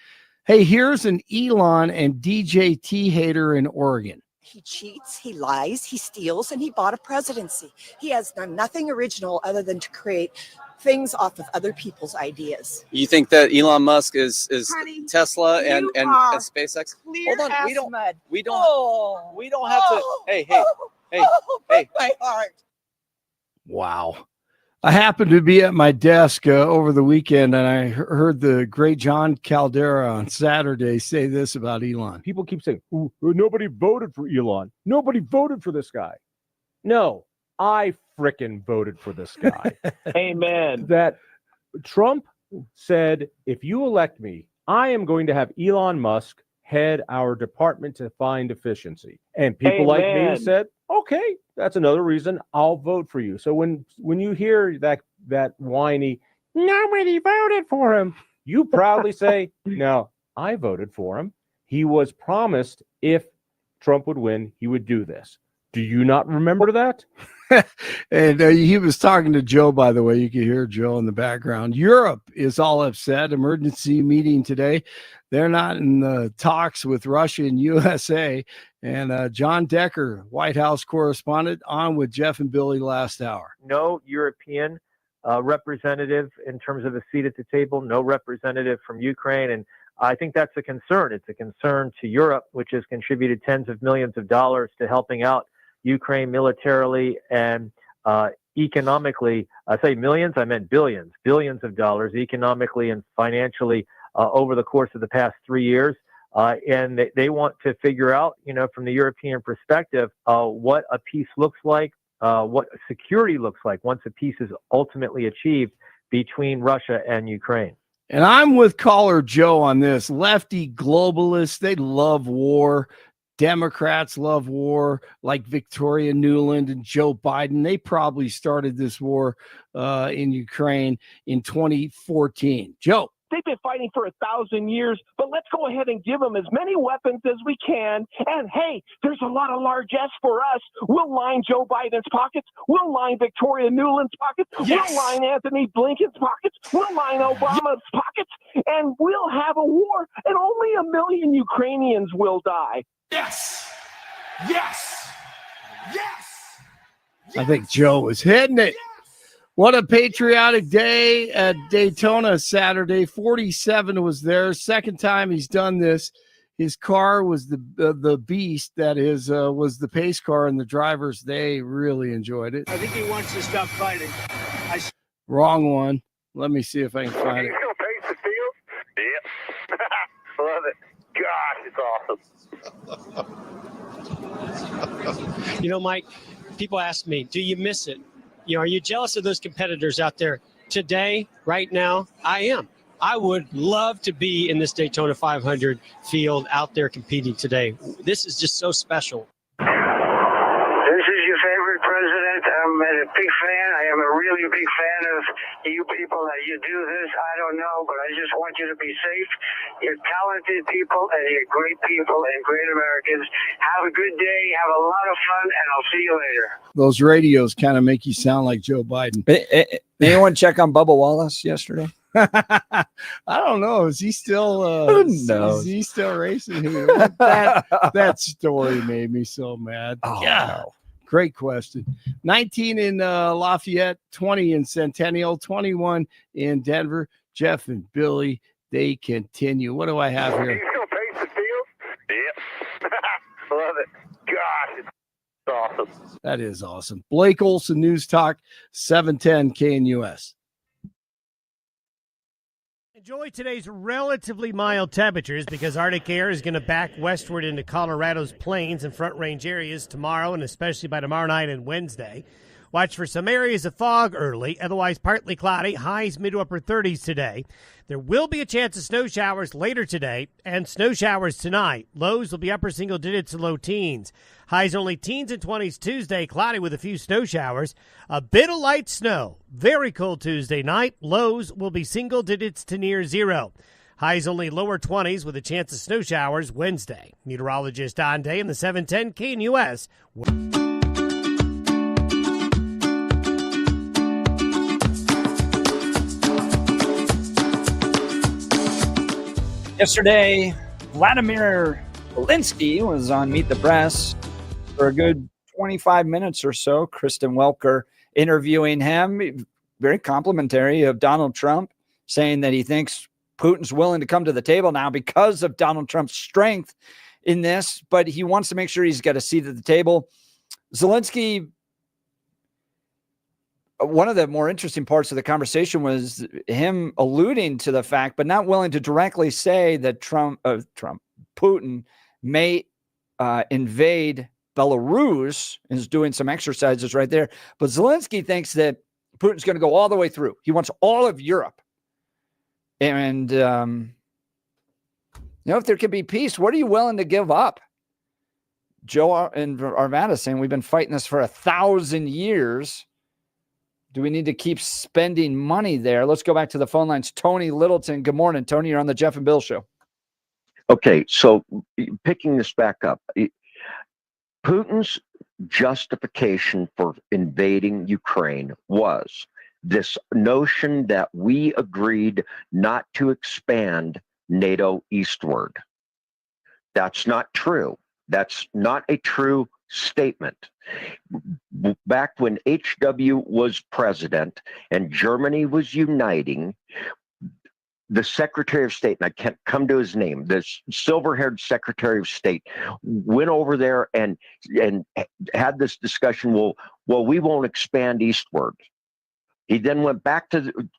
Hey, here's an Elon and DJT hater in Oregon. He cheats, he lies, he steals, and he bought a presidency. He has done nothing original other than to create things off of other people's ideas. You think that Elon Musk is Honey, Tesla and SpaceX? Hold on, we don't have to. Hey, my heart. Wow. I happened to be at my desk over the weekend, and I heard the great John Caldera on Saturday say this about Elon. People keep saying, nobody voted for Elon. Nobody voted for this guy. No, I frickin' voted for this guy. Amen. That Trump said, if you elect me, I am going to have Elon Musk head our department to find efficiency. And people like me said, okay, that's another reason I'll vote for you. So when you hear that whiny, nobody voted for him, you proudly say, no, I voted for him. He was promised if Trump would win, he would do this. Do you not remember that? And he was talking to Joe, by the way. You can hear Joe in the background. Europe is all upset. Emergency meeting today. They're not in the talks with Russia and USA. And John Decker, White House correspondent, on with Jeff and Billy last hour. No European representative in terms of a seat at the table, no representative from Ukraine. And I think that's a concern. It's a concern to Europe, which has contributed tens of millions of dollars to helping out Ukraine militarily and economically. I say millions, I meant billions of dollars economically and financially over the course of the past 3 years. And they want to figure out, from the European perspective, what a peace looks like, what security looks like once a peace is ultimately achieved between Russia and Ukraine. And I'm with caller Joe on this. Lefty globalists, they love war. Democrats love war, like Victoria Nuland and Joe Biden. They probably started this war in Ukraine in 2014. Joe. They've been fighting for 1,000 years, but let's go ahead and give them as many weapons as we can. And hey, there's a lot of largesse for us. We'll line Joe Biden's pockets. We'll line Victoria Nuland's pockets. Yes. We'll line Anthony Blinken's pockets. We'll line Obama's pockets. And we'll have a war, and only 1 million Ukrainians will die. Yes! Yes! Yes! I think Joe was hitting it. What a patriotic day at Daytona Saturday. 47 was there. Second time he's done this. His car was the beast that was the pace car, and the drivers, they really enjoyed it. I think he wants to stop fighting. Wrong one. Let me see if I can find it. Still pace the field? Yep. Love it. Gosh, it's awesome. Mike, people ask me, do you miss it? Are you jealous of those competitors out there today, right now? I am. I would love to be in this Daytona 500 field out there competing today. This is just so special. This is your favorite president. I'm a big fan. I am a really big fan of you people that you do this. I don't know, but I just want you to be safe. You're talented people, and you're great people and great Americans. Have a good day. Have a lot of fun, and I'll see you later. Those radios kind of make you sound like Joe Biden. Anyone check on Bubba Wallace yesterday? I don't know. Is he still? Is he still racing? That story made me so mad. Oh, yeah. no. Great question. 19 in Lafayette, 20 in Centennial, 21 in Denver. Jeff and Billy, they continue. What do I have here? You still pace the field? Yep. Love it. Gosh, it's awesome. That is awesome. Blake Olson, News Talk, 710 KNUS. Enjoy today's relatively mild temperatures because Arctic air is going to back westward into Colorado's plains and Front Range areas tomorrow and especially by tomorrow night and Wednesday. Watch for some areas of fog early, otherwise partly cloudy, highs mid to upper 30s today. There will be a chance of snow showers later today and snow showers tonight. Lows will be upper single digits to low teens. Highs only teens and 20s Tuesday, cloudy with a few snow showers. A bit of light snow. Very cold Tuesday night. Lows will be single digits to near zero. Highs only lower 20s with a chance of snow showers Wednesday. Meteorologist Don Day in the 710 KNUS. Yesterday, Vladimir Zelensky was on Meet the Press for a good 25 minutes or so. Kristen Welker interviewing him, very complimentary of Donald Trump, saying that he thinks Putin's willing to come to the table now because of Donald Trump's strength in this, but he wants to make sure he's got a seat at the table. Zelensky, one of the more interesting parts of the conversation was him alluding to the fact, but not willing to directly say that Putin may invade Belarus, and is doing some exercises right there. But Zelensky thinks that Putin's going to go all the way through. He wants all of Europe. And, if there could be peace, what are you willing to give up? Joe and Arvada saying we've been fighting this for 1,000 years. Do we need to keep spending money there? Let's go back to the phone lines. Tony Littleton. Good morning, Tony. You're on the Jeff and Bill Show. Okay, so picking this back up, Putin's justification for invading Ukraine was this notion that we agreed not to expand NATO eastward. That's not true. That's not a true statement. Back when HW was president and Germany was uniting, the Secretary of State, and I can't come to his name, this silver-haired Secretary of State went over there and had this discussion. Well, we won't expand eastward. He then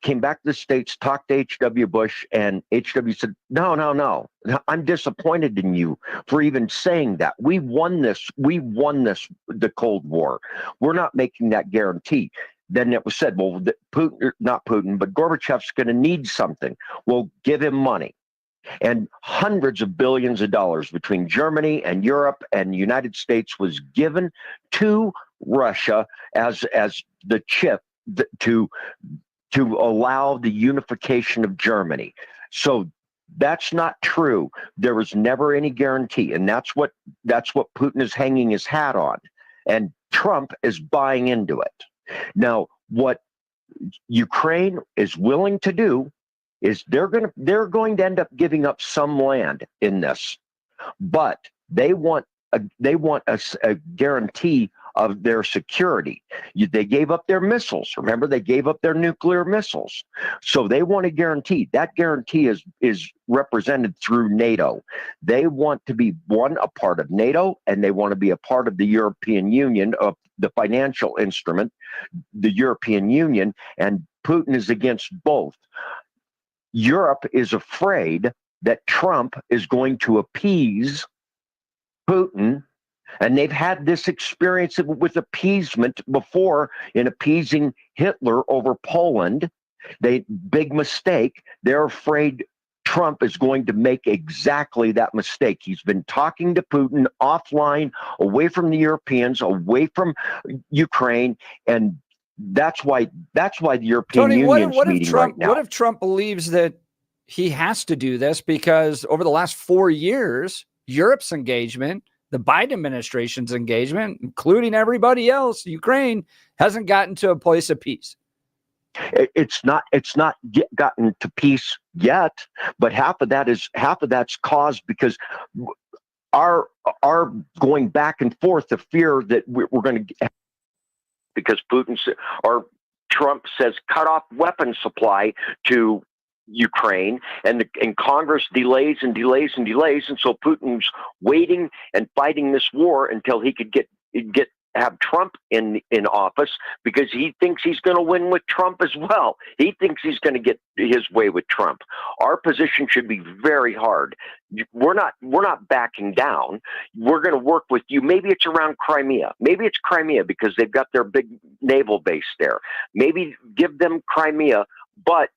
came back to the States, talked to H.W. Bush, and H.W. said, no. I'm disappointed in you for even saying that. We won this, the Cold War. We're not making that guarantee. Then it was said, well, not Putin, but Gorbachev's going to need something. Well, give him money. And hundreds of billions of dollars between Germany and Europe and the United States was given to Russia as the chip to allow the unification of Germany. So that's not true. There was never any guarantee, and that's what Putin is hanging his hat on, and Trump is buying into it. Now, what Ukraine is willing to do is they're going to end up giving up some land in this, but they want a guarantee of their security. They gave up their missiles. Remember, they gave up their nuclear missiles. So they want a guarantee. That guarantee is represented through NATO. They want to be a part of NATO, and they want to be a part of the European Union, of the financial instrument, the European Union, and Putin is against both. Europe is afraid that Trump is going to appease Putin, and they've had this experience with appeasement before in appeasing Hitler over Poland. Big mistake. They're afraid Trump is going to make exactly that mistake. He's been talking to Putin offline, away from the Europeans, away from Ukraine, and that's why the European Union's meeting right now. What if Trump believes that he has to do this because over the last 4 years, Europe's engagement, the Biden administration's engagement, including everybody else, Ukraine, hasn't gotten to a place of peace? It's not gotten to peace yet, but half of that's caused because our going back and forth, the fear that we're going to, because Trump says cut off weapons supply to Ukraine, and Congress delays, and so Putin's waiting and fighting this war until he could have Trump in office, because he thinks he's going to win with Trump as well. He thinks he's going to get his way with Trump. Our position should be very hard. We're not backing down. We're going to work with you. Maybe it's around Crimea. Maybe it's Crimea because they've got their big naval base there. Maybe give them Crimea, but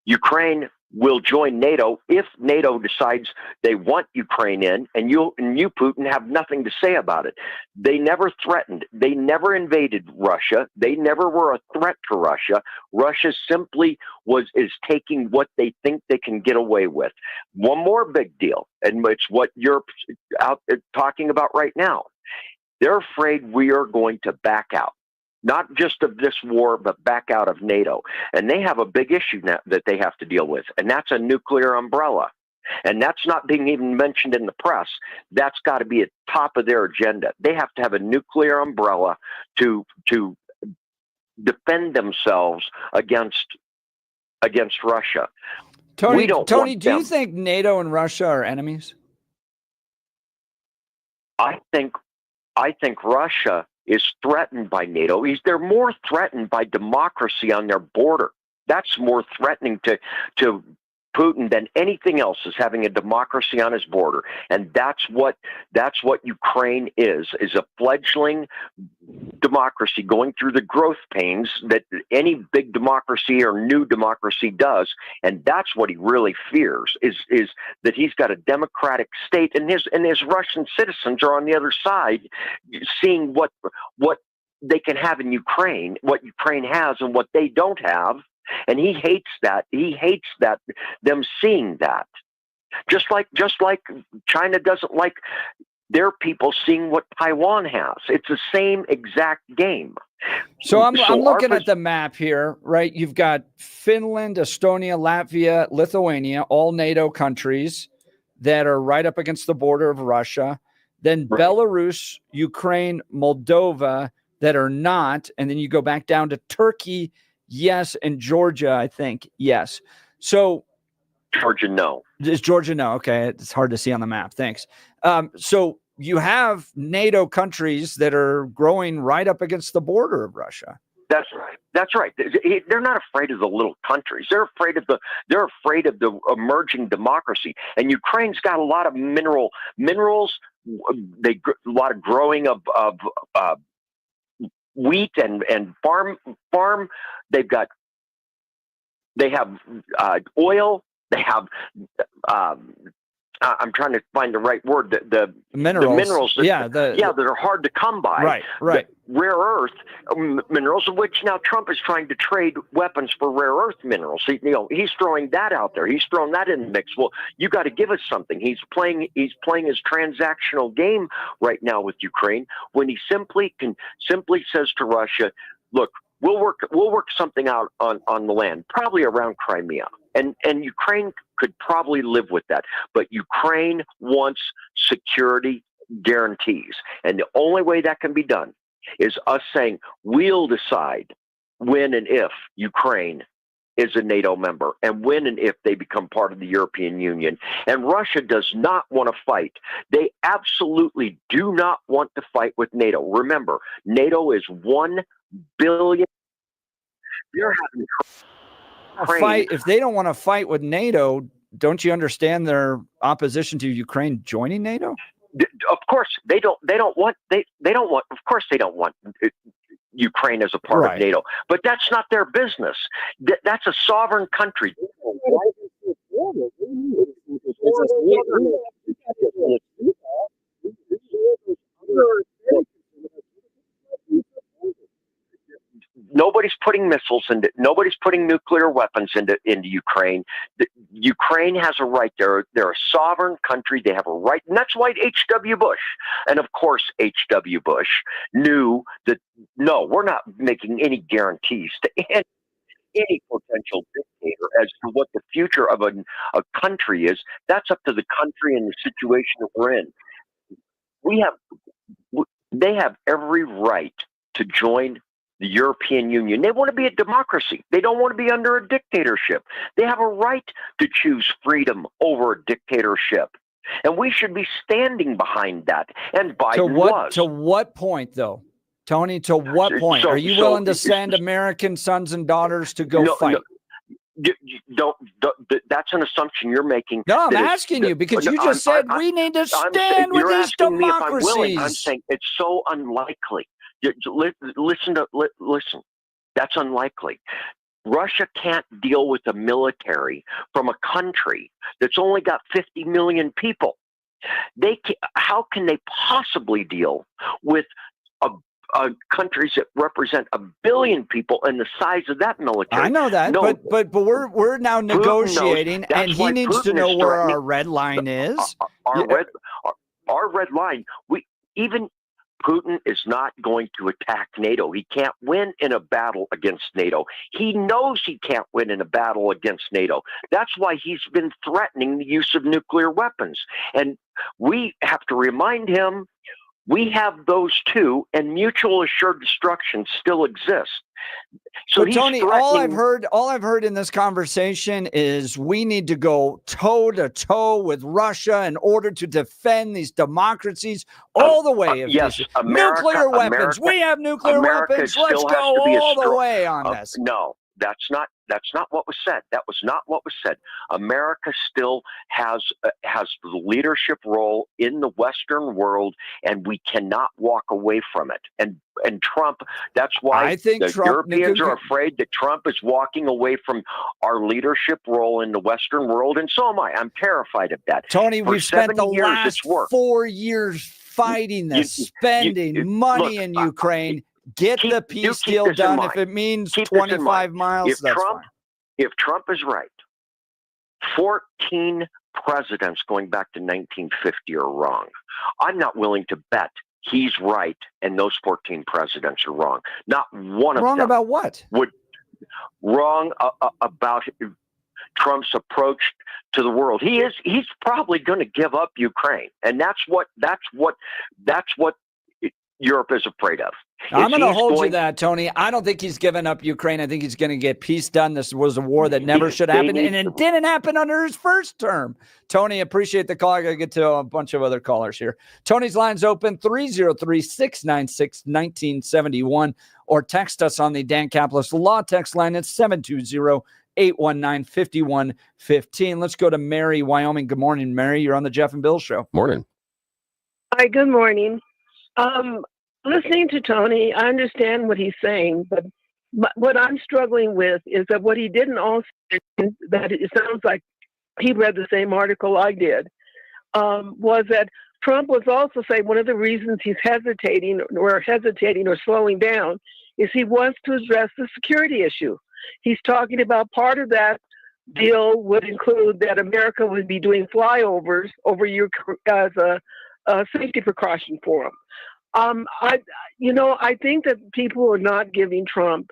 Ukraine will join NATO if NATO decides they want Ukraine in, and you, Putin, have nothing to say about it. They never threatened. They never invaded Russia. They never were a threat to Russia. Russia simply is taking what they think they can get away with. One more big deal, and it's what Europe's out talking about right now. They're afraid we are going to back out. Not just of this war, but back out of NATO. And they have a big issue now that they have to deal with, and that's a nuclear umbrella. And that's not being even mentioned in the press. That's got to be at top of their agenda. They have to have a nuclear umbrella to defend themselves against Russia. Tony, do you think NATO and Russia are enemies? I think Russia is threatened by NATO. They're more threatened by democracy on their border. That's more threatening to Putin than anything else, is having a democracy on his border. And that's what Ukraine is a fledgling democracy going through the growth pains that any big democracy or new democracy does. And that's what he really fears, is that he's got a democratic state, and his Russian citizens are on the other side, seeing what they can have in Ukraine, what Ukraine has and what they don't have. And he hates that. He hates that, them seeing that. Just like China doesn't like their people seeing what Taiwan has. It's the same exact game. So I'm looking at the map here, right? You've got Finland, Estonia, Latvia, Lithuania, all NATO countries that are right up against the border of Russia. Then Belarus, Ukraine, Moldova that are not. And then you go back down to Turkey, yes, and Georgia, I think, yes. So Georgia, no. Is Georgia, no? Okay, it's hard to see on the map. Thanks. So you have NATO countries that are growing right up against the border of Russia. That's right. That's right. They're not afraid of the little countries. They're afraid of the emerging democracy. And Ukraine's got a lot of minerals. A lot of growing of wheat and farm. They have oil. They have. I'm trying to find the right word. The minerals. That are hard to come by. Right. Rare earth minerals, of which now Trump is trying to trade weapons for rare earth minerals. He's throwing that out there. He's thrown that in the mix. Well, you got to give us something. He's playing his transactional game right now with Ukraine when he simply says to Russia, "Look, we'll work something out on the land, probably around Crimea." And Ukraine could probably live with that. But Ukraine wants security guarantees. And the only way that can be done is us saying, we'll decide when and if Ukraine is a NATO member and when and if they become part of the European Union. And Russia does not want to fight. They absolutely do not want to fight with NATO. Remember, NATO is 1 billion. They're having fight. If they don't want to fight with NATO, don't you understand their opposition to Ukraine joining NATO? Of course they don't want. Of course they don't want Ukraine as a part of NATO. But that's not their business. That's a sovereign country. Nobody's putting missiles into. Nobody's putting nuclear weapons into Ukraine. Ukraine has a right. They're a sovereign country. They have a right, and that's why H.W. Bush, and of course H.W. Bush knew that no, we're not making any guarantees to any potential dictator as to what the future of a country is. That's up to the country and the situation that we're in. They have every right to join the European Union. They want to be a democracy. They don't want to be under a dictatorship. They have a right to choose freedom over a dictatorship. And we should be standing behind that. And Biden was. To what point, though? Tony, to what point? Are you willing to send American sons and daughters to go fight? Don't, that's an assumption you're making. No, I'm asking you because you just said we need to stand with these democracies. I'm saying it's so unlikely. Listen. That's unlikely. Russia can't deal with a military from a country that's only got 50 million people. How can they possibly deal with countries that represent 1 billion people and the size of that military? I know that, no, but we're now negotiating, and he needs to know where our red line is. Our red line. Putin is not going to attack NATO. He can't win in a battle against NATO. He knows he can't win in a battle against NATO. That's why he's been threatening the use of nuclear weapons. And we have to remind him we have those too, and mutual assured destruction still exists. So Tony, all I've heard in this conversation is we need to go toe to toe with Russia in order to defend these democracies all the way. Yes, nuclear weapons. We have nuclear weapons. Let's go all the way on this. No, that's not what was said. That was not what was said. America still has the leadership role in the Western world, and we cannot walk away from it. And Trump, that's why I think the Europeans are afraid that Trump is walking away from our leadership role in the Western world, and so am I. I'm terrified of that. Tony, we've spent the last 4 years fighting this, spending money in Ukraine. Get the peace deal done. If it means 25 miles, that's fine. If Trump is right, 14 presidents going back to 1950 are wrong. I'm not willing to bet he's right and those 14 presidents are wrong. Not one of them. Wrong about what? Wrong about Trump's approach to the world. He's probably going to give up Ukraine, and that's what Europe is afraid of. I'm going to hold you that, Tony. I don't think he's given up Ukraine. I think he's going to get peace done. This was a war that never should happen, and it didn't happen under his first term. Tony, appreciate the call. I got to get to a bunch of other callers here. Tony's line's open, 303-696-1971, or text us on the Dan Caplis Law text line at 720-819-5115. Let's go to Mary, Wyoming. Good morning, Mary. You're on the Jeff and Bill Show. Morning. Hi, good morning. Listening to Tony, I understand what he's saying, but what I'm struggling with is that what he didn't also, that it sounds like he read the same article I did, was that Trump was also saying one of the reasons he's hesitating or slowing down is he wants to address the security issue. He's talking about part of that deal would include that America would be doing flyovers over Ukraine as a safety precaution for him. I think that people are not giving Trump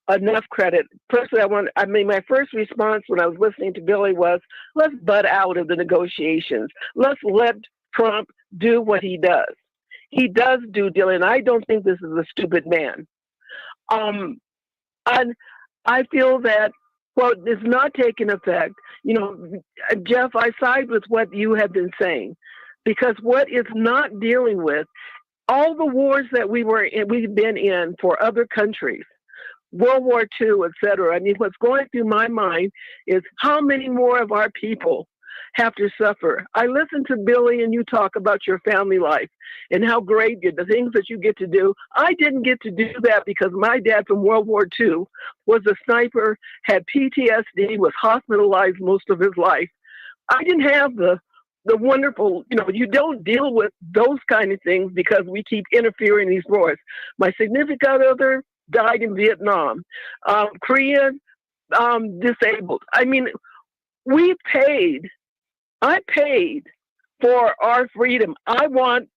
enough credit. Personally, my first response when I was listening to Billy was, let's butt out of the negotiations. Let's let Trump do what he does. He does do deal, and I don't think this is a stupid man. And I feel that what is not taking effect, Jeff, I side with what you have been saying, because what it's not dealing with, all the wars that we've been in for other countries, World War II, etc. I mean, what's going through my mind is how many more of our people have to suffer. I listened to Billy and you talk about your family life and how great the things that you get to do. I didn't get to do that because my dad from World War II was a sniper, had PTSD, was hospitalized most of his life. I didn't have the wonderful, you don't deal with those kind of things because we keep interfering in these wars. My significant other died in Vietnam. Korea, disabled. I mean, I paid for our freedom.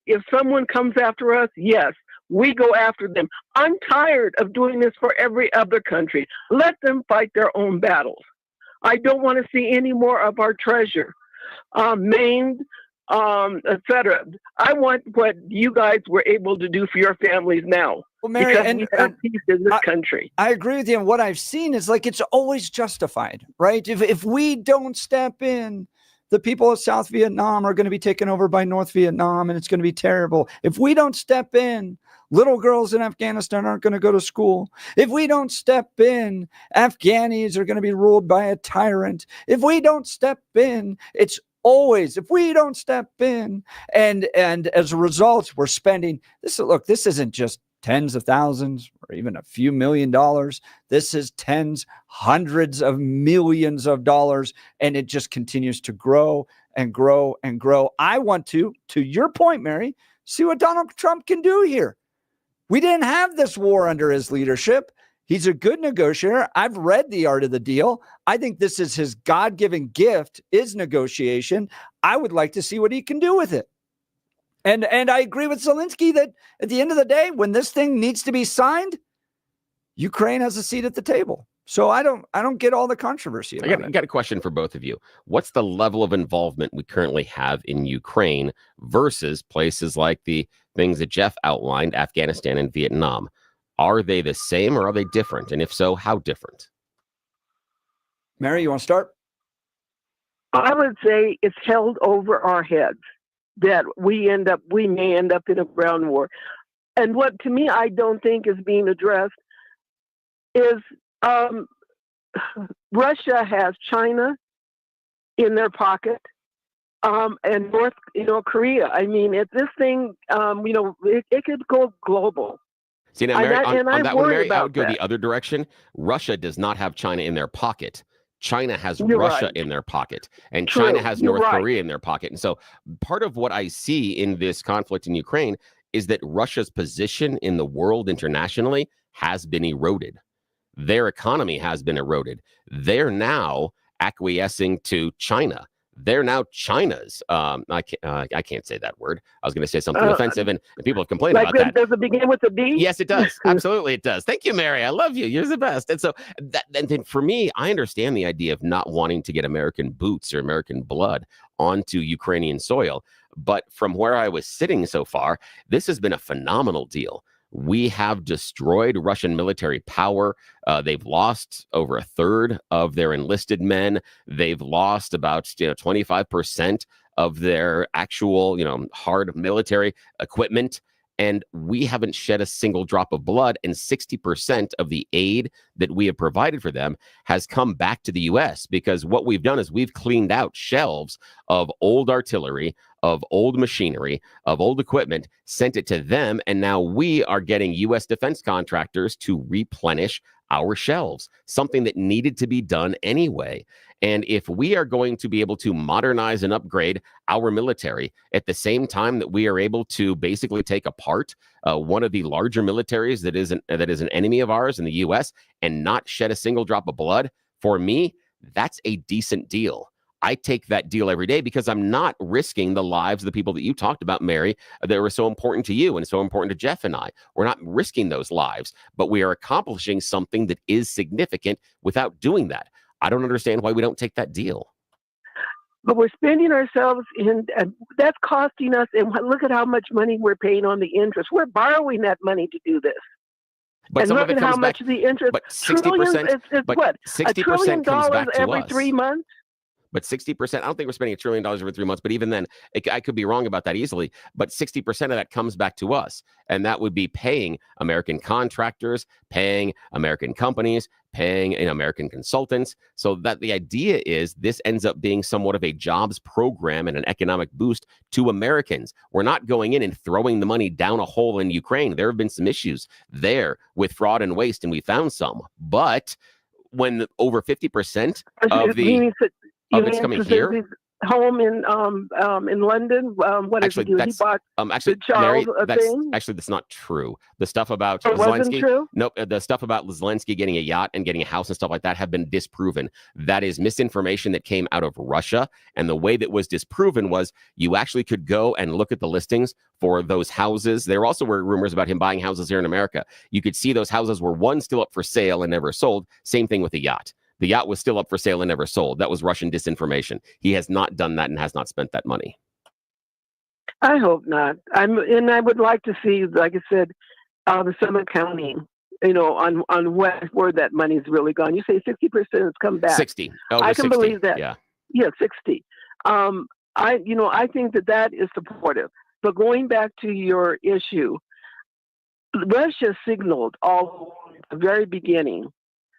If someone comes after us, yes, we go after them. I'm tired of doing this for every other country. Let them fight their own battles. I don't want to see any more of our treasure maimed, etc. I want what you guys were able to do for your families now. Well, Mary, because we have peace in this country. I agree with you. And what I've seen is it's always justified, right? If we don't step in, the people of South Vietnam are going to be taken over by North Vietnam, and it's going to be terrible. If we don't step in, little girls in Afghanistan aren't going to go to school. If we don't step in, Afghanis are going to be ruled by a tyrant. If we don't step in, if we don't step in, and as a result, we're spending this. Look, this isn't just tens of thousands or even a few $1 million. This is tens, hundreds of millions of dollars, and it just continues to grow and grow and grow. I want to your point, Mary, see what Donald Trump can do here. We didn't have this war under his leadership. He's a good negotiator. I've read The Art of the Deal. I think this is his God-given gift, is negotiation. I would like to see what he can do with it. And I agree with Zelensky that at the end of the day, when this thing needs to be signed, Ukraine has a seat at the table. So I don't get all the controversy about it. I got a question for both of you. What's the level of involvement we currently have in Ukraine versus places like the things that Jeff outlined, Afghanistan and Vietnam? Are they the same or are they different? And if so, how different? Mary, you want to start? I would say it's held over our heads that we may end up in a ground war. And what to me I don't think is being addressed is Russia has China in their pocket, and North Korea. I mean, if this thing it could go global. See, now, Mary, on that one, Mary, I would go the other direction. Russia does not have China in their pocket. China has Russia in their pocket, and China has North Korea in their pocket. And so part of what I see in this conflict in Ukraine is that Russia's position in the world internationally has been eroded. Their economy has been eroded. They're now acquiescing to China. They're now China's. I can't say that word. I was going to say something offensive, and people have complained about that. Does it begin with a D? Yes, it does. Absolutely, it does. Thank you, Mary. I love you. You're the best. And so, and then for me, I understand the idea of not wanting to get American boots or American blood onto Ukrainian soil. But from where I was sitting so far, this has been a phenomenal deal. We have destroyed Russian military power. They've lost over a third of their enlisted men. They've lost about 25% of their actual hard military equipment. And we haven't shed a single drop of blood. And 60% of the aid that we have provided for them has come back to the U.S. because what we've done is we've cleaned out shelves of old artillery, of old machinery, of old equipment, sent it to them. And now we are getting U.S. defense contractors to replenish our shelves, something that needed to be done anyway. And if we are going to be able to modernize and upgrade our military at the same time that we are able to basically take apart one of the larger militaries that is an enemy of ours in the U.S. and not shed a single drop of blood, for me, that's a decent deal. I take that deal every day because I'm not risking the lives of the people that you talked about, Mary, that were so important to you and so important to Jeff and I. We're not risking those lives, but we are accomplishing something that is significant without doing that. I don't understand why we don't take that deal. But we're spending ourselves in, that's costing us, and look at how much money we're paying on the interest. We're borrowing that money to do this. But and some look of it at how comes much back, the interest, but 60%, it's what? $1 trillion comes back to every us. 3 months? But 60%, I don't think we're spending $1 trillion over 3 months, but even then, I could be wrong about that easily. But 60% of that comes back to us. And that would be paying American contractors, paying American companies, paying American consultants. So that the idea is this ends up being somewhat of a jobs program and an economic boost to Americans. We're not going in and throwing the money down a hole in Ukraine. There have been some issues there with fraud and waste, and we found some. But when over 50% of the... it's coming here. Home in London. What actually, did he do? He bought the Charles thing. Actually, that's not true. The stuff about Zelensky. True? Nope. The stuff about Zelensky getting a yacht and getting a house and stuff like that have been disproven. That is misinformation that came out of Russia. And the way that was disproven was you actually could go and look at the listings for those houses. There also were rumors about him buying houses here in America. You could see those houses were one still up for sale and never sold. Same thing with the yacht. The yacht was still up for sale and never sold. That was Russian disinformation. He has not done that and has not spent that money. I hope not. I would like to see, like I said, some accounting, on where that money's really gone. You say 60% has come back. 60. I can 60. believe that. Yeah, 60. I think that is supportive. But going back to your issue, Russia signaled all at the very beginning.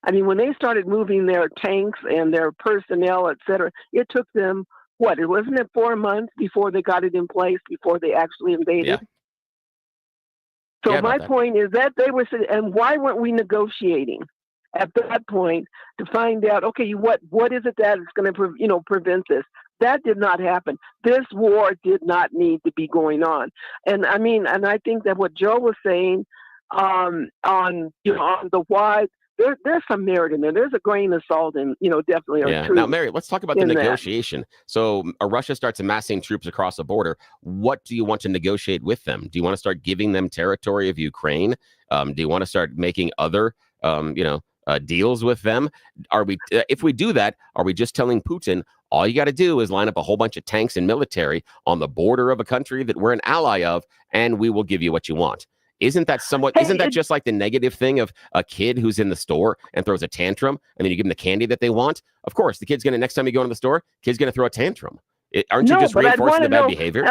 I mean, when they started moving their tanks and their personnel, et cetera, it took them, it wasn't 4 months before they got it in place, before they actually invaded? Yeah. So my point is that they were, and why weren't we negotiating at that point to find out, okay, what is it that is going to, prevent this? That did not happen. This war did not need to be going on. And I mean, and I think that what Joe was saying on the why, there's some merit in there. There's a grain of salt in, definitely. Yeah. Now, Mary, let's talk about the negotiation. So Russia starts amassing troops across the border. What do you want to negotiate with them? Do you want to start giving them territory of Ukraine? Do you want to start making other, deals with them? Are we, if we do that, are we just telling Putin, all you got to do is line up a whole bunch of tanks and military on the border of a country that we're an ally of, and we will give you what you want? Isn't that just like the negative thing of a kid who's in the store and throws a tantrum and then you give them the candy that they want? Of course, the kid's going to, next time you go into the store, kid's going to throw a tantrum. Aren't you just reinforcing the bad behavior?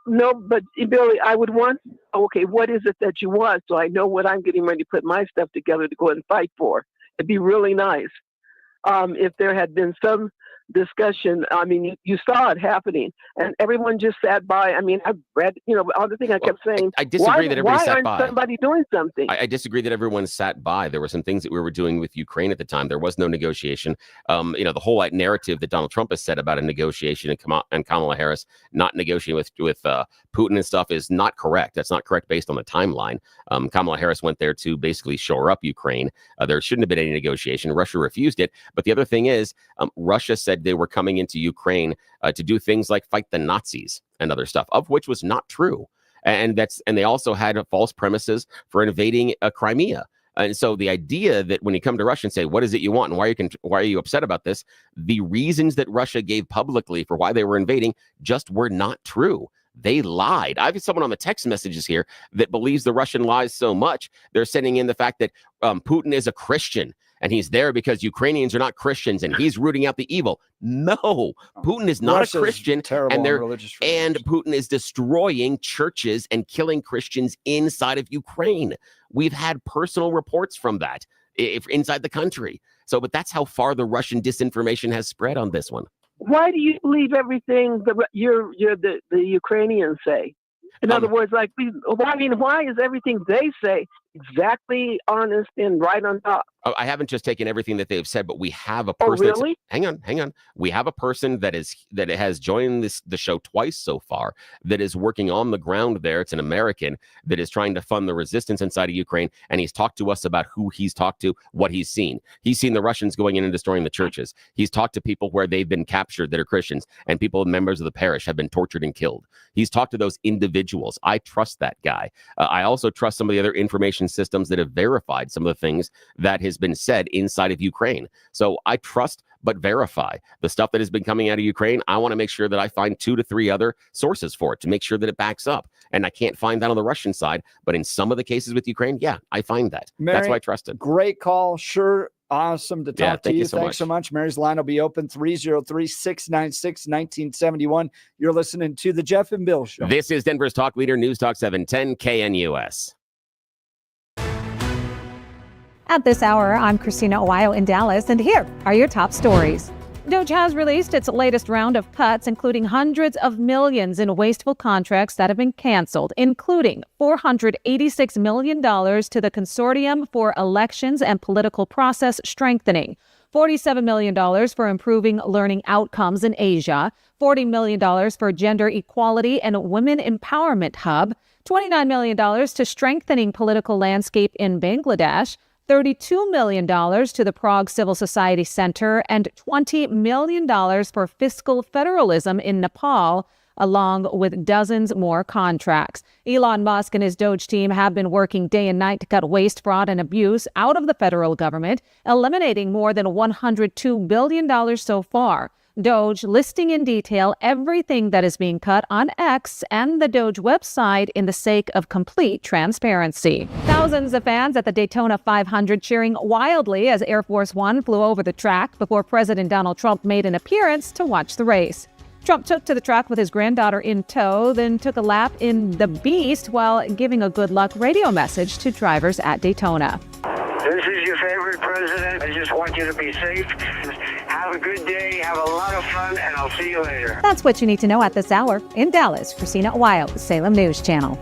No, but Billy, I would want, okay, what is it that you want? So I know what I'm getting ready to put my stuff together to go and fight for. It'd be really nice if there had been some discussion. I mean, you saw it happening, and everyone just sat by. I mean, I've read, all the thing I kept saying. I disagree that everybody sat by. Why aren't somebody doing something? I disagree that everyone sat by. There were some things that we were doing with Ukraine at the time. There was no negotiation. The whole narrative that Donald Trump has said about a negotiation and Kamala Harris not negotiating with Putin and stuff is not correct. That's not correct based on the timeline. Kamala Harris went there to basically shore up Ukraine. There shouldn't have been any negotiation. Russia refused it. But the other thing is, Russia said said they were coming into Ukraine to do things like fight the Nazis and other stuff, of which was not true. And they also had false premises for invading Crimea. And so the idea that when you come to Russia and say, what is it you want and why are you upset about this? The reasons that Russia gave publicly for why they were invading just were not true. They lied. I have someone on the text messages here that believes the Russian lies so much, they're sending in the fact that Putin is a Christian and he's there because Ukrainians are not Christians and he's rooting out the evil. No, Putin is not a Christian, and Putin is destroying churches and killing Christians inside of Ukraine. We've had personal reports from that inside the country. So, but that's how far the Russian disinformation has spread on this one. Why do you believe everything the Ukrainians say? In other words, like, why is everything they say exactly honest and right on top? I haven't just taken everything that they've said, but we have a person. Oh, really? Hang on. We have a person that has joined the show twice so far that is working on the ground there. It's an American that is trying to fund the resistance inside of Ukraine, and he's talked to us about who he's talked to, what he's seen. He's seen the Russians going in and destroying the churches. He's talked to people where they've been captured that are Christians, and people, members of the parish, have been tortured and killed. He's talked to those individuals. I trust that guy. I also trust some of the other information systems that have verified some of the things that has been said inside of Ukraine. So I trust but verify the stuff that has been coming out of Ukraine. I want to make sure that I find 2 to 3 other sources for it to make sure that it backs up. And I can't find that on the Russian side, but in some of the cases with Ukraine, yeah, I find that. Mary, that's why I trust it. Great call. Sure. Awesome to talk to you. Thanks so much. Mary's line will be open 303-696-1971. You're listening to the Jeff and Bill Show. This is Denver's Talk Leader, News Talk 710 KNUS. At this hour, I'm Christina Ohio in Dallas, and here are your top stories. Doge has released its latest round of cuts, including hundreds of millions in wasteful contracts that have been canceled, including $486 million to the Consortium for Elections and Political Process Strengthening, $47 million for improving learning outcomes in Asia, $40 million for Gender Equality and Women Empowerment Hub, $29 million to strengthening political landscape in Bangladesh, $32 million to the Prague Civil Society Center, and $20 million for fiscal federalism in Nepal, along with dozens more contracts. Elon Musk and his Doge team have been working day and night to cut waste, fraud, and abuse out of the federal government, eliminating more than $102 billion so far. Doge listing in detail everything that is being cut on X and the Doge website in the sake of complete transparency. Thousands of fans at the Daytona 500 cheering wildly as Air Force One flew over the track before President Donald Trump made an appearance to watch the race. Trump took to the track with his granddaughter in tow, then took a lap in the Beast while giving a good luck radio message to drivers at Daytona. This is your favorite president. I just want you to be safe. Have a good day, have a lot of fun, and I'll see you later. That's what you need to know at this hour. In Dallas, Christina Ohio, Salem News Channel.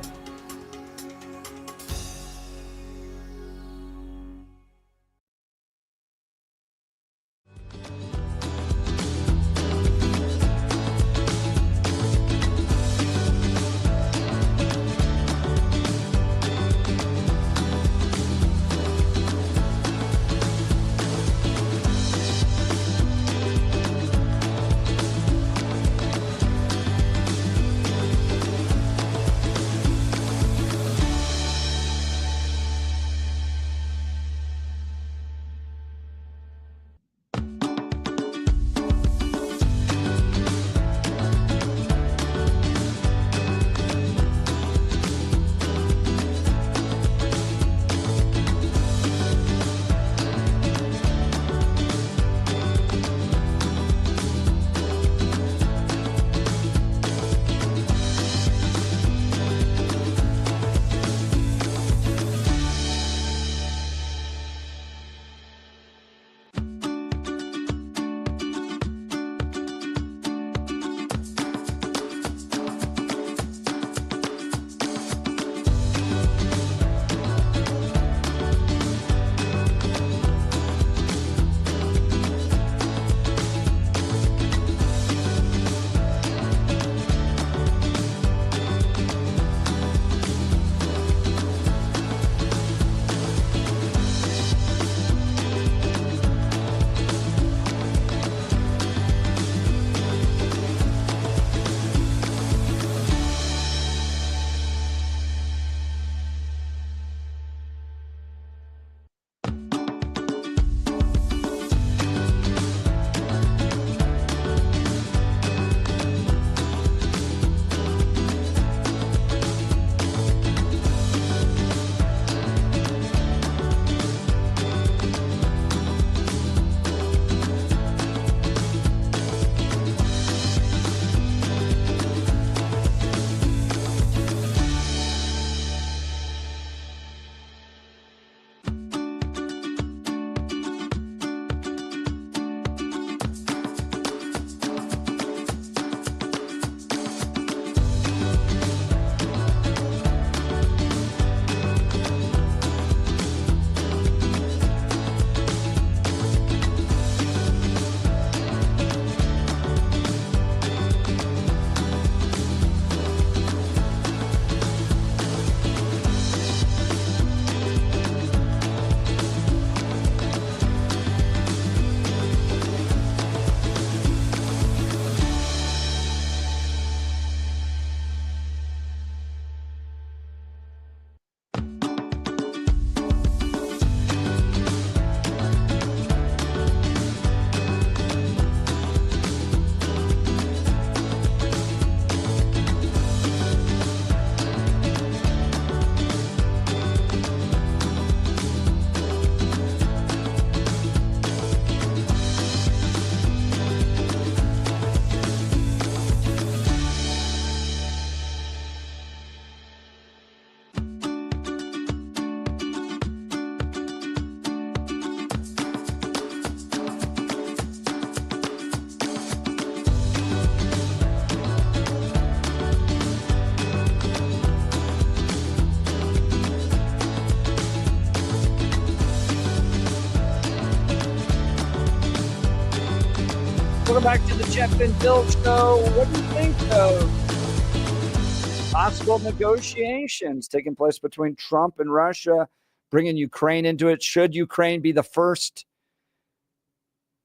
back to the Jeff and Bill Show. What do you think of possible negotiations taking place between Trump and Russia, bringing Ukraine into it? Should Ukraine be the first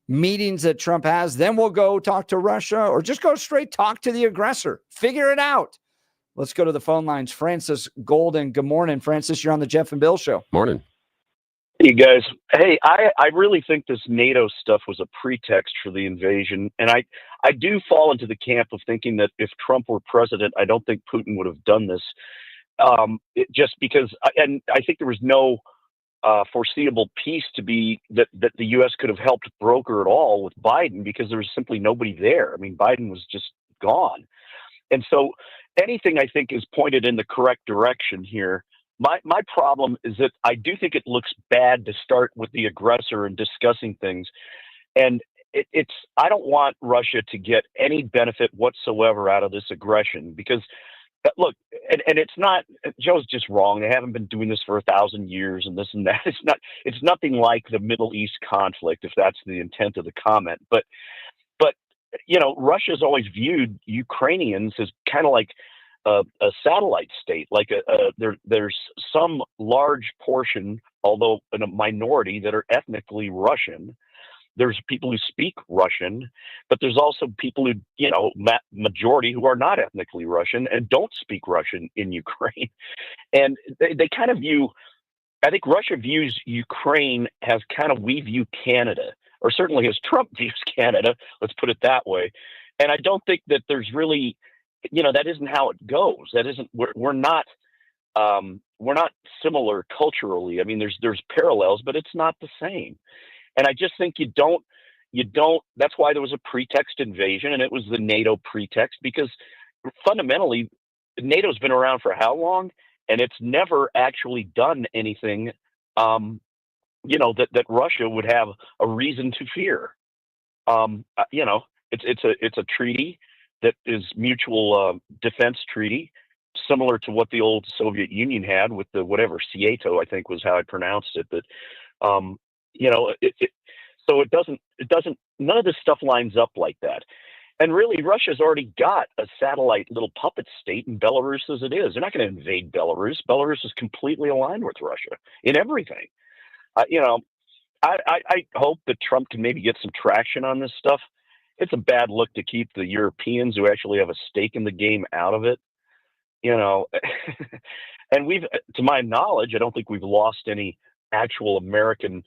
meetings that Trump has? Then we'll go talk to Russia, or just go straight talk to the aggressor. Figure it out. Let's go to the phone lines. Francis Golden. Good morning, Francis. You're on the Jeff and Bill Show. Morning. Hey, guys. Hey, I really think this NATO stuff was a pretext for the invasion. And I do fall into the camp of thinking that if Trump were president, I don't think Putin would have done this. Just because, and I think there was no foreseeable peace to be that the U.S. could have helped broker at all with Biden, because there was simply nobody there. I mean, Biden was just gone. And so anything I think is pointed in the correct direction here. My problem is that I do think it looks bad to start with the aggressor and discussing things. And I don't want Russia to get any benefit whatsoever out of this aggression, because look, and it's not, Joe's just wrong. They haven't been doing this for 1,000 years and this and that. It's nothing like the Middle East conflict, if that's the intent of the comment. But Russia's always viewed Ukrainians as kind of like a satellite state, like there's some large portion, although in a minority, that are ethnically Russian. There's people who speak Russian, but there's also people who, majority who are not ethnically Russian and don't speak Russian in Ukraine. And they kind of view, I think Russia views Ukraine as kind of we view Canada, or certainly as Trump views Canada, let's put it that way. And I don't think that there's really, that isn't how it goes. That isn't, we're not similar culturally. I mean, there's parallels, but it's not the same. And I just think you don't, that's why there was a pretext invasion, and it was the NATO pretext, because fundamentally NATO's been around for how long? And it's never actually done anything, that Russia would have a reason to fear. It's a treaty that is mutual defense treaty, similar to what the old Soviet Union had with the ccu, I think was how I pronounced it. But so it doesn't. None of this stuff lines up like that. And really, Russia's already got a satellite little puppet state in Belarus as it is. They're not going to invade Belarus. Belarus is completely aligned with Russia in everything. I hope that Trump can maybe get some traction on this stuff. It's a bad look to keep the Europeans who actually have a stake in the game out of it. And we've, to my knowledge, I don't think we've lost any actual American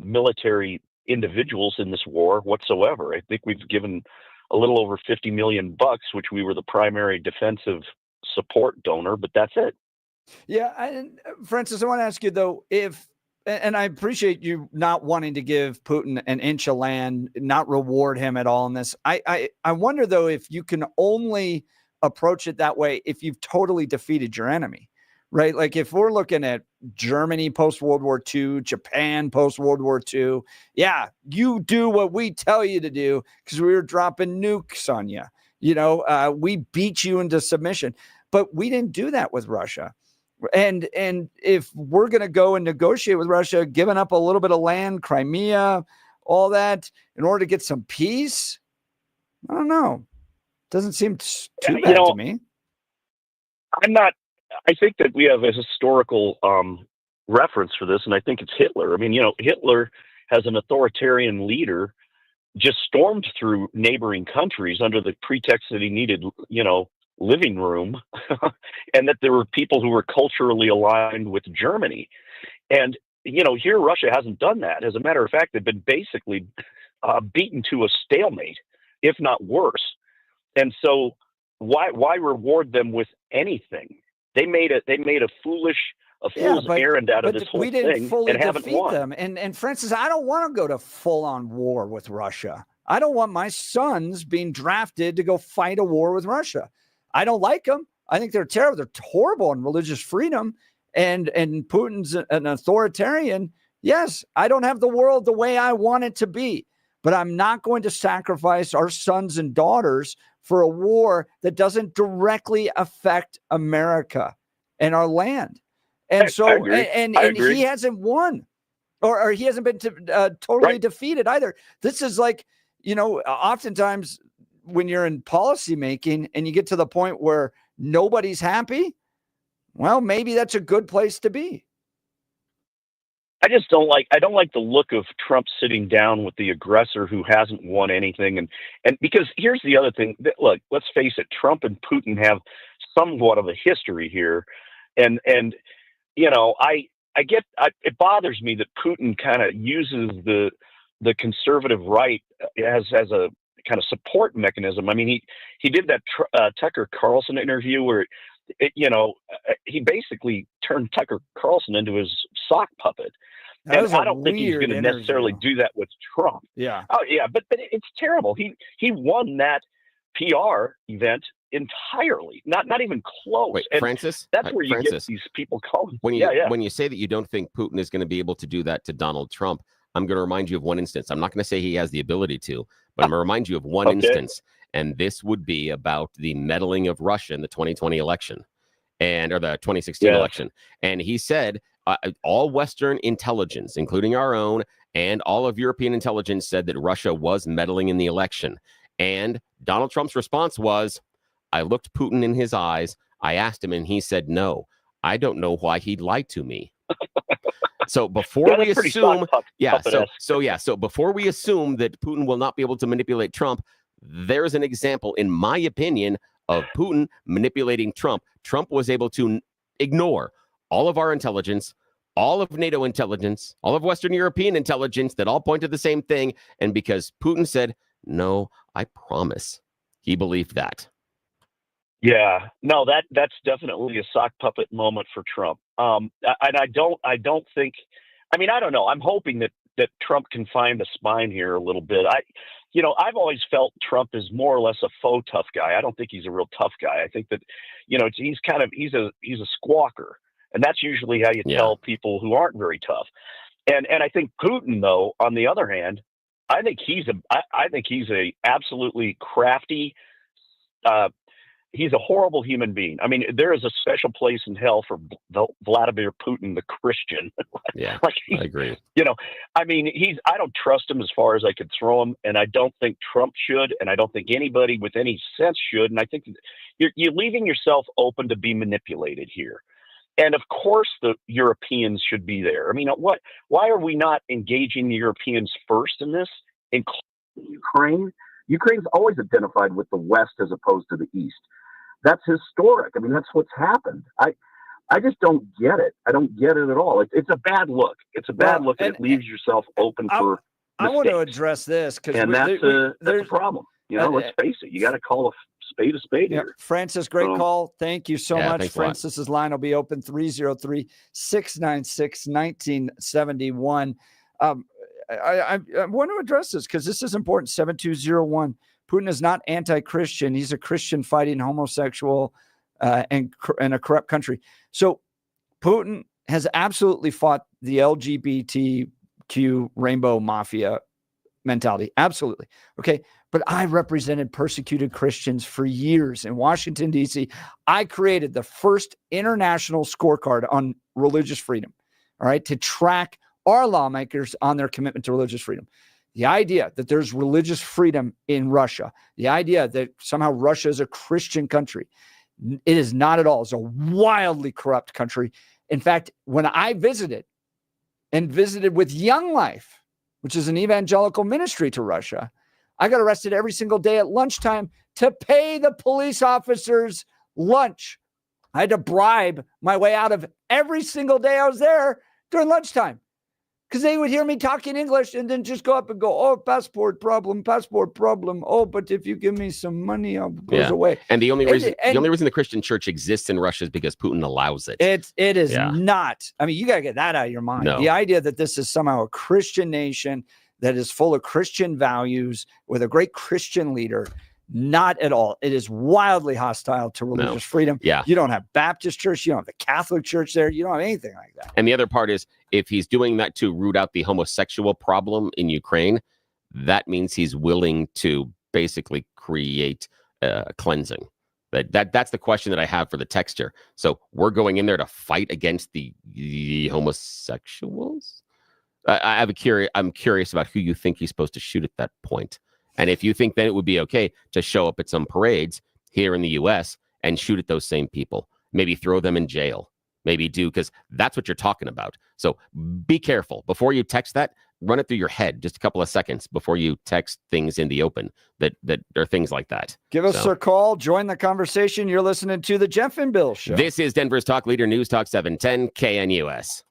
military individuals in this war whatsoever. I think we've given a little over $50 million, which we were the primary defensive support donor, but that's it. Yeah. And Francis, I want to ask you though, and I appreciate you not wanting to give Putin an inch of land, not reward him at all in this. I wonder though, if you can only approach it that way if you've totally defeated your enemy, right? Like if we're looking at Germany post-World War II, Japan post-World War II, yeah, you do what we tell you to do because we were dropping nukes on you. We beat you into submission, but we didn't do that with Russia. And if we're going to go and negotiate with Russia, giving up a little bit of land, Crimea, all that, in order to get some peace, I don't know. Doesn't seem too bad to me. I think that we have a historical reference for this, and I think it's Hitler. I mean, Hitler, as an authoritarian leader, just stormed through neighboring countries under the pretext that he needed, living room, and that there were people who were culturally aligned with Germany. And, here Russia hasn't done that. As a matter of fact, they've been basically beaten to a stalemate, if not worse. And so why reward them with anything? They made a fool's errand out of this whole thing. We didn't fully defeat them. And Francis, I don't want to go to full-on war with Russia. I don't want my sons being drafted to go fight a war with Russia. I don't like them. I think they're terrible. They're horrible on religious freedom. And Putin's an authoritarian. Yes, I don't have the world the way I want it to be. But I'm not going to sacrifice our sons and daughters for a war that doesn't directly affect America and our land. And so, and he hasn't won, or he hasn't been totally defeated either. This is like, oftentimes when you're in policy making and you get to the point where nobody's happy, well, maybe that's a good place to be. I don't like the look of Trump sitting down with the aggressor who hasn't won anything. And because here's the other thing, look, let's face it, Trump and Putin have somewhat of a history here. And it bothers me that Putin kind of uses the conservative right as a kind of support mechanism. I mean, he did that Tucker Carlson interview where, he basically turned Tucker Carlson into his sock puppet. And I don't think he's going to necessarily do that with Trump. Yeah. Oh, yeah. But it's terrible. He won that PR event entirely, not even close. Wait, and Francis? That's where you get these people calling. When you say that you don't think Putin is going to be able to do that to Donald Trump, I'm going to remind you of one instance. I'm not going to say he has the ability to, but I'm going to remind you of one instance. And this would be about the meddling of Russia in the 2020 election or the 2016 election. And he said all Western intelligence, including our own and all of European intelligence, said that Russia was meddling in the election. And Donald Trump's response was, I looked Putin in his eyes. I asked him, and he said, no, I don't know why he'd lied to me. So before we assume, so before we assume that Putin will not be able to manipulate Trump, there's an example, in my opinion, of Putin manipulating Trump. Trump was able to ignore all of our intelligence, all of NATO intelligence, all of Western European intelligence that all point to the same thing. And because Putin said, no, I promise, he believed that. Yeah, no, that's definitely a sock puppet moment for Trump. And I don't think, I mean, I don't know. I'm hoping that Trump can find a spine here a little bit. I've always felt Trump is more or less a faux tough guy. I don't think he's a real tough guy. I think that, he's a squawker, and that's usually how you tell people who aren't very tough. And I think Putin, though, on the other hand, I think he's a absolutely crafty. He's a horrible human being. I mean, there is a special place in hell for Vladimir Putin, the Christian. Yeah, I agree. I don't trust him as far as I could throw him, and I don't think Trump should, and I don't think anybody with any sense should. And I think you're leaving yourself open to be manipulated here. And of course, the Europeans should be there. I mean, why are we not engaging the Europeans first in this, including Ukraine? Ukraine's always identified with the West as opposed to the East. That's historic. I mean, that's what's happened. I just don't get it. I don't get it at all. It's a bad look. It's a bad look, and it leaves yourself open for mistakes. I want to address this because that's a problem. Let's face it. You got to call a spade here. Francis, great call. Thank you so much. Francis's line will be open 303-696-1971. I want to address this because this is important. 7201. Putin is not anti-Christian. He's a Christian fighting homosexual and a corrupt country. So Putin has absolutely fought the LGBTQ rainbow mafia mentality. Absolutely. Okay. But I represented persecuted Christians for years in Washington, D.C. I created the first international scorecard on religious freedom. All right. To track our lawmakers on their commitment to religious freedom. The idea that there's religious freedom in Russia, the idea that somehow Russia is a Christian country, it is not at all. It's a wildly corrupt country. In fact, when I visited with Young Life, which is an evangelical ministry to Russia, I got arrested every single day at lunchtime to pay the police officers lunch. I had to bribe my way out of every single day I was there during lunchtime. Because they would hear me talking English and then just go up and go, oh, passport problem. Oh, but if you give me some money, I'll go away. And the only reason the Christian church exists in Russia is because Putin allows it. It is not. I mean, you got to get that out of your mind. No. The idea that this is somehow a Christian nation that is full of Christian values with a great Christian leader. Not at all. It is wildly hostile to religious freedom. Yeah. You don't have Baptist church. You don't have the Catholic church there. You don't have anything like that. And the other part is, if he's doing that to root out the homosexual problem in Ukraine, that means he's willing to basically create cleansing. That's the question that I have for the texture. So we're going in there to fight against the homosexuals. I'm curious about who you think he's supposed to shoot at that point. And if you think that it would be okay to show up at some parades here in the U.S. and shoot at those same people, maybe throw them in jail, maybe do, because that's what you're talking about. So be careful. Before you text that, run it through your head just a couple of seconds before you text things in the open that are things like that. Give us a call. Join the conversation. You're listening to the Jeff and Bill Show. This is Denver's Talk Leader News Talk 710 KNUS.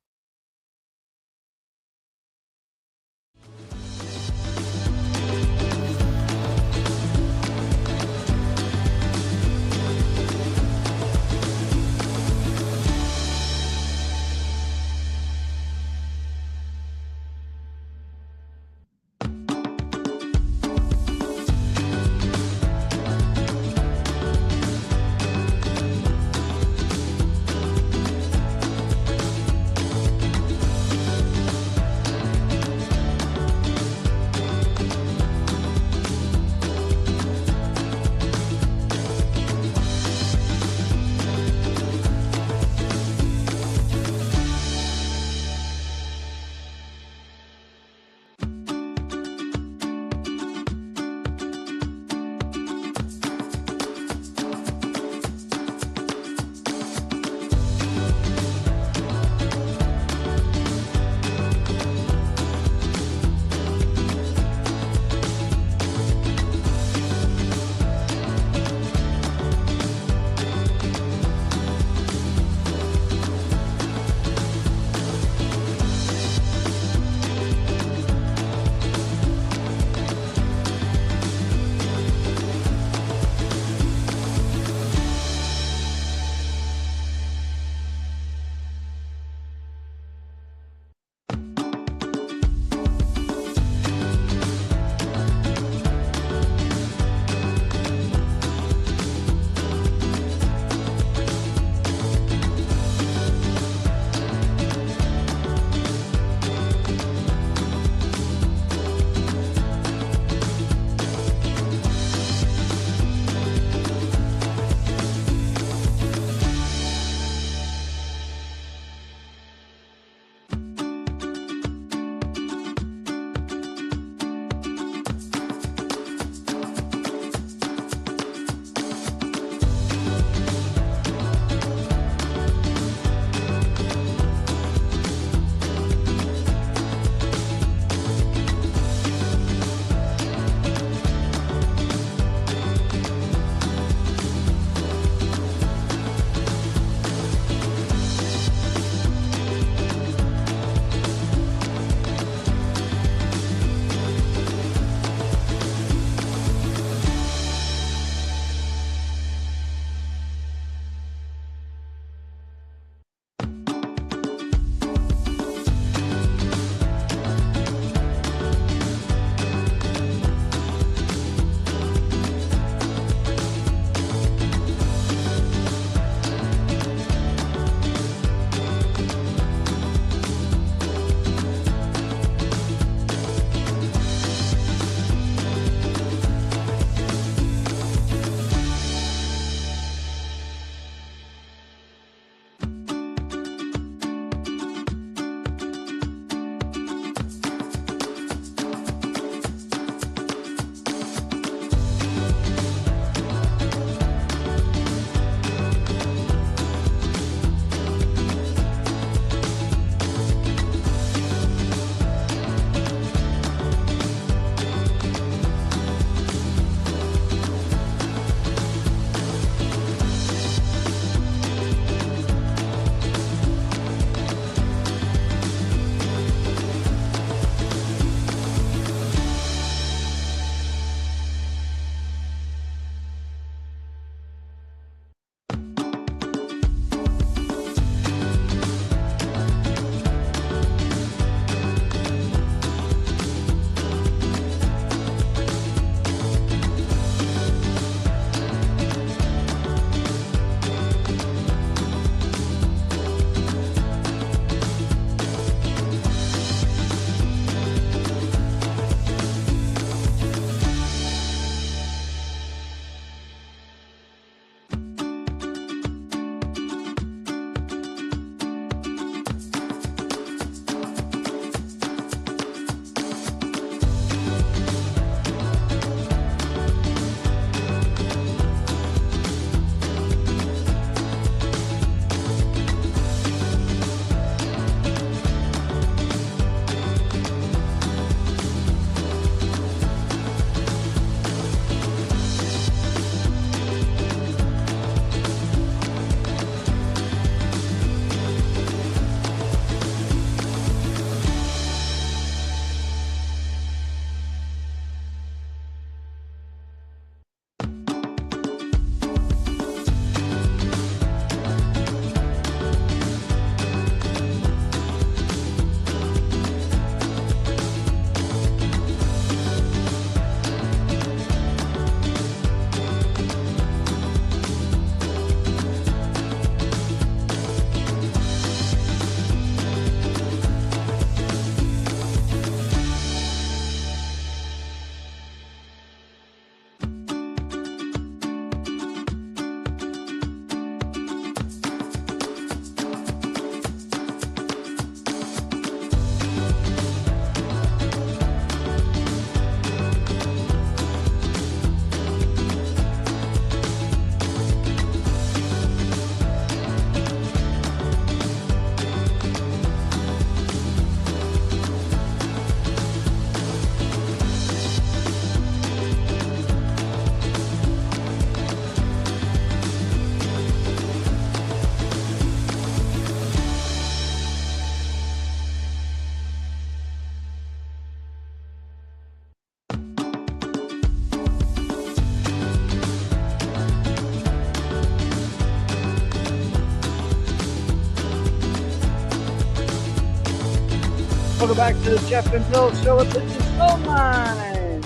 Welcome back to the Jeff and Bill Show at the phone line.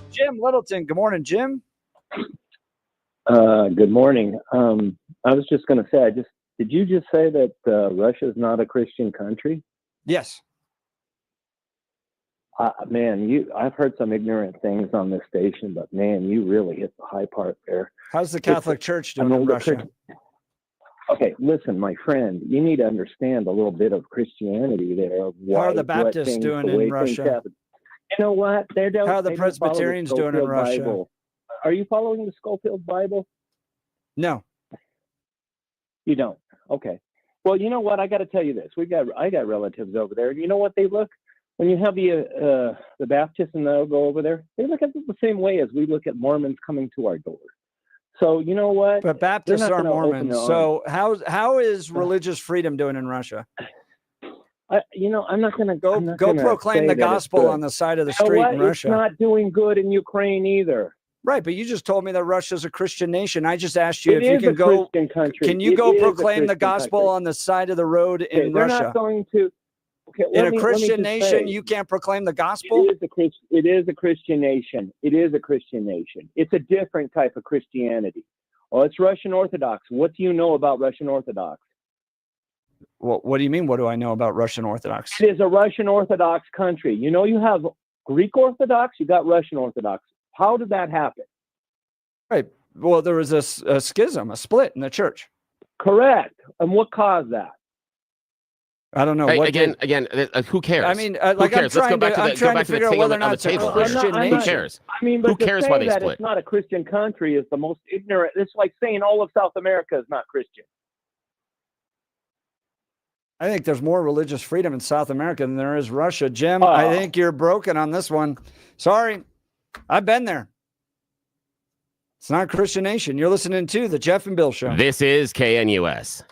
Jim Littleton. Good morning, Jim. Good morning. I was just going to say, did you just say that Russia is not a Christian country? Yes. Man, I've heard some ignorant things on this station, but man, you really hit the high part there. How's the Catholic Church doing in Russia? Okay, listen, my friend, you need to understand a little bit of Christianity there. How are the Baptists doing in Russia? You know what? How are the Presbyterians doing in Russia? Bible. Are you following the Schofield Bible? No. You don't? Okay. Well, you know what? I got to tell you this. I got relatives over there. You know what they look? When you have the Baptists and they'll go over there, they look at it the same way as we look at Mormons coming to our door. So you know what? But Baptists are Mormons. So how is religious freedom doing in Russia? I'm not going to go proclaim the gospel on the side of the street in Russia. It's not doing good in Ukraine either. Right, but you just told me that Russia's a Christian nation. I just asked you if you can go. Can you go proclaim the gospel on the side of the road in Russia? They're not going to. Okay, in a Christian nation, you can't proclaim the gospel? It is a Christian nation. It is a Christian nation. It's a different type of Christianity. Oh, it's Russian Orthodox. What do you know about Russian Orthodox? Well, what do you mean? What do I know about Russian Orthodox? It is a Russian Orthodox country. You know, you have Greek Orthodox, you got Russian Orthodox. How did that happen? Right. Well, there was a schism, a split in the church. Correct. And what caused that? I don't know. Hey, again, who cares? I mean, who cares? Let's go back to the figure out whether or not it's a Christian nation. Who cares? I mean, but who cares why they split? It's not a Christian country is the most ignorant. It's like saying all of South America is not Christian. I think there's more religious freedom in South America than there is Russia. Jim, I think you're broken on this one. Sorry. I've been there. It's not a Christian nation. You're listening to the Jeff and Bill Show. This is KNUS.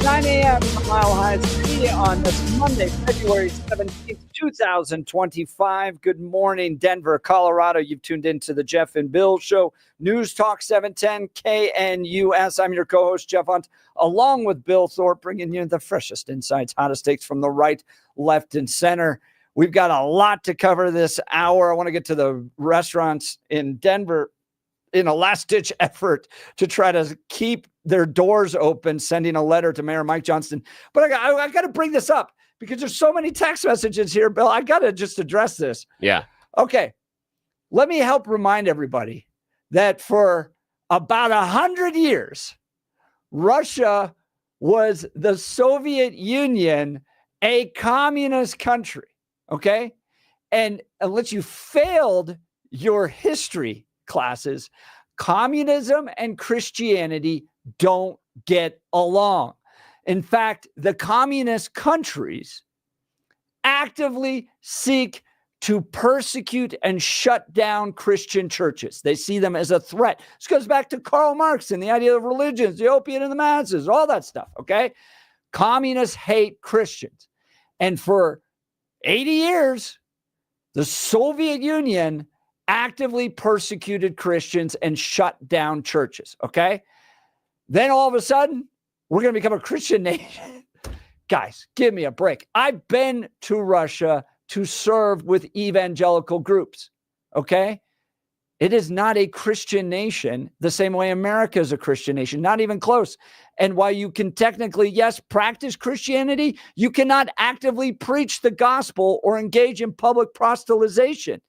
9 a.m. Mile High City on this Monday, February 17th, 2025. Good morning, Denver, Colorado. You've tuned into the Jeff and Bill Show. News Talk 710 KNUS. I'm your co-host, Jeff Hunt, along with Bill Thorpe, bringing you the freshest insights, hottest takes from the right, left, and center. We've got a lot to cover this hour. I want to get to the restaurants in Denver in a last-ditch effort to try to keep their doors open, sending a letter to Mayor Mike Johnston. But I got to bring this up because there's so many text messages here, Bill. I got to just address this. Yeah. Okay. Let me help remind everybody that for about 100 years, Russia was the Soviet Union, a communist country. Okay. And unless you failed your history classes, communism and Christianity don't get along. In fact, the communist countries actively seek to persecute and shut down Christian churches. They see them as a threat. This goes back to Karl Marx and the idea of religions, the opiate in the masses, all that stuff, okay? Communists hate Christians. And for 80 years, the Soviet Union actively persecuted Christians and shut down churches, okay? Then all of a sudden, we're going to become a Christian nation. Guys, give me a break. I've been to Russia to serve with evangelical groups, okay? It is not a Christian nation the same way America is a Christian nation, not even close. And while you can technically, yes, practice Christianity, you cannot actively preach the gospel or engage in public proselytization.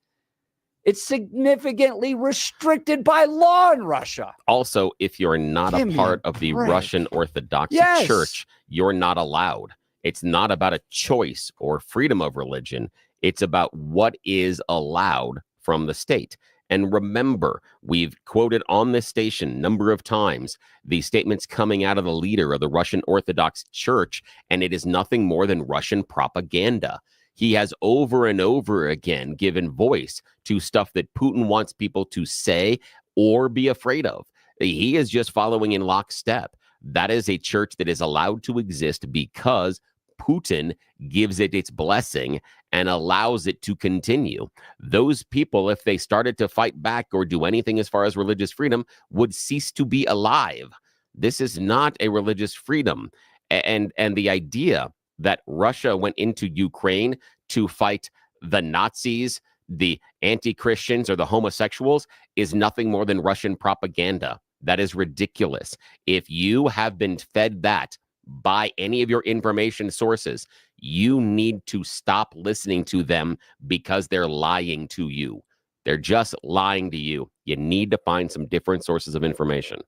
It's significantly restricted by law in Russia. Also, if you're not a part of the Russian Orthodox Church, you're not allowed. It's not about a choice or freedom of religion. It's about what is allowed from the state. And remember, we've quoted on this station a number of times the statements coming out of the leader of the Russian Orthodox Church, and it is nothing more than Russian propaganda. He has over and over again given voice to stuff that Putin wants people to say or be afraid of. He is just following in lockstep. That is a church that is allowed to exist because Putin gives it its blessing and allows it to continue. Those people, if they started to fight back or do anything as far as religious freedom, would cease to be alive. This is not a religious freedom. And the idea that Russia went into Ukraine to fight the Nazis, the anti-Christians, or the homosexuals is nothing more than Russian propaganda. That is ridiculous. If you have been fed that by any of your information sources, you need to stop listening to them because they're lying to you. They're just lying to you. You need to find some different sources of information.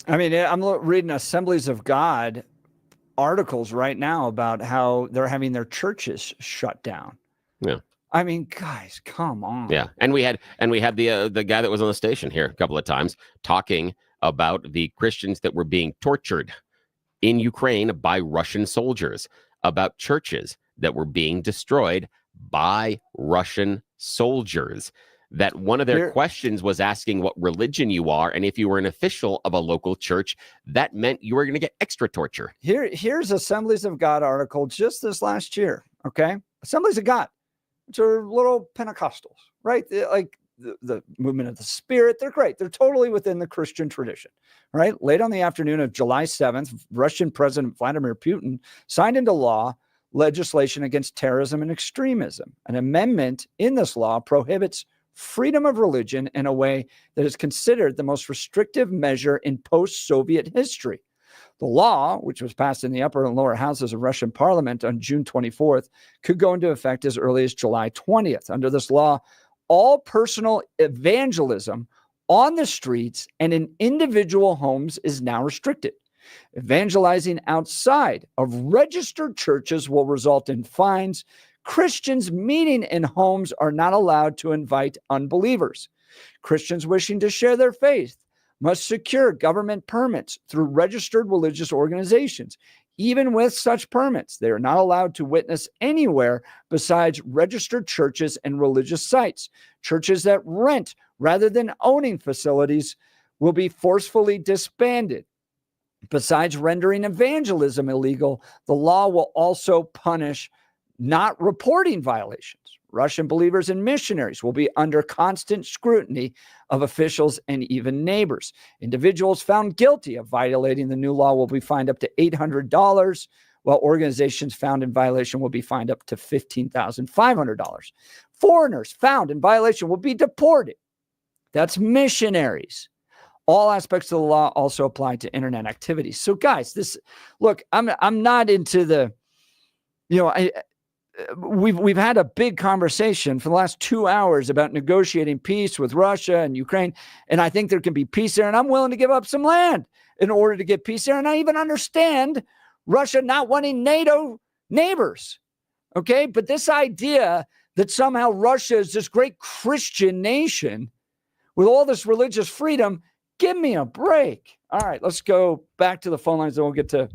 I mean, I'm reading Assemblies of God articles right now about how they're having their churches shut down. Yeah. I mean, guys, come on. Yeah. And we had the guy that was on the station here a couple of times talking about the Christians that were being tortured in Ukraine by Russian soldiers, about churches that were being destroyed by Russian soldiers. That one of their questions was asking what religion you are, and if you were an official of a local church, that meant you were going to get extra torture. Here's Assemblies of God article just this last year, okay? Assemblies of God, which are little Pentecostals, right? Like the movement of the Spirit, they're great. They're totally within the Christian tradition, right? Late on the afternoon of July 7th, Russian President Vladimir Putin signed into law legislation against terrorism and extremism. An amendment in this law prohibits freedom of religion in a way that is considered the most restrictive measure in post-Soviet history. The law, which was passed in the upper and lower houses of Russian parliament on June 24th, could go into effect as early as July 20th. Under this law, all personal evangelism on the streets and in individual homes is now restricted. Evangelizing outside of registered churches will result in fines. Christians meeting in homes are not allowed to invite unbelievers. Christians wishing to share their faith must secure government permits through registered religious organizations. Even with such permits, they are not allowed to witness anywhere besides registered churches and religious sites. Churches that rent rather than owning facilities will be forcefully disbanded. Besides rendering evangelism illegal, the law will also punish not reporting violations. Russian believers and missionaries will be under constant scrutiny of officials and even neighbors. Individuals found guilty of violating the new law will be fined up to $800, while organizations found in violation will be fined up to $15,500. Foreigners found in violation will be deported. That's missionaries. All aspects of the law also apply to internet activities. So, guys, I'm not into the, we've had a big conversation for the last 2 hours about negotiating peace with Russia and Ukraine, and I think there can be peace there, and I'm willing to give up some land in order to get peace there, and I even understand Russia not wanting NATO neighbors, okay? But this idea that somehow Russia is this great Christian nation with all this religious freedom, give me a break. All right, let's go back to the phone lines, and we'll get to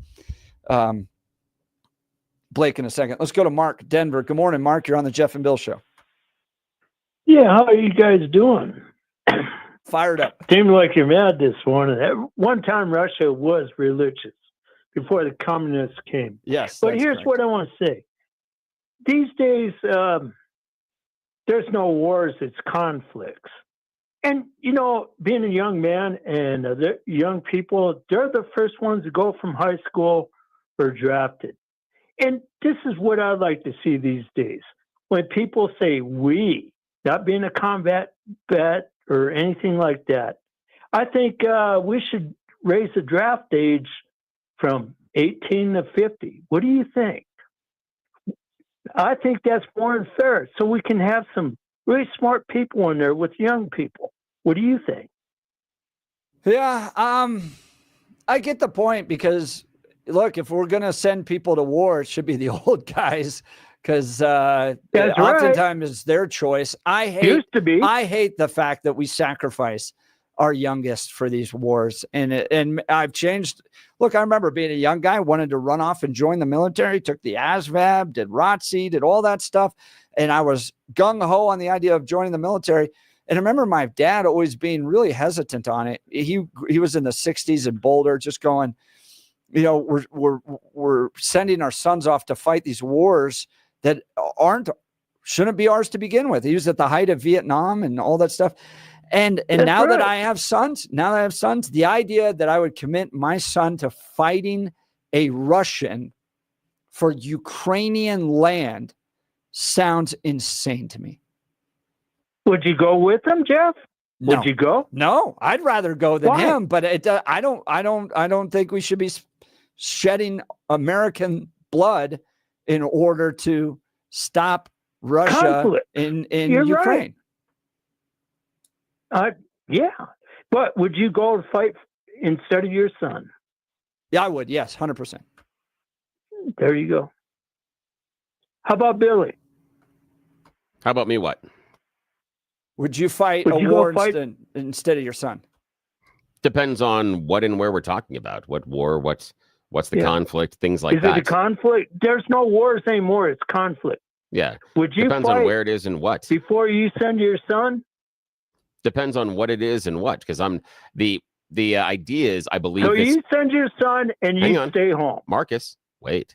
Blake in a second. Let's go to Mark, Denver. Good morning, Mark. You're on the Jeff and Bill Show. Yeah, how are you guys doing? Fired up. Seems like you're mad this morning. At one time, Russia was religious before the communists came. Yes. But here's correct. what I want to say. These days, there's no wars, it's conflicts. And, being a young man and the young people, they're the first ones to go from high school or drafted. And this is what I like to see these days. When people say we, not being a combat vet or anything like that, I think we should raise the draft age from 18 to 50. What do you think? I think that's more than fair. So we can have some really smart people in there with young people. What do you think? Yeah, I get the point because, look, if we're going to send people to war, it should be the old guys because oftentimes it's their choice. I hate the fact that we sacrifice our youngest for these wars. And I've changed. Look, I remember being a young guy, wanted to run off and join the military, took the ASVAB, did ROTC, did all that stuff. And I was gung-ho on the idea of joining the military. And I remember my dad always being really hesitant on it. He was in the 60s in Boulder, just going, we're sending our sons off to fight these wars that shouldn't be ours to begin with. He was at the height of Vietnam and all that stuff. And now that I have sons, the idea that I would commit my son to fighting a Russian for Ukrainian land sounds insane to me. Would you go with him, Jeff? No. Would you go? No, I'd rather go than Why? him. But I don't think we should be shedding American blood in order to stop Russia in Ukraine. Right. Yeah, but would you go and fight instead of your son? Yeah, I would. Yes, 100%. There you go. How about Billy? How about me? What? Would you fight a war instead of your son? Depends on what and where we're talking about. What war? What's the conflict? Things like that. Is it a conflict? There's no wars anymore. It's conflict. Yeah. Would you depends on where it is and what. Before you send your son? Depends on what it is and what. Because the idea is, I believe. So you send your son and you stay home. Marcus, wait.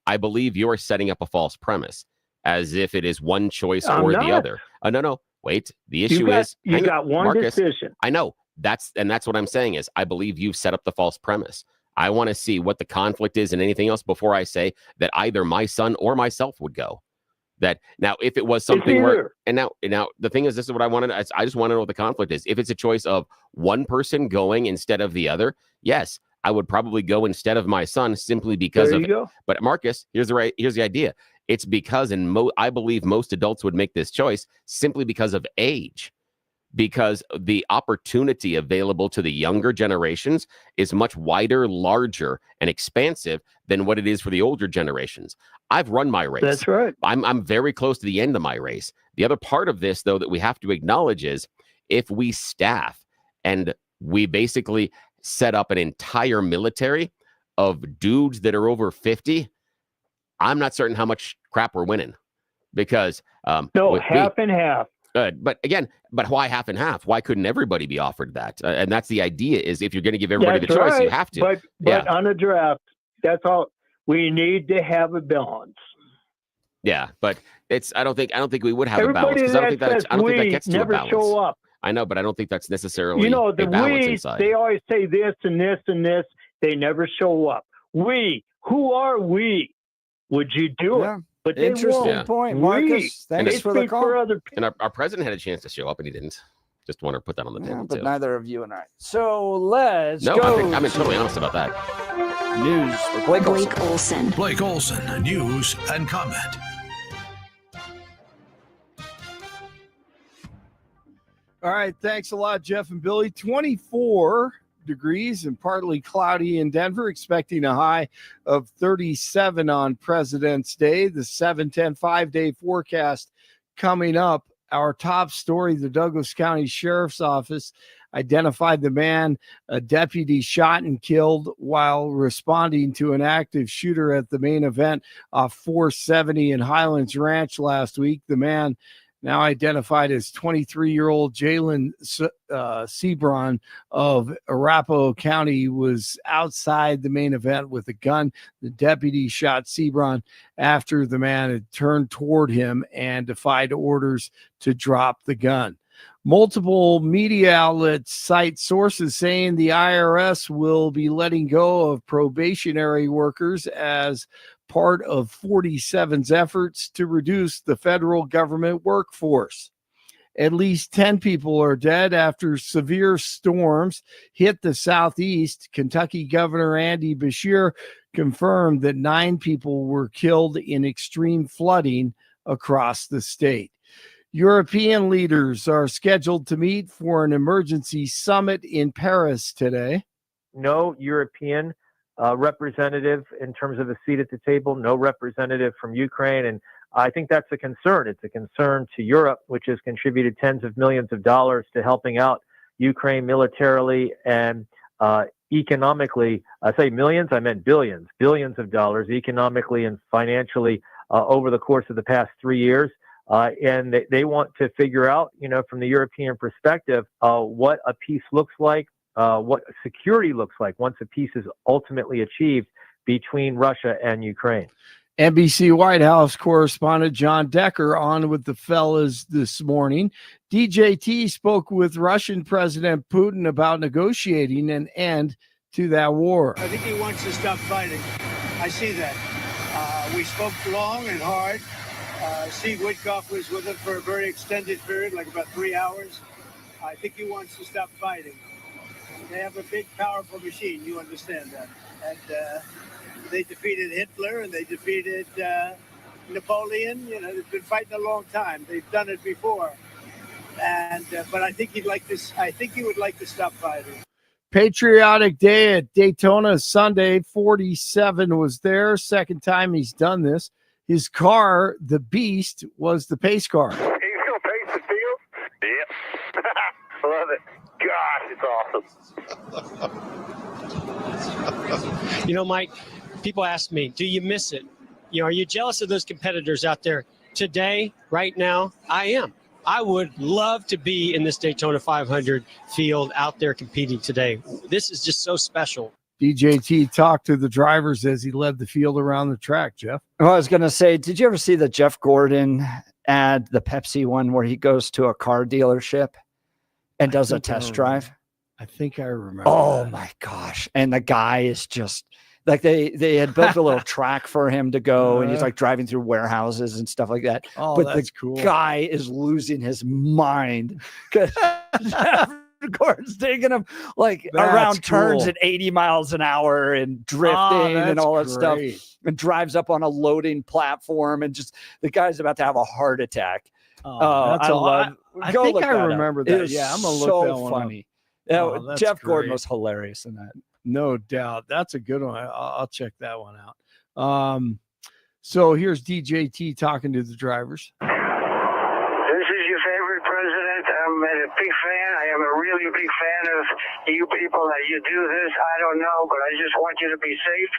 I believe you are setting up a false premise, as if it is one choice or the other. No. Wait, the issue is you got one Marcus, decision. I know that's what I'm saying is I believe you've set up the false premise. I want to see what the conflict is and anything else before I say that either my son or myself would go. That now, if it was something where, and now the thing is, this is what I wanted. I just want to know what the conflict is. If it's a choice of one person going instead of the other, yes, I would probably go instead of my son simply because of it. But Marcus, here's the idea. It's because, I believe most adults would make this choice simply because of age, because the opportunity available to the younger generations is much wider, larger, and expansive than what it is for the older generations. I've run my race. That's right. I'm very close to the end of my race. The other part of this, though, that we have to acknowledge is if we staff and we basically set up an entire military of dudes that are over 50, I'm not certain how much crap we're winning because half and half. But again, why half and half? Why couldn't everybody be offered that? And that's the idea: is if you're going to give everybody the choice, you have to. But on a draft, that's all. We need to have a balance. Yeah, but I don't think we would have a balance, because I don't think that gets to a balance. Show up. I know, but I don't think that's necessarily the a balance inside. They always say this and this and this. They never show up. Who are we? Would you do it? But interesting point, Marcus. Thanks for the call. And our president had a chance to show up, and he didn't. Just want to put that on the table, but too. neither of you and I. So let's go. I'm totally honest about that. News for Blake Olson. Blake Olson, news and comment. All right, thanks a lot, Jeff and Billy. 24 degrees and partly cloudy in Denver, expecting a high of 37 on President's Day. The 7-10 5-day forecast coming up. Our top story: the Douglas County Sheriff's Office identified the man a deputy shot and killed while responding to an active shooter at the main event off 470 in Highlands Ranch last week. The man, now identified as 23-year-old Jalen Sebron of Arapahoe County, was outside the main event with a gun. The deputy shot Sebron after the man had turned toward him and defied orders to drop the gun. Multiple media outlets cite sources saying the IRS will be letting go of probationary workers as part of 47's efforts to reduce the federal government workforce. At least 10 people are dead after severe storms hit the southeast. Kentucky Governor Andy Beshear confirmed that 9 people were killed in extreme flooding across the state. European leaders are scheduled to meet for an emergency summit in Paris today. No European representative in terms of a seat at the table, no representative from Ukraine. And I think that's a concern. It's a concern to Europe, which has contributed tens of millions of dollars to helping out Ukraine militarily and economically. I say millions, I meant billions of dollars economically and financially over the course of the past 3 years. And they want to figure out, from the European perspective, what a peace looks like, what security looks like once a peace is ultimately achieved between Russia and Ukraine. NBC White House correspondent John Decker on with the fellas this morning. DJT spoke with Russian President Putin about negotiating an end to that war. I think he wants to stop fighting. I see that. We spoke long and hard. Steve Witkoff was with him for a very extended period, like about 3 hours. I think he wants to stop fighting. They have a big, powerful machine. You understand that. And they defeated Hitler and they defeated Napoleon. They've been fighting a long time. They've done it before. And but I think he'd like this. I think he would like to stop fighting. Patriotic Day at Daytona Sunday. 47 was there. Second time he's done this. His car, the Beast, was the pace car. He's going to pace the field? Yep. Love it. Gosh, it's awesome. Mike, people ask me, do you miss it? Are you jealous of those competitors out there? Today, right now, I am. I would love to be in this Daytona 500 field out there competing today. This is just so special. DJT talked to the drivers as he led the field around the track, Jeff. Well, I was going to say, did you ever see the Jeff Gordon ad, the Pepsi one, where he goes to a car dealership and does a test drive? I think I remember. Oh, my gosh. And the guy is just like they had built a little track for him to go, and he's like driving through warehouses and stuff like that. Oh, but that's the cool. Guy is losing his mind because Gordon's taking him around turns at 80 miles an hour and drifting and all that stuff, and drives up on a loading platform, and just the guy's about to have a heart attack. I think I remember that. Yeah, I'm gonna look so that one funny. Up. Jeff Gordon was hilarious in that. No doubt. That's a good one. I'll check that one out. So here's DJT talking to the drivers. This is your favorite president. I'm a big fan. I am a really big fan of you people that you do this. I don't know, but I just want you to be safe.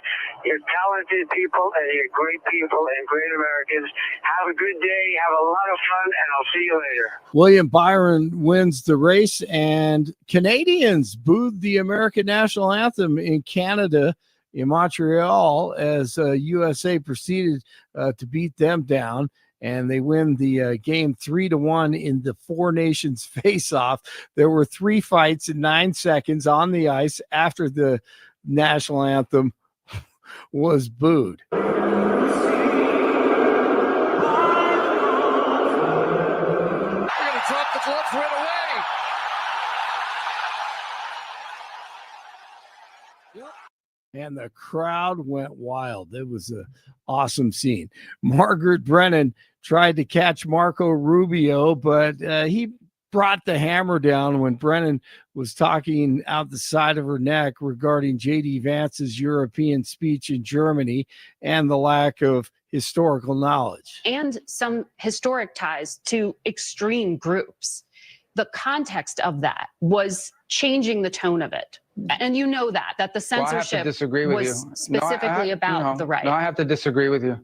You're talented people, and you're great people and great Americans. Have a good day. Have a lot of fun, and I'll see you later. William Byron wins the race, and Canadians booed the American national anthem in Canada, in Montreal, as USA proceeded to beat them down. And they win the game 3-1 in the Four Nations face-off. There were 3 fights in 9 seconds on the ice after the national anthem was booed. We're going to drop the gloves right away. And the crowd went wild. It was an awesome scene. Margaret Brennan tried to catch Marco Rubio, but he brought the hammer down when Brennan was talking out the side of her neck regarding J.D. Vance's European speech in Germany and the lack of historical knowledge. And some historic ties to extreme groups. The context of that was changing the tone of it. And you know that the censorship was specifically about the right. No, I have to disagree with you.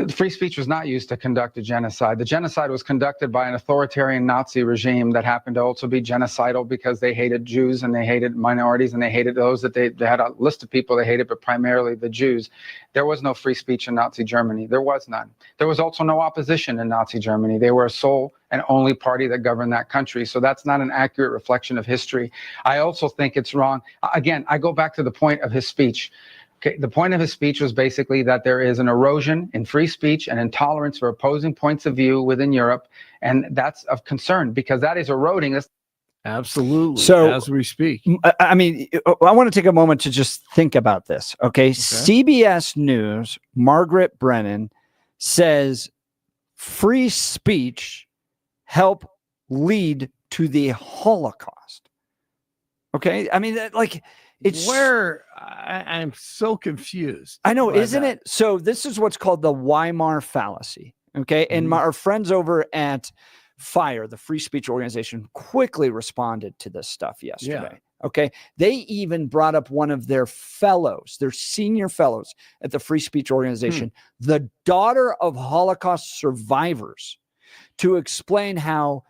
Free speech was not used to conduct a genocide. The genocide was conducted by an authoritarian Nazi regime that happened to also be genocidal because they hated Jews and they hated minorities and they hated those that they had a list of people they hated, but primarily the Jews. There was no free speech in Nazi Germany. There was none. There was also no opposition in Nazi Germany. They were a sole and only party that governed that country. So that's not an accurate reflection of history. I also think it's wrong. Again, I go back to the point of his speech. Okay, the point of his speech was basically that there is an erosion in free speech and intolerance for opposing points of view within Europe, and that's of concern because that is eroding this. Absolutely. So as we speak, I mean, I want to take a moment to just think about this. Okay. CBS News, Margaret Brennan says free speech help lead to the Holocaust. Okay. I mean, like, it's where I'm so confused. I know, isn't it? So this is what's called the Weimar fallacy. Okay. And our friends over at FIRE, the free speech organization, quickly responded to this stuff yesterday. Yeah. Okay. They even brought up one of their fellows, their senior fellows at the free speech organization, the daughter of Holocaust survivors, to explain how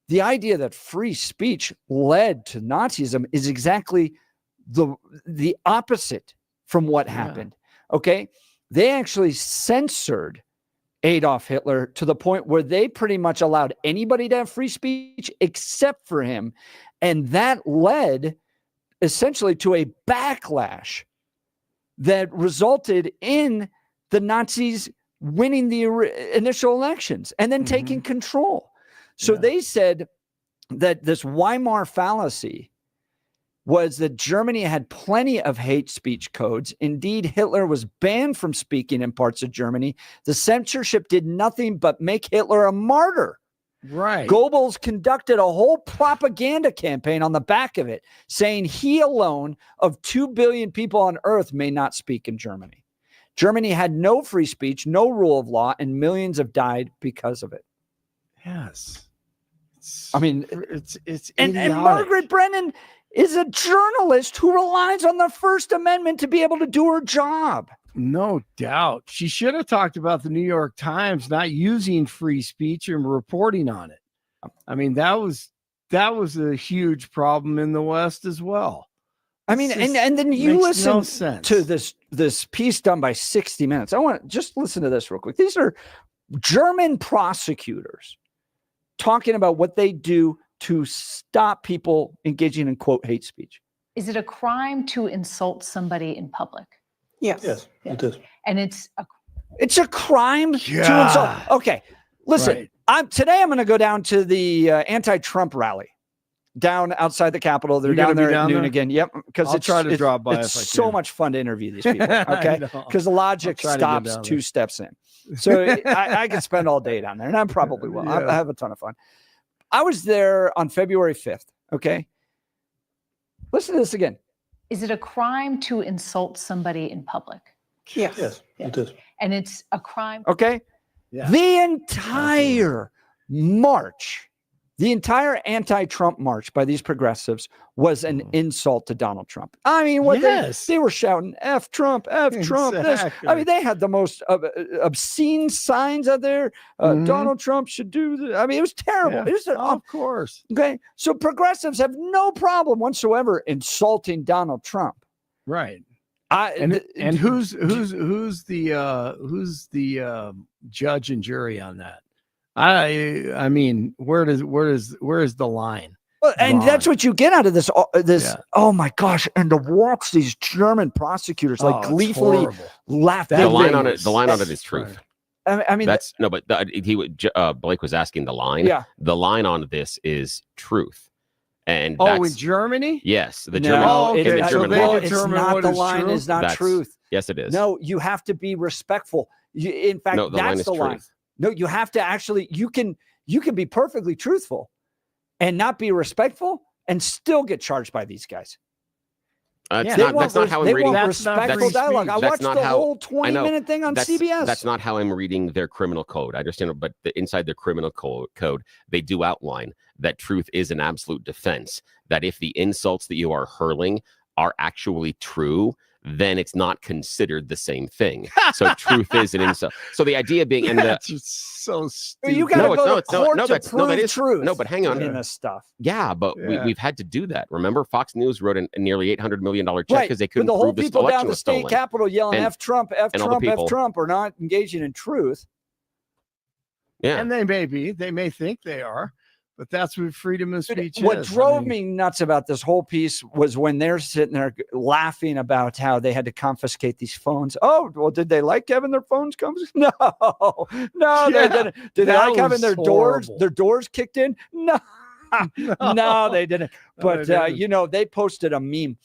the idea that free speech led to Nazism is exactly the opposite from what happened. Okay. They actually censored Adolf Hitler to the point where they pretty much allowed anybody to have free speech except for him. And that led essentially to a backlash that resulted in the Nazis winning the initial elections and then taking control. So they said that this Weimar fallacy was that Germany had plenty of hate speech codes. Indeed, Hitler was banned from speaking in parts of Germany. The censorship did nothing but make Hitler a martyr. Right. Goebbels conducted a whole propaganda campaign on the back of it, saying he alone of 2 billion people on earth may not speak in Germany. Germany had no free speech, no rule of law, and millions have died because of it. Yes. I mean, it's and Margaret Brennan is a journalist who relies on the First Amendment to be able to do her job. No doubt. She should have talked about the New York Times not using free speech and reporting on it. I mean, that was a huge problem in the West as well. I mean, and then you listen to this piece done by 60 Minutes. I want to just listen to this real quick. These are German prosecutors talking about what they do to stop people engaging in, quote, hate speech. Is it a crime to insult somebody in public? Yes, it is. And it's a crime to insult. Okay, listen. Right. Today I'm going to go down to the anti-Trump rally down outside the Capitol. They're down there at noon again. Yep, because it's try to drop by. It's so much fun to interview these people. Okay, because the logic stops 2 steps in. So I could spend all day down there, and I probably will. I have a ton of fun. I was there on February 5th. Okay, listen to this again. Is it a crime to insult somebody in public? Yes, it is. And it's a crime. Okay. Yeah. The entire march The entire anti-Trump march by these progressives was an insult to Donald Trump. I mean, they were shouting, F Trump, F Trump. This. I mean, they had the most obscene signs out there. Donald Trump should do this. I mean, it was terrible. Yeah. It was, of course. Okay. So progressives have no problem whatsoever insulting Donald Trump. Right. And who's the judge and jury on that? I mean, where is the line? Well, and that's what you get out of this. Oh my gosh! And to watch these German prosecutors gleefully laugh. The line on it is truth. I mean, that's no, but Blake was asking the line. Yeah, the line on this is truth. And in Germany? Yes, the German. It's not the line is not truth. Yes, it is. No, you have to be respectful. In fact, that's the line. No, you have to actually. You can be perfectly truthful, and not be respectful, and still get charged by these guys. That's not how I'm reading. Respectful dialogue. I watched the whole 20-minute thing on CBS. That's not how I'm reading their criminal code. I understand, but inside their criminal code, they do outline that truth is an absolute defense. That if the insults that you are hurling are actually true, then it's not considered the same thing. So truth is an insult. So the idea being, and that's just so stupid. You got to go to court to prove that is truth. No, but hang on. In this stuff. Yeah, but we've had to do that. Remember, Fox News wrote a nearly $800 million check because they couldn't prove this election was stolen. The whole people down the state capitol yelling F Trump, F Trump, F Trump are not engaging in truth. Yeah, and they may think they are. But that's what freedom of speech is. What drove me nuts about this whole piece was when they're sitting there laughing about how they had to confiscate these phones. Oh, well, did they like having their phones confiscated? No, they didn't. Did they like having their doors kicked in? No, they didn't. But they posted a meme.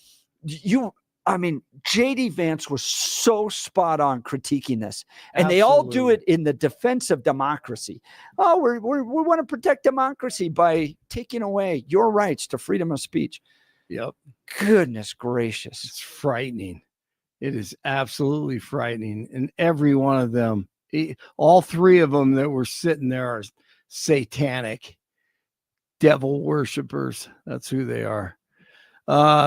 JD Vance was so spot on critiquing this, and they all do it in the defense of democracy. Oh, we want to protect democracy by taking away your rights to freedom of speech. Yep. Goodness gracious. It's frightening. It is absolutely frightening. And every one of them, all three of them that were sitting there are satanic devil worshipers. That's who they are.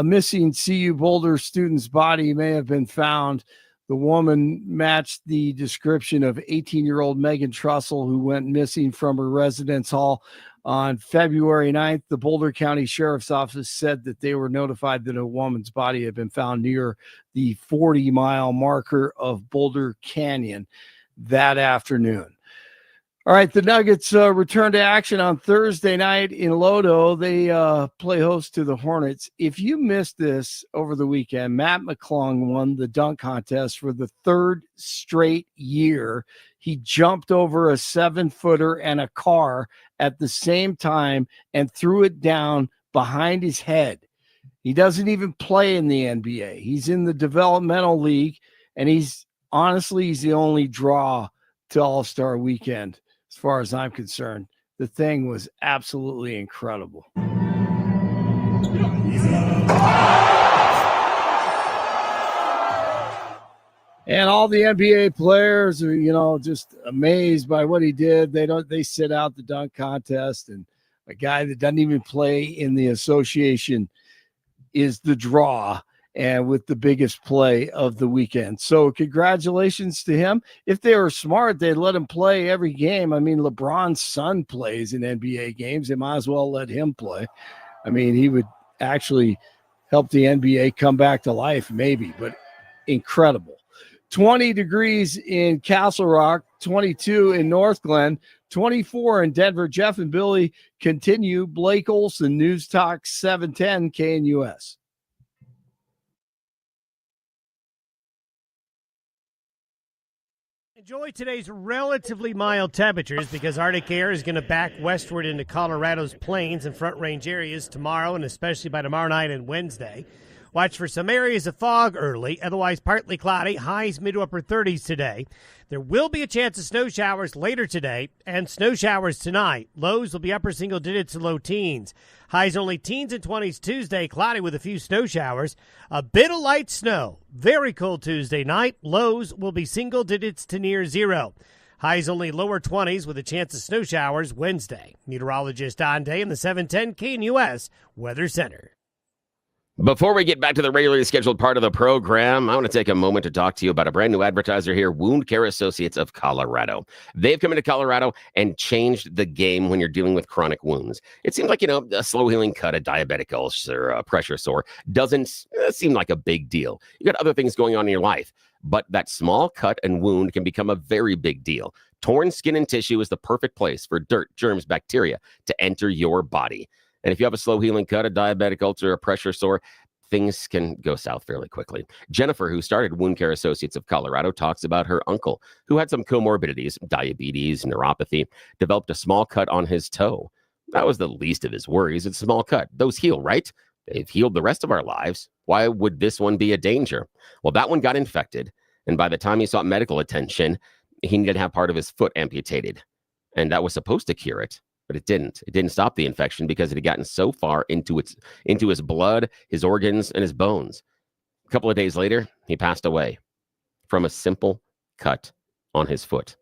Missing CU Boulder student's body may have been found. The woman matched the description of 18-year-old Megan Trussell, who went missing from her residence hall on February 9th. The Boulder County Sheriff's Office said that they were notified that a woman's body had been found near the 40-mile marker of Boulder Canyon that afternoon. All right, the Nuggets return to action on Thursday night in Lodo. They play host to the Hornets. If you missed this over the weekend, Matt McClung won the dunk contest for the third straight year. He jumped over a 7-footer and a car at the same time and threw it down behind his head. He doesn't even play in the NBA. He's in the developmental league, and he's the only draw to All-Star Weekend. As far as I'm concerned, the thing was absolutely incredible. And all the NBA players are, just amazed by what he did. They sit out the dunk contest, and a guy that doesn't even play in the association is the draw and with the biggest play of the weekend. So congratulations to him. If they were smart, they'd let him play every game. I mean, LeBron's son plays in NBA games. They might as well let him play. I mean, he would actually help the NBA come back to life, maybe, but incredible. 20 degrees in Castle Rock, 22 in North Glen, 24 in Denver. Jeff and Billy continue. Blake Olson, News Talk 710 KNUS. Enjoy today's relatively mild temperatures because Arctic air is going to back westward into Colorado's plains and Front Range areas tomorrow and especially by tomorrow night and Wednesday. Watch for some areas of fog early, otherwise partly cloudy, highs mid to upper 30s today. There will be a chance of snow showers later today and snow showers tonight. Lows will be upper single digits to low teens. Highs only teens and 20s Tuesday, cloudy with a few snow showers. A bit of light snow. Very cold Tuesday night. Lows will be single digits to near zero. Highs only lower 20s with a chance of snow showers Wednesday. Meteorologist Ande in the 710 KNUS Weather Center. Before we get back to the regularly scheduled part of the program, I want to take a moment to talk to you about a brand new advertiser here, Wound Care Associates of Colorado. They've come into Colorado and changed the game when you're dealing with chronic wounds. It seems like, a slow healing cut, a diabetic ulcer, a pressure sore doesn't seem like a big deal. You got other things going on in your life, but that small cut and wound can become a very big deal. Torn skin and tissue is the perfect place for dirt, germs, bacteria to enter your body. And if you have a slow healing cut, a diabetic ulcer, a pressure sore, things can go south fairly quickly. Jennifer, who started Wound Care Associates of Colorado, talks about her uncle, who had some comorbidities, diabetes, neuropathy, developed a small cut on his toe. That was the least of his worries. It's a small cut. Those heal, right? They've healed the rest of our lives. Why would this one be a danger? Well, that one got infected. And by the time he sought medical attention, he needed to have part of his foot amputated. And that was supposed to cure it. But it didn't. It didn't stop the infection because it had gotten so far into his blood, his organs, and his bones. A couple of days later, he passed away from a simple cut on his foot.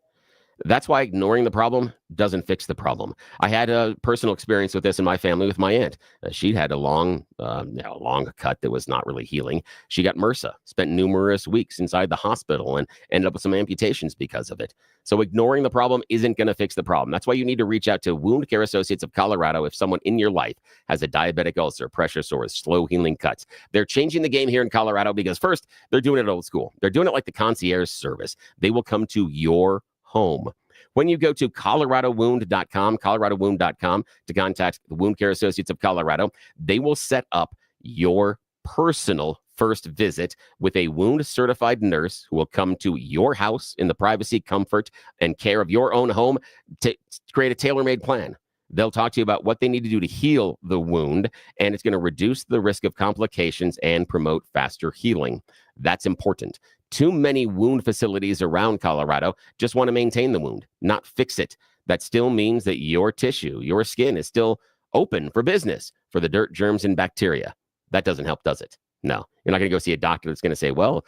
That's why ignoring the problem doesn't fix the problem. I had a personal experience with this in my family with my aunt. She'd had a long cut that was not really healing. She got MRSA, spent numerous weeks inside the hospital, and ended up with some amputations because of it. So ignoring the problem isn't going to fix the problem. That's why you need to reach out to Wound Care Associates of Colorado if someone in your life has a diabetic ulcer, pressure sores, slow healing cuts. They're changing the game here in Colorado because first, they're doing it old school. They're doing it like the concierge service. They will come to your home. When you go to coloradowound.com to contact the Wound Care Associates of Colorado, they will set up your personal first visit with a wound certified nurse who will come to your house in the privacy, comfort, and care of your own home to create a tailor-made plan. They'll talk to you about what they need to do to heal the wound, and it's going to reduce the risk of complications and promote faster healing. That's important. Too many wound facilities around Colorado just want to maintain the wound, not fix it. That still means that your tissue, your skin is still open for business for the dirt, germs, and bacteria. That doesn't help, does it? No. You're not going to go see a doctor that's going to say, well,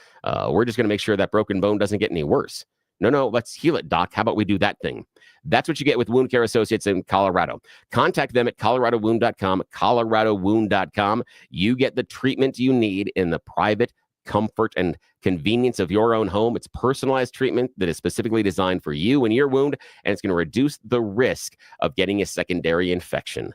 we're just going to make sure that broken bone doesn't get any worse. No, let's heal it, doc. How about we do that thing? That's what you get with Wound Care Associates in Colorado. Contact them at coloradowound.com, coloradowound.com. You get the treatment you need in the private comfort and convenience of your own home. It's personalized treatment that is specifically designed for you and your wound, and it's going to reduce the risk of getting a secondary infection.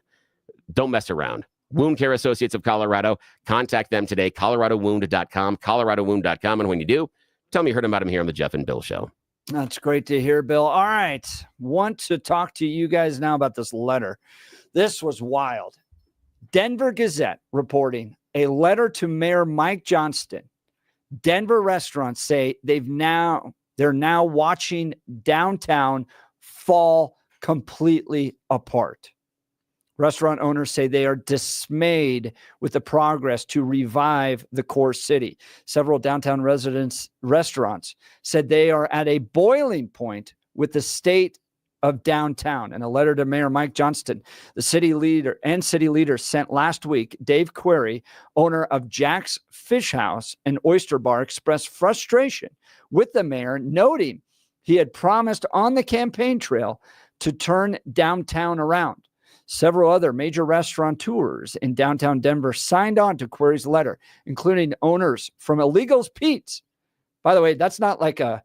Don't mess around. Wound Care Associates of Colorado. Contact them today, coloradowound.com, coloradowound.com. And when you do, tell me you heard about them here on the Jeff and Bill Show. That's great to hear, Bill. All right. Want to talk to you guys now about this letter. This was wild. Denver Gazette reporting a letter to Mayor Mike Johnston. Denver restaurants say they're now watching downtown fall completely apart. Restaurant owners say they are dismayed with the progress to revive the core city. Several downtown restaurants said they are at a boiling point with the state of downtown. In a letter to Mayor Mike Johnston, the city leader sent last week, Dave Query, owner of Jack's Fish House and Oyster Bar, expressed frustration with the mayor, noting he had promised on the campaign trail to turn downtown around. Several other major restaurateurs in downtown Denver signed on to Query's letter, including owners from Illegals Pete's. By the way, that's not like a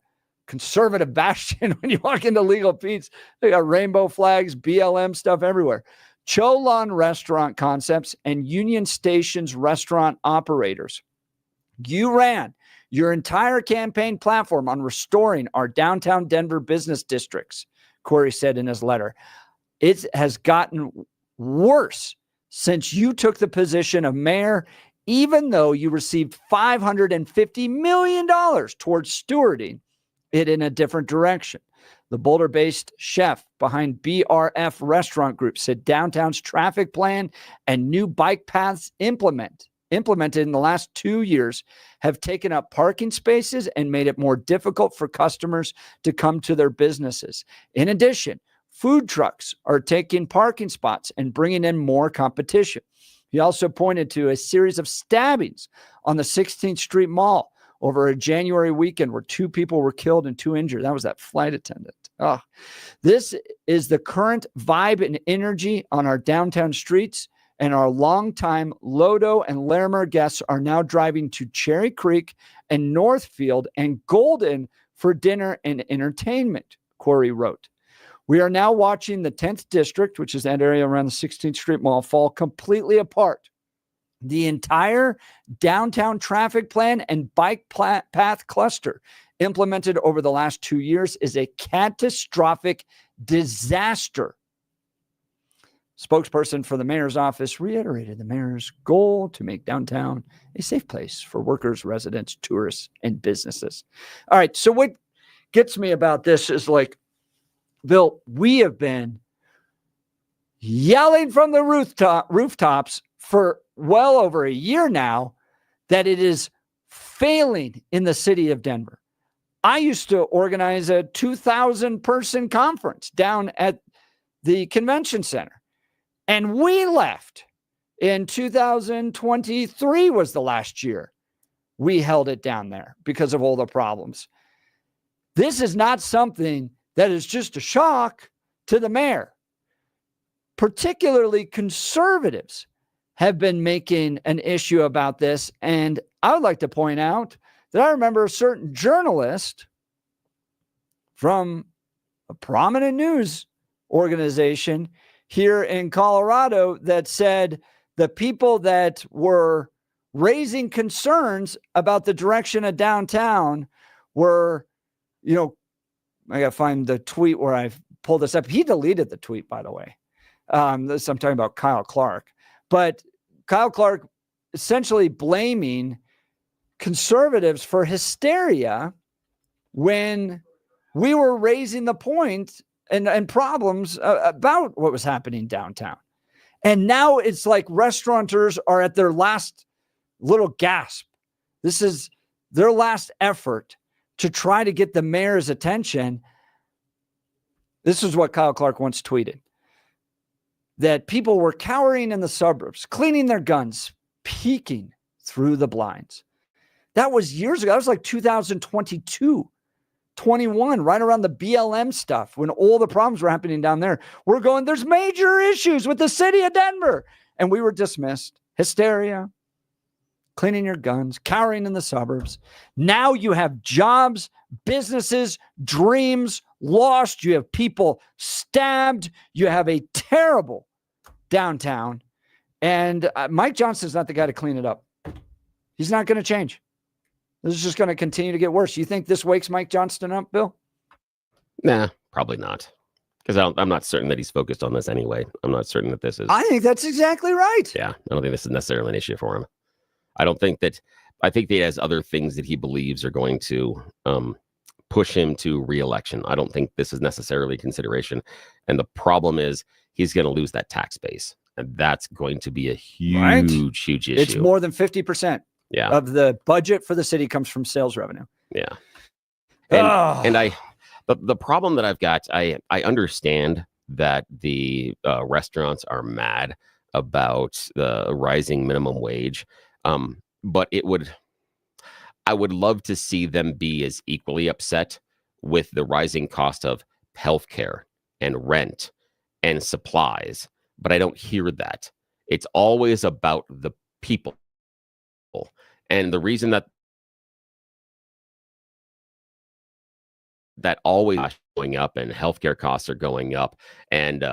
conservative bastion. When you walk into Legal Pete's, they got rainbow flags, BLM stuff everywhere. Cholon Restaurant Concepts and Union Station's restaurant operators. You ran your entire campaign platform on restoring our downtown Denver business districts, Query said in his letter. It has gotten worse since you took the position of mayor, even though you received $550 million towards stewarding it in a different direction. The Boulder-based chef behind BRF Restaurant Group said downtown's traffic plan and new bike paths implemented in the last 2 years have taken up parking spaces and made it more difficult for customers to come to their businesses. In addition, food trucks are taking parking spots and bringing in more competition. He also pointed to a series of stabbings on the 16th Street Mall, over a January weekend where 2 people were killed and 2 injured. That was that flight attendant. Oh, this is the current vibe and energy on our downtown streets, and our longtime Lodo and Larimer guests are now driving to Cherry Creek and Northfield and Golden for dinner and entertainment, Corey wrote. We are now watching the 10th District, which is that area around the 16th Street Mall, fall completely apart. The entire downtown traffic plan and bike path cluster implemented over the last 2 years is a catastrophic disaster. Spokesperson for the mayor's office reiterated the mayor's goal to make downtown a safe place for workers, residents, tourists, and businesses. All right, so what gets me about this is like, Bill, we have been yelling from the rooftops for well over a year now that it is failing in the city of Denver. I used to organize a 2,000 person conference down at the convention center, and we left in 2023 was the last year we held it down there because of all the problems. This is not something that is just a shock to the mayor. Particularly conservatives have been making an issue about this. And I would like to point out that I remember a certain journalist from a prominent news organization here in Colorado that said the people that were raising concerns about the direction of downtown were, I got to find the tweet where I pulled this up. He deleted the tweet, by the way. I'm talking about Kyle Clark. But Kyle Clark essentially blaming conservatives for hysteria when we were raising the point and problems about what was happening downtown. And now it's like restaurateurs are at their last little gasp. This is their last effort to try to get the mayor's attention. This is what Kyle Clark once tweeted, that people were cowering in the suburbs, cleaning their guns, peeking through the blinds. That was years ago. That was like 2022, 21, right around the BLM stuff when all the problems were happening down there. We're going, there's major issues with the city of Denver. And we were dismissed. Hysteria, cleaning your guns, cowering in the suburbs. Now you have jobs, businesses, dreams lost. You have people stabbed. You have a terrible downtown. And Mike Johnston's not the guy to clean it up. He's not going to change. This is just going to continue to get worse. You think this wakes Mike Johnston up, Bill? Nah, probably not. Because I'm not certain that he's focused on this anyway. I'm not certain that this is. I think that's exactly right. Yeah, I don't think this is necessarily an issue for him. I think that he has other things that he believes are going to push him to re-election. I don't think this is necessarily a consideration. And the problem is he's going to lose that tax base. And that's going to be a huge issue. It's more than 50% of the budget for the city comes from sales revenue. Yeah. And the problem that I've got, I understand that the restaurants are mad about the rising minimum wage. But I would love to see them be as equally upset with the rising cost of healthcare and rent and supplies. But I don't hear that. It's always about the people. And the reason that always going up and healthcare costs are going up and,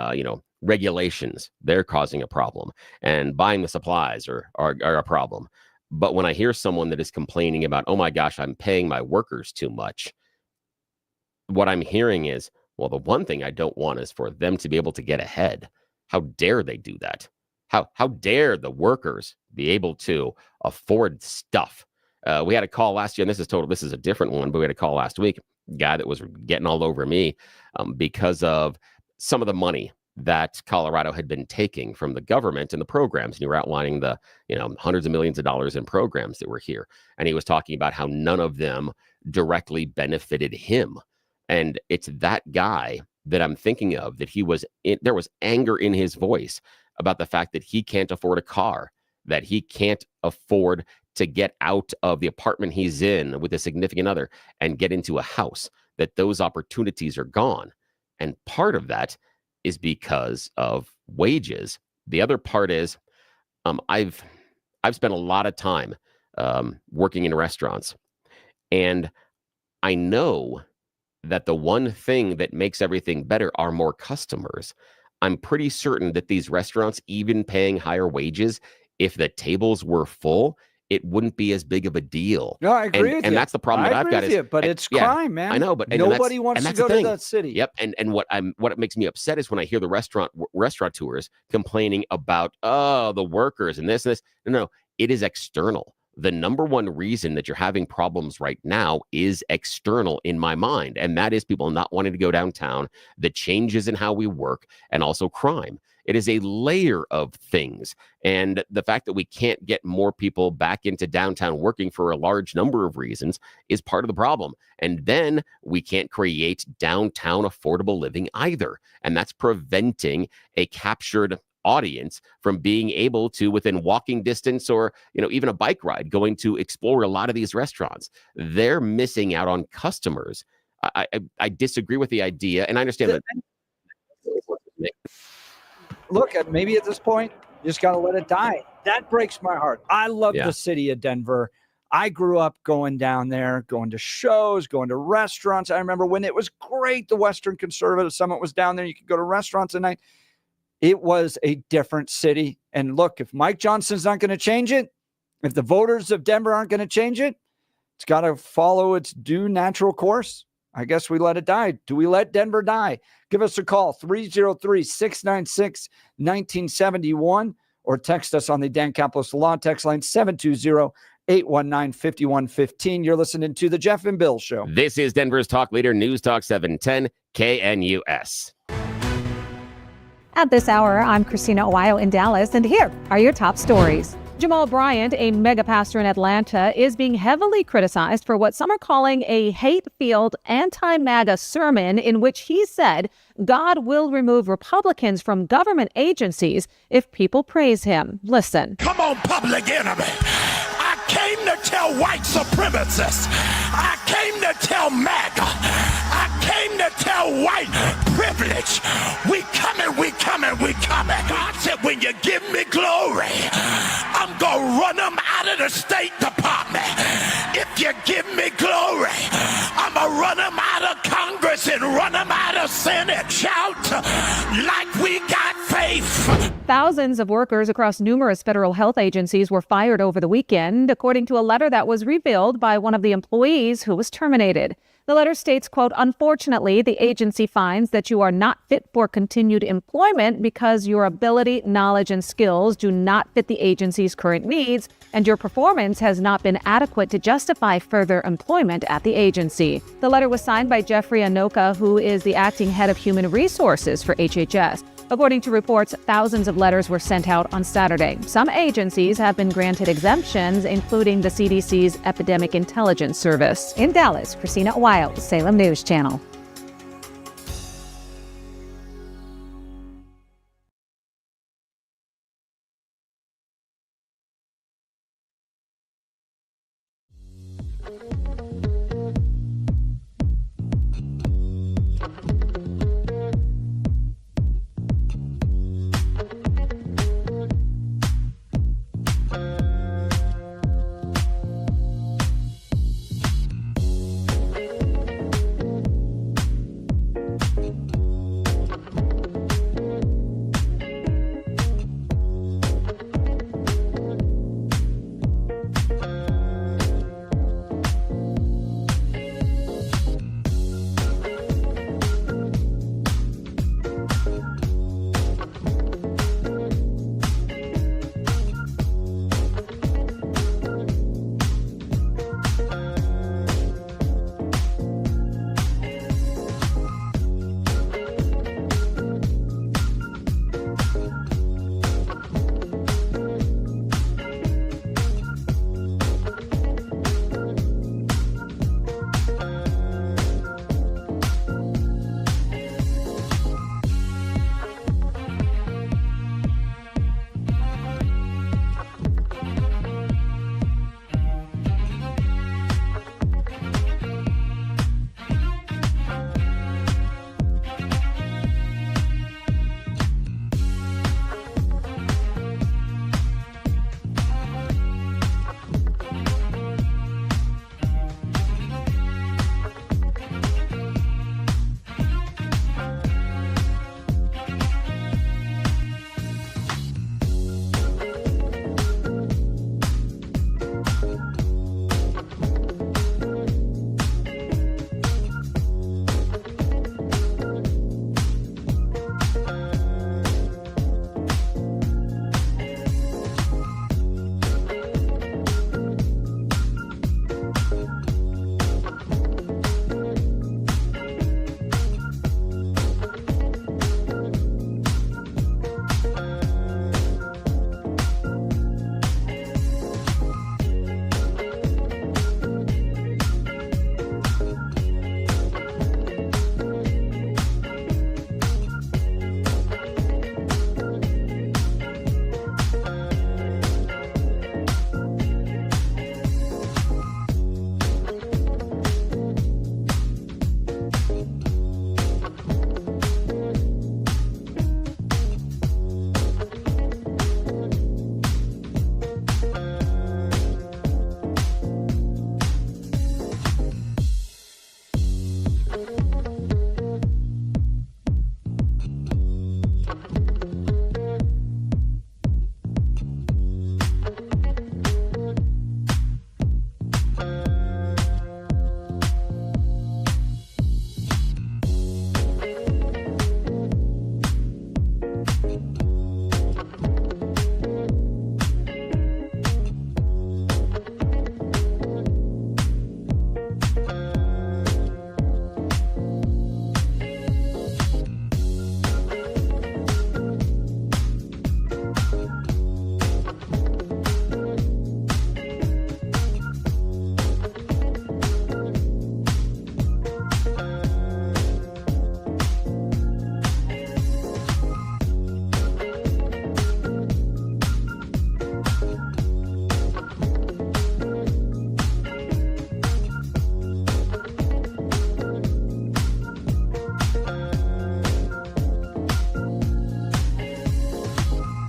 regulations, they're causing a problem, and buying the supplies are a problem. But when I hear someone that is complaining about, oh my gosh, I'm paying my workers too much, what I'm hearing is, well, the one thing I don't want is for them to be able to get ahead. How dare they do that? How dare the workers be able to afford stuff? We had a call last year, and this is a different one, but we had a call last week, a guy that was getting all over me because of some of the money that Colorado had been taking from the government and the programs. And you were outlining the, hundreds of millions of dollars in programs that were here. And he was talking about how none of them directly benefited him. And it's that guy that I'm thinking of, that there was anger in his voice about the fact that he can't afford a car, that he can't afford to get out of the apartment he's in with a significant other and get into a house, that those opportunities are gone. And part of that is because of wages. The other part is I've spent a lot of time working in restaurants, and I know that the one thing that makes everything better are more customers. I'm pretty certain that these restaurants, even paying higher wages, if the tables were full, it wouldn't be as big of a deal. No, I agree with you. And that's the problem that I've got is, but it's crime, man. I know, but nobody wants to go to that city. Yep. And what makes me upset is when I hear the restaurateurs complaining about, the workers and this. No, it is external. The number one reason that you're having problems right now is external in my mind. And that is people not wanting to go downtown, the changes in how we work, and also crime. It is a layer of things. And the fact that we can't get more people back into downtown working for a large number of reasons is part of the problem. And then we can't create downtown affordable living either. And that's preventing a captured audience from being able to, within walking distance or even a bike ride, going to explore a lot of these restaurants. They're missing out on customers. I disagree with the idea, and I understand that. Look, maybe at this point, you just got to let it die. That breaks my heart. I love the city of Denver. I grew up going down there, going to shows, going to restaurants. I remember when it was great, the Western Conservative Summit was down there. You could go to restaurants at night. It was a different city. And look, if Mike Johnson's not going to change it, if the voters of Denver aren't going to change it, it's got to follow its due natural course. I guess we let it die. Do we let Denver die? Give us a call, 303-696-1971, or text us on the Dan Caplis Law text line, 720-819-5115. You're listening to The Jeff and Bill Show. This is Denver's talk leader, News Talk 710 KNUS. At this hour, I'm Christina Ohio in Dallas, and here are your top stories. Jamal Bryant, a mega pastor in Atlanta, is being heavily criticized for what some are calling a hate-filled anti-MAGA sermon in which he said God will remove Republicans from government agencies if people praise him. Listen. Come on, public enemy. I came to tell white supremacists. I came to tell MAGA. I came to tell white privilege. We coming, we coming, we coming. God said, when you give me glory, I'm going to run them out of the State Department. If you give me glory, I'm going to run them out of Congress and run them out of Senate. Shout like we got faith. Thousands of workers across numerous federal health agencies were fired over the weekend, according to a letter that was revealed by one of the employees who was terminated. The letter states, quote, unfortunately, the agency finds that you are not fit for continued employment because your ability, knowledge, and skills do not fit the agency's current needs, and your performance has not been adequate to justify further employment at the agency. The letter was signed by Jeffrey Anoka, who is the acting head of human resources for HHS. According to reports, thousands of letters were sent out on Saturday. Some agencies have been granted exemptions, including the CDC's Epidemic Intelligence Service. In Dallas, Christina Wild, Salem News Channel.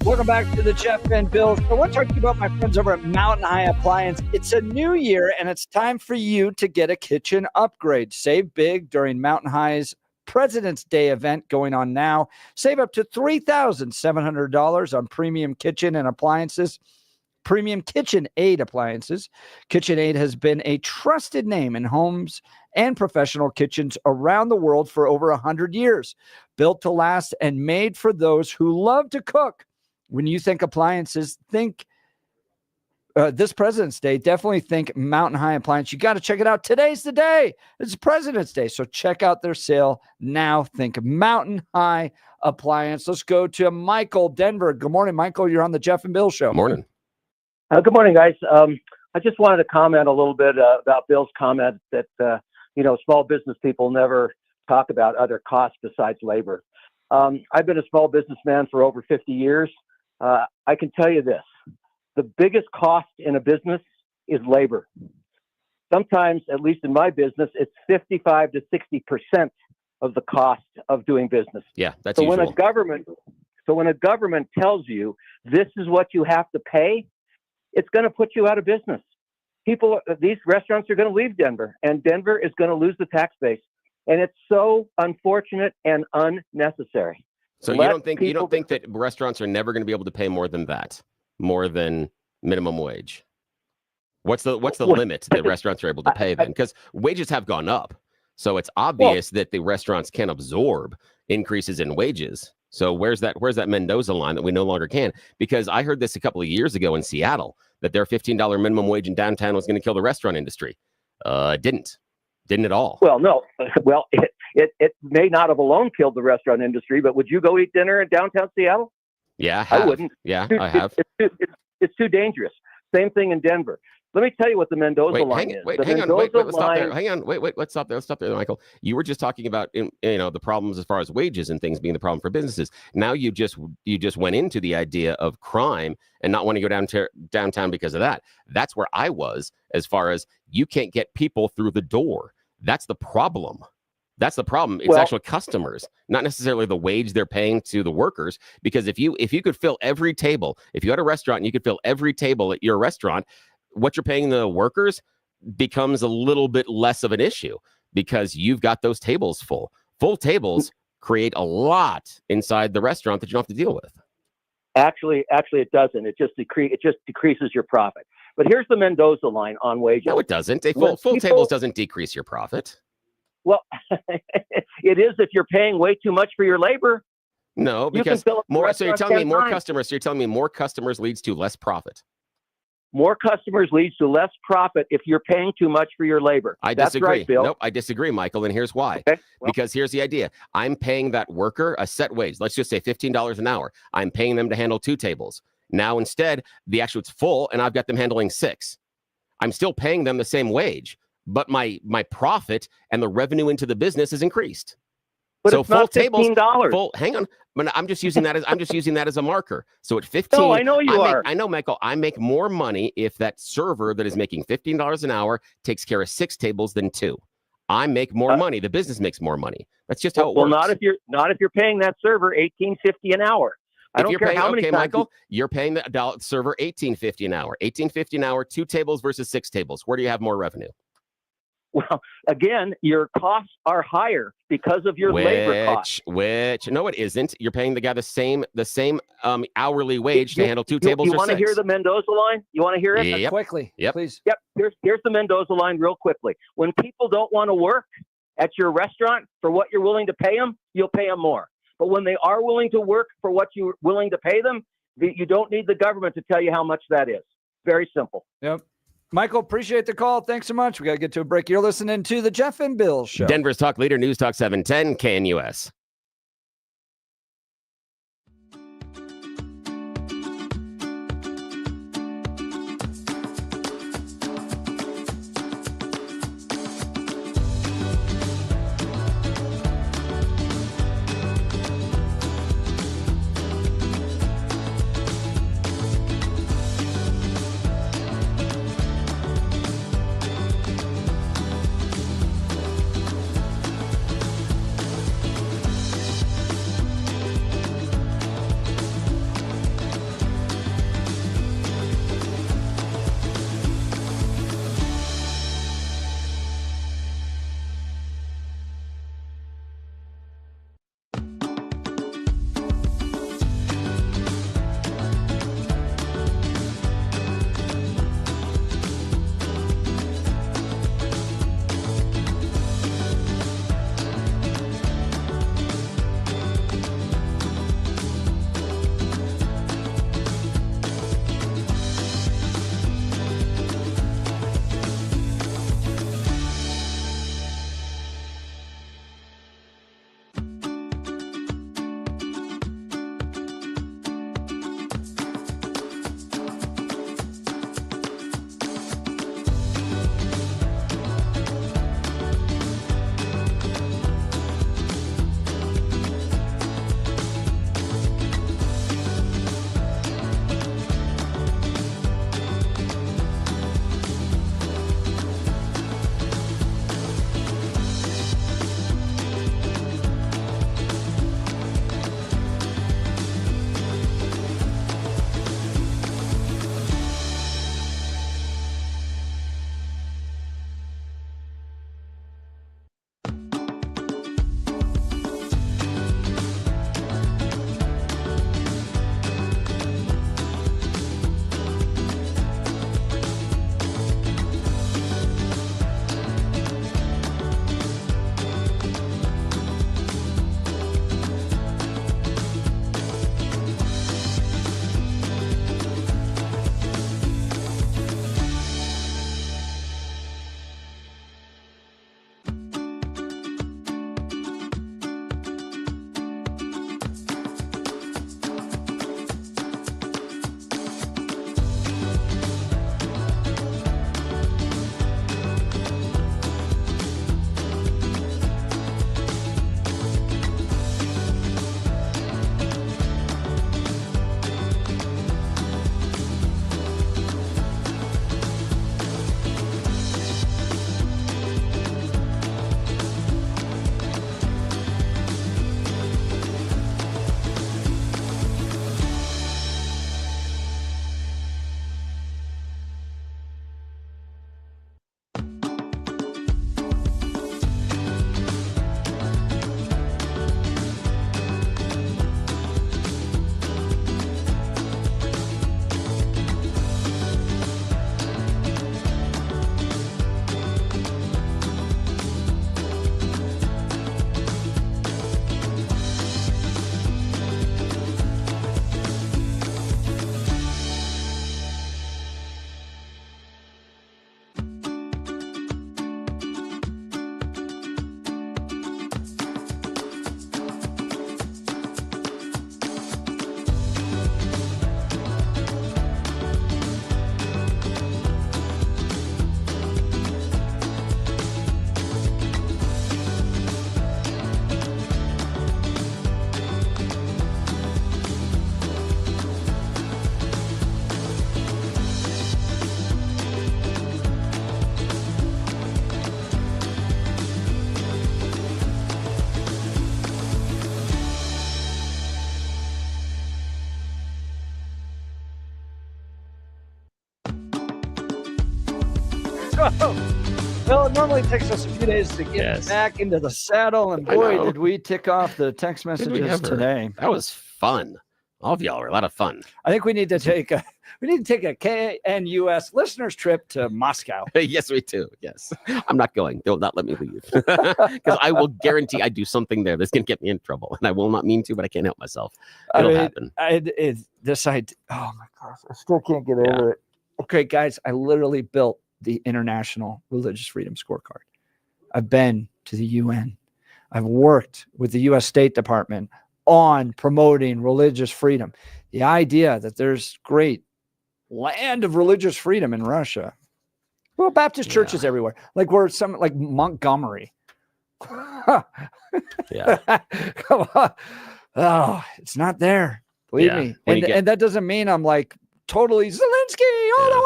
Welcome back to the Jeff and Bill. So I want to talk to you about my friends over at Mountain High Appliance. It's a new year, and it's time for you to get a kitchen upgrade. Save big during Mountain High's President's Day event going on now. Save up to $3,700 on premium kitchen and appliances. Premium KitchenAid appliances. KitchenAid has been a trusted name in homes and professional kitchens around the world for over 100 years. Built to last and made for those who love to cook. When you think appliances, think this President's Day, definitely think Mountain High Appliance. You got to check it out. Today's the day. It's President's Day, so check out their sale now. Think Mountain High Appliance. Let's go to Michael, Denver. Good morning, Michael. You're on the Jeff and Bill Show. Morning. Good morning, guys. I just wanted to comment a little bit about Bill's comment that, small business people never talk about other costs besides labor. I've been a small businessman for over 50 years. I can tell you this. The biggest cost in a business is labor. Sometimes, at least in my business, it's 55 to 60% of the cost of doing business. Yeah, that's so usual. when a government tells you this is what you have to pay, it's going to put you out of business. These restaurants are going to leave Denver, and Denver is going to lose the tax base. And it's so unfortunate and unnecessary. So you don't think that restaurants are never going to be able to pay more than that, more than minimum wage? What's the limit that restaurants are able to pay then? Because wages have gone up, so it's obvious that the restaurants can absorb increases in wages. So where's that Mendoza line that we no longer can? Because I heard this a couple of years ago in Seattle that their $15 minimum wage in downtown was going to kill the restaurant industry. It didn't at all. Well, no. Well, it may not have alone killed the restaurant industry, but would you go eat dinner in downtown Seattle? Yeah, I wouldn't. Yeah, I have. It's too dangerous. Same thing in Denver. Let me tell you what the Mendoza line is. Hang on. Let's stop there. Hang on. Let's stop there. Let's stop there, Michael. You were just talking about the problems as far as wages and things being the problem for businesses. Now you just went into the idea of crime and not wanting to go downtown because of that. That's where I was as far as you can't get people through the door. That's the problem. It's actual customers, not necessarily the wage they're paying to the workers. Because if you could fill every table, if you had a restaurant and you could fill every table at your restaurant, what you're paying the workers becomes a little bit less of an issue because you've got those tables full. Full tables create a lot inside the restaurant that you don't have to deal with. Actually, it doesn't. It just decreases your profit. But here's the Mendoza line on wages. No, it doesn't. Full tables doesn't decrease your profit. Well, it is if you're paying way too much for your labor. No, because more. So you're telling me more customers. So you're telling me more customers leads to less profit. More customers leads to less profit if you're paying too much for your labor. I disagree. That's right, Bill. Nope, I disagree, Michael, and here's why. Okay, because here's the idea. I'm paying that worker a set wage. Let's just say $15 an hour. I'm paying them to handle 2 tables. Now, instead, it's full, and I've got them handling 6. I'm still paying them the same wage, but my profit and the revenue into the business is increased. But so it's full not tables, $15. Hang on. I'm just using that as a marker. So at 15, no, I know you are. I know, Michael. I make more money if that server that is making $15 an hour takes care of 6 tables than 2. I make more money. The business makes more money. That's just how it works. Well, not if you're paying that server $18.50 an hour. I don't care how many times. Michael, you're paying the server $18.50 an hour. $18.50 an hour, 2 tables versus 6 tables. Where do you have more revenue? Well, again, your costs are higher because of your labor costs. No, it isn't. You're paying the guy the same hourly wage to handle 2 tables. You want to hear the Mendoza line? You want to hear it? Yep. Quickly, yep. Please. Yep. Here's the Mendoza line real quickly. When people don't want to work at your restaurant for what you're willing to pay them, you'll pay them more. But when they are willing to work for what you're willing to pay them, you don't need the government to tell you how much that is. Very simple. Yep. Michael, appreciate the call. Thanks so much. We got to get to a break. You're listening to the Jeff and Bill Show. Denver's talk leader, News Talk 710, KNUS. Normally it takes us a few days to get back into the saddle, and boy, did we tick off the text messages today. That was fun. All of y'all were a lot of fun. I think we need to take a KNUS listeners trip to Moscow. Yes, we do. Yes. I'm not going. They'll not let me leave. Because I will guarantee I do something there that's going to get me in trouble. And I will not mean to, but I can't help myself. It'll happen. Oh my gosh, I still can't get over it. Okay, guys, I literally built the International Religious Freedom Scorecard. I've been to the UN. I've worked with the U.S. State Department on promoting religious freedom. The idea that there's great land of religious freedom in Russia. Well, Baptist churches everywhere. Like like Montgomery. Yeah. Come on. Oh, it's not there. Believe me. And that doesn't mean I'm like totally Zelensky all the way.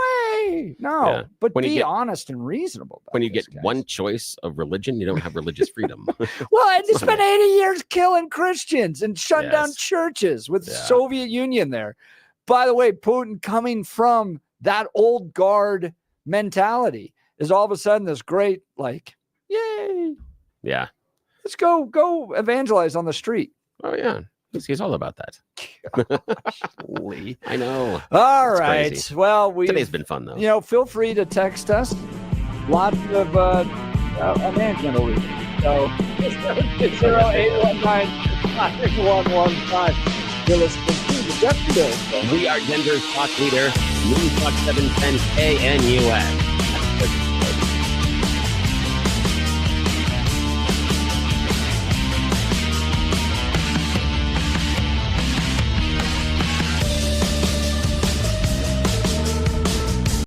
No, but be honest and reasonable. When you get one choice of religion, you don't have religious freedom. Well, they spent 80 years killing Christians and shutting down churches with the Soviet Union there. By the way, Putin coming from that old guard mentality is all of a sudden this great, like, yay. Yeah. Let's go evangelize on the street. Oh, yeah. He's all about that. Lee. I know. All right. Crazy. Well, today's been fun though. Feel free to text us. Lots of a man can read. So 0819-5115. You're listening to the Jeff Today. We are Denver's talk leader, News Talk 710 KNUS.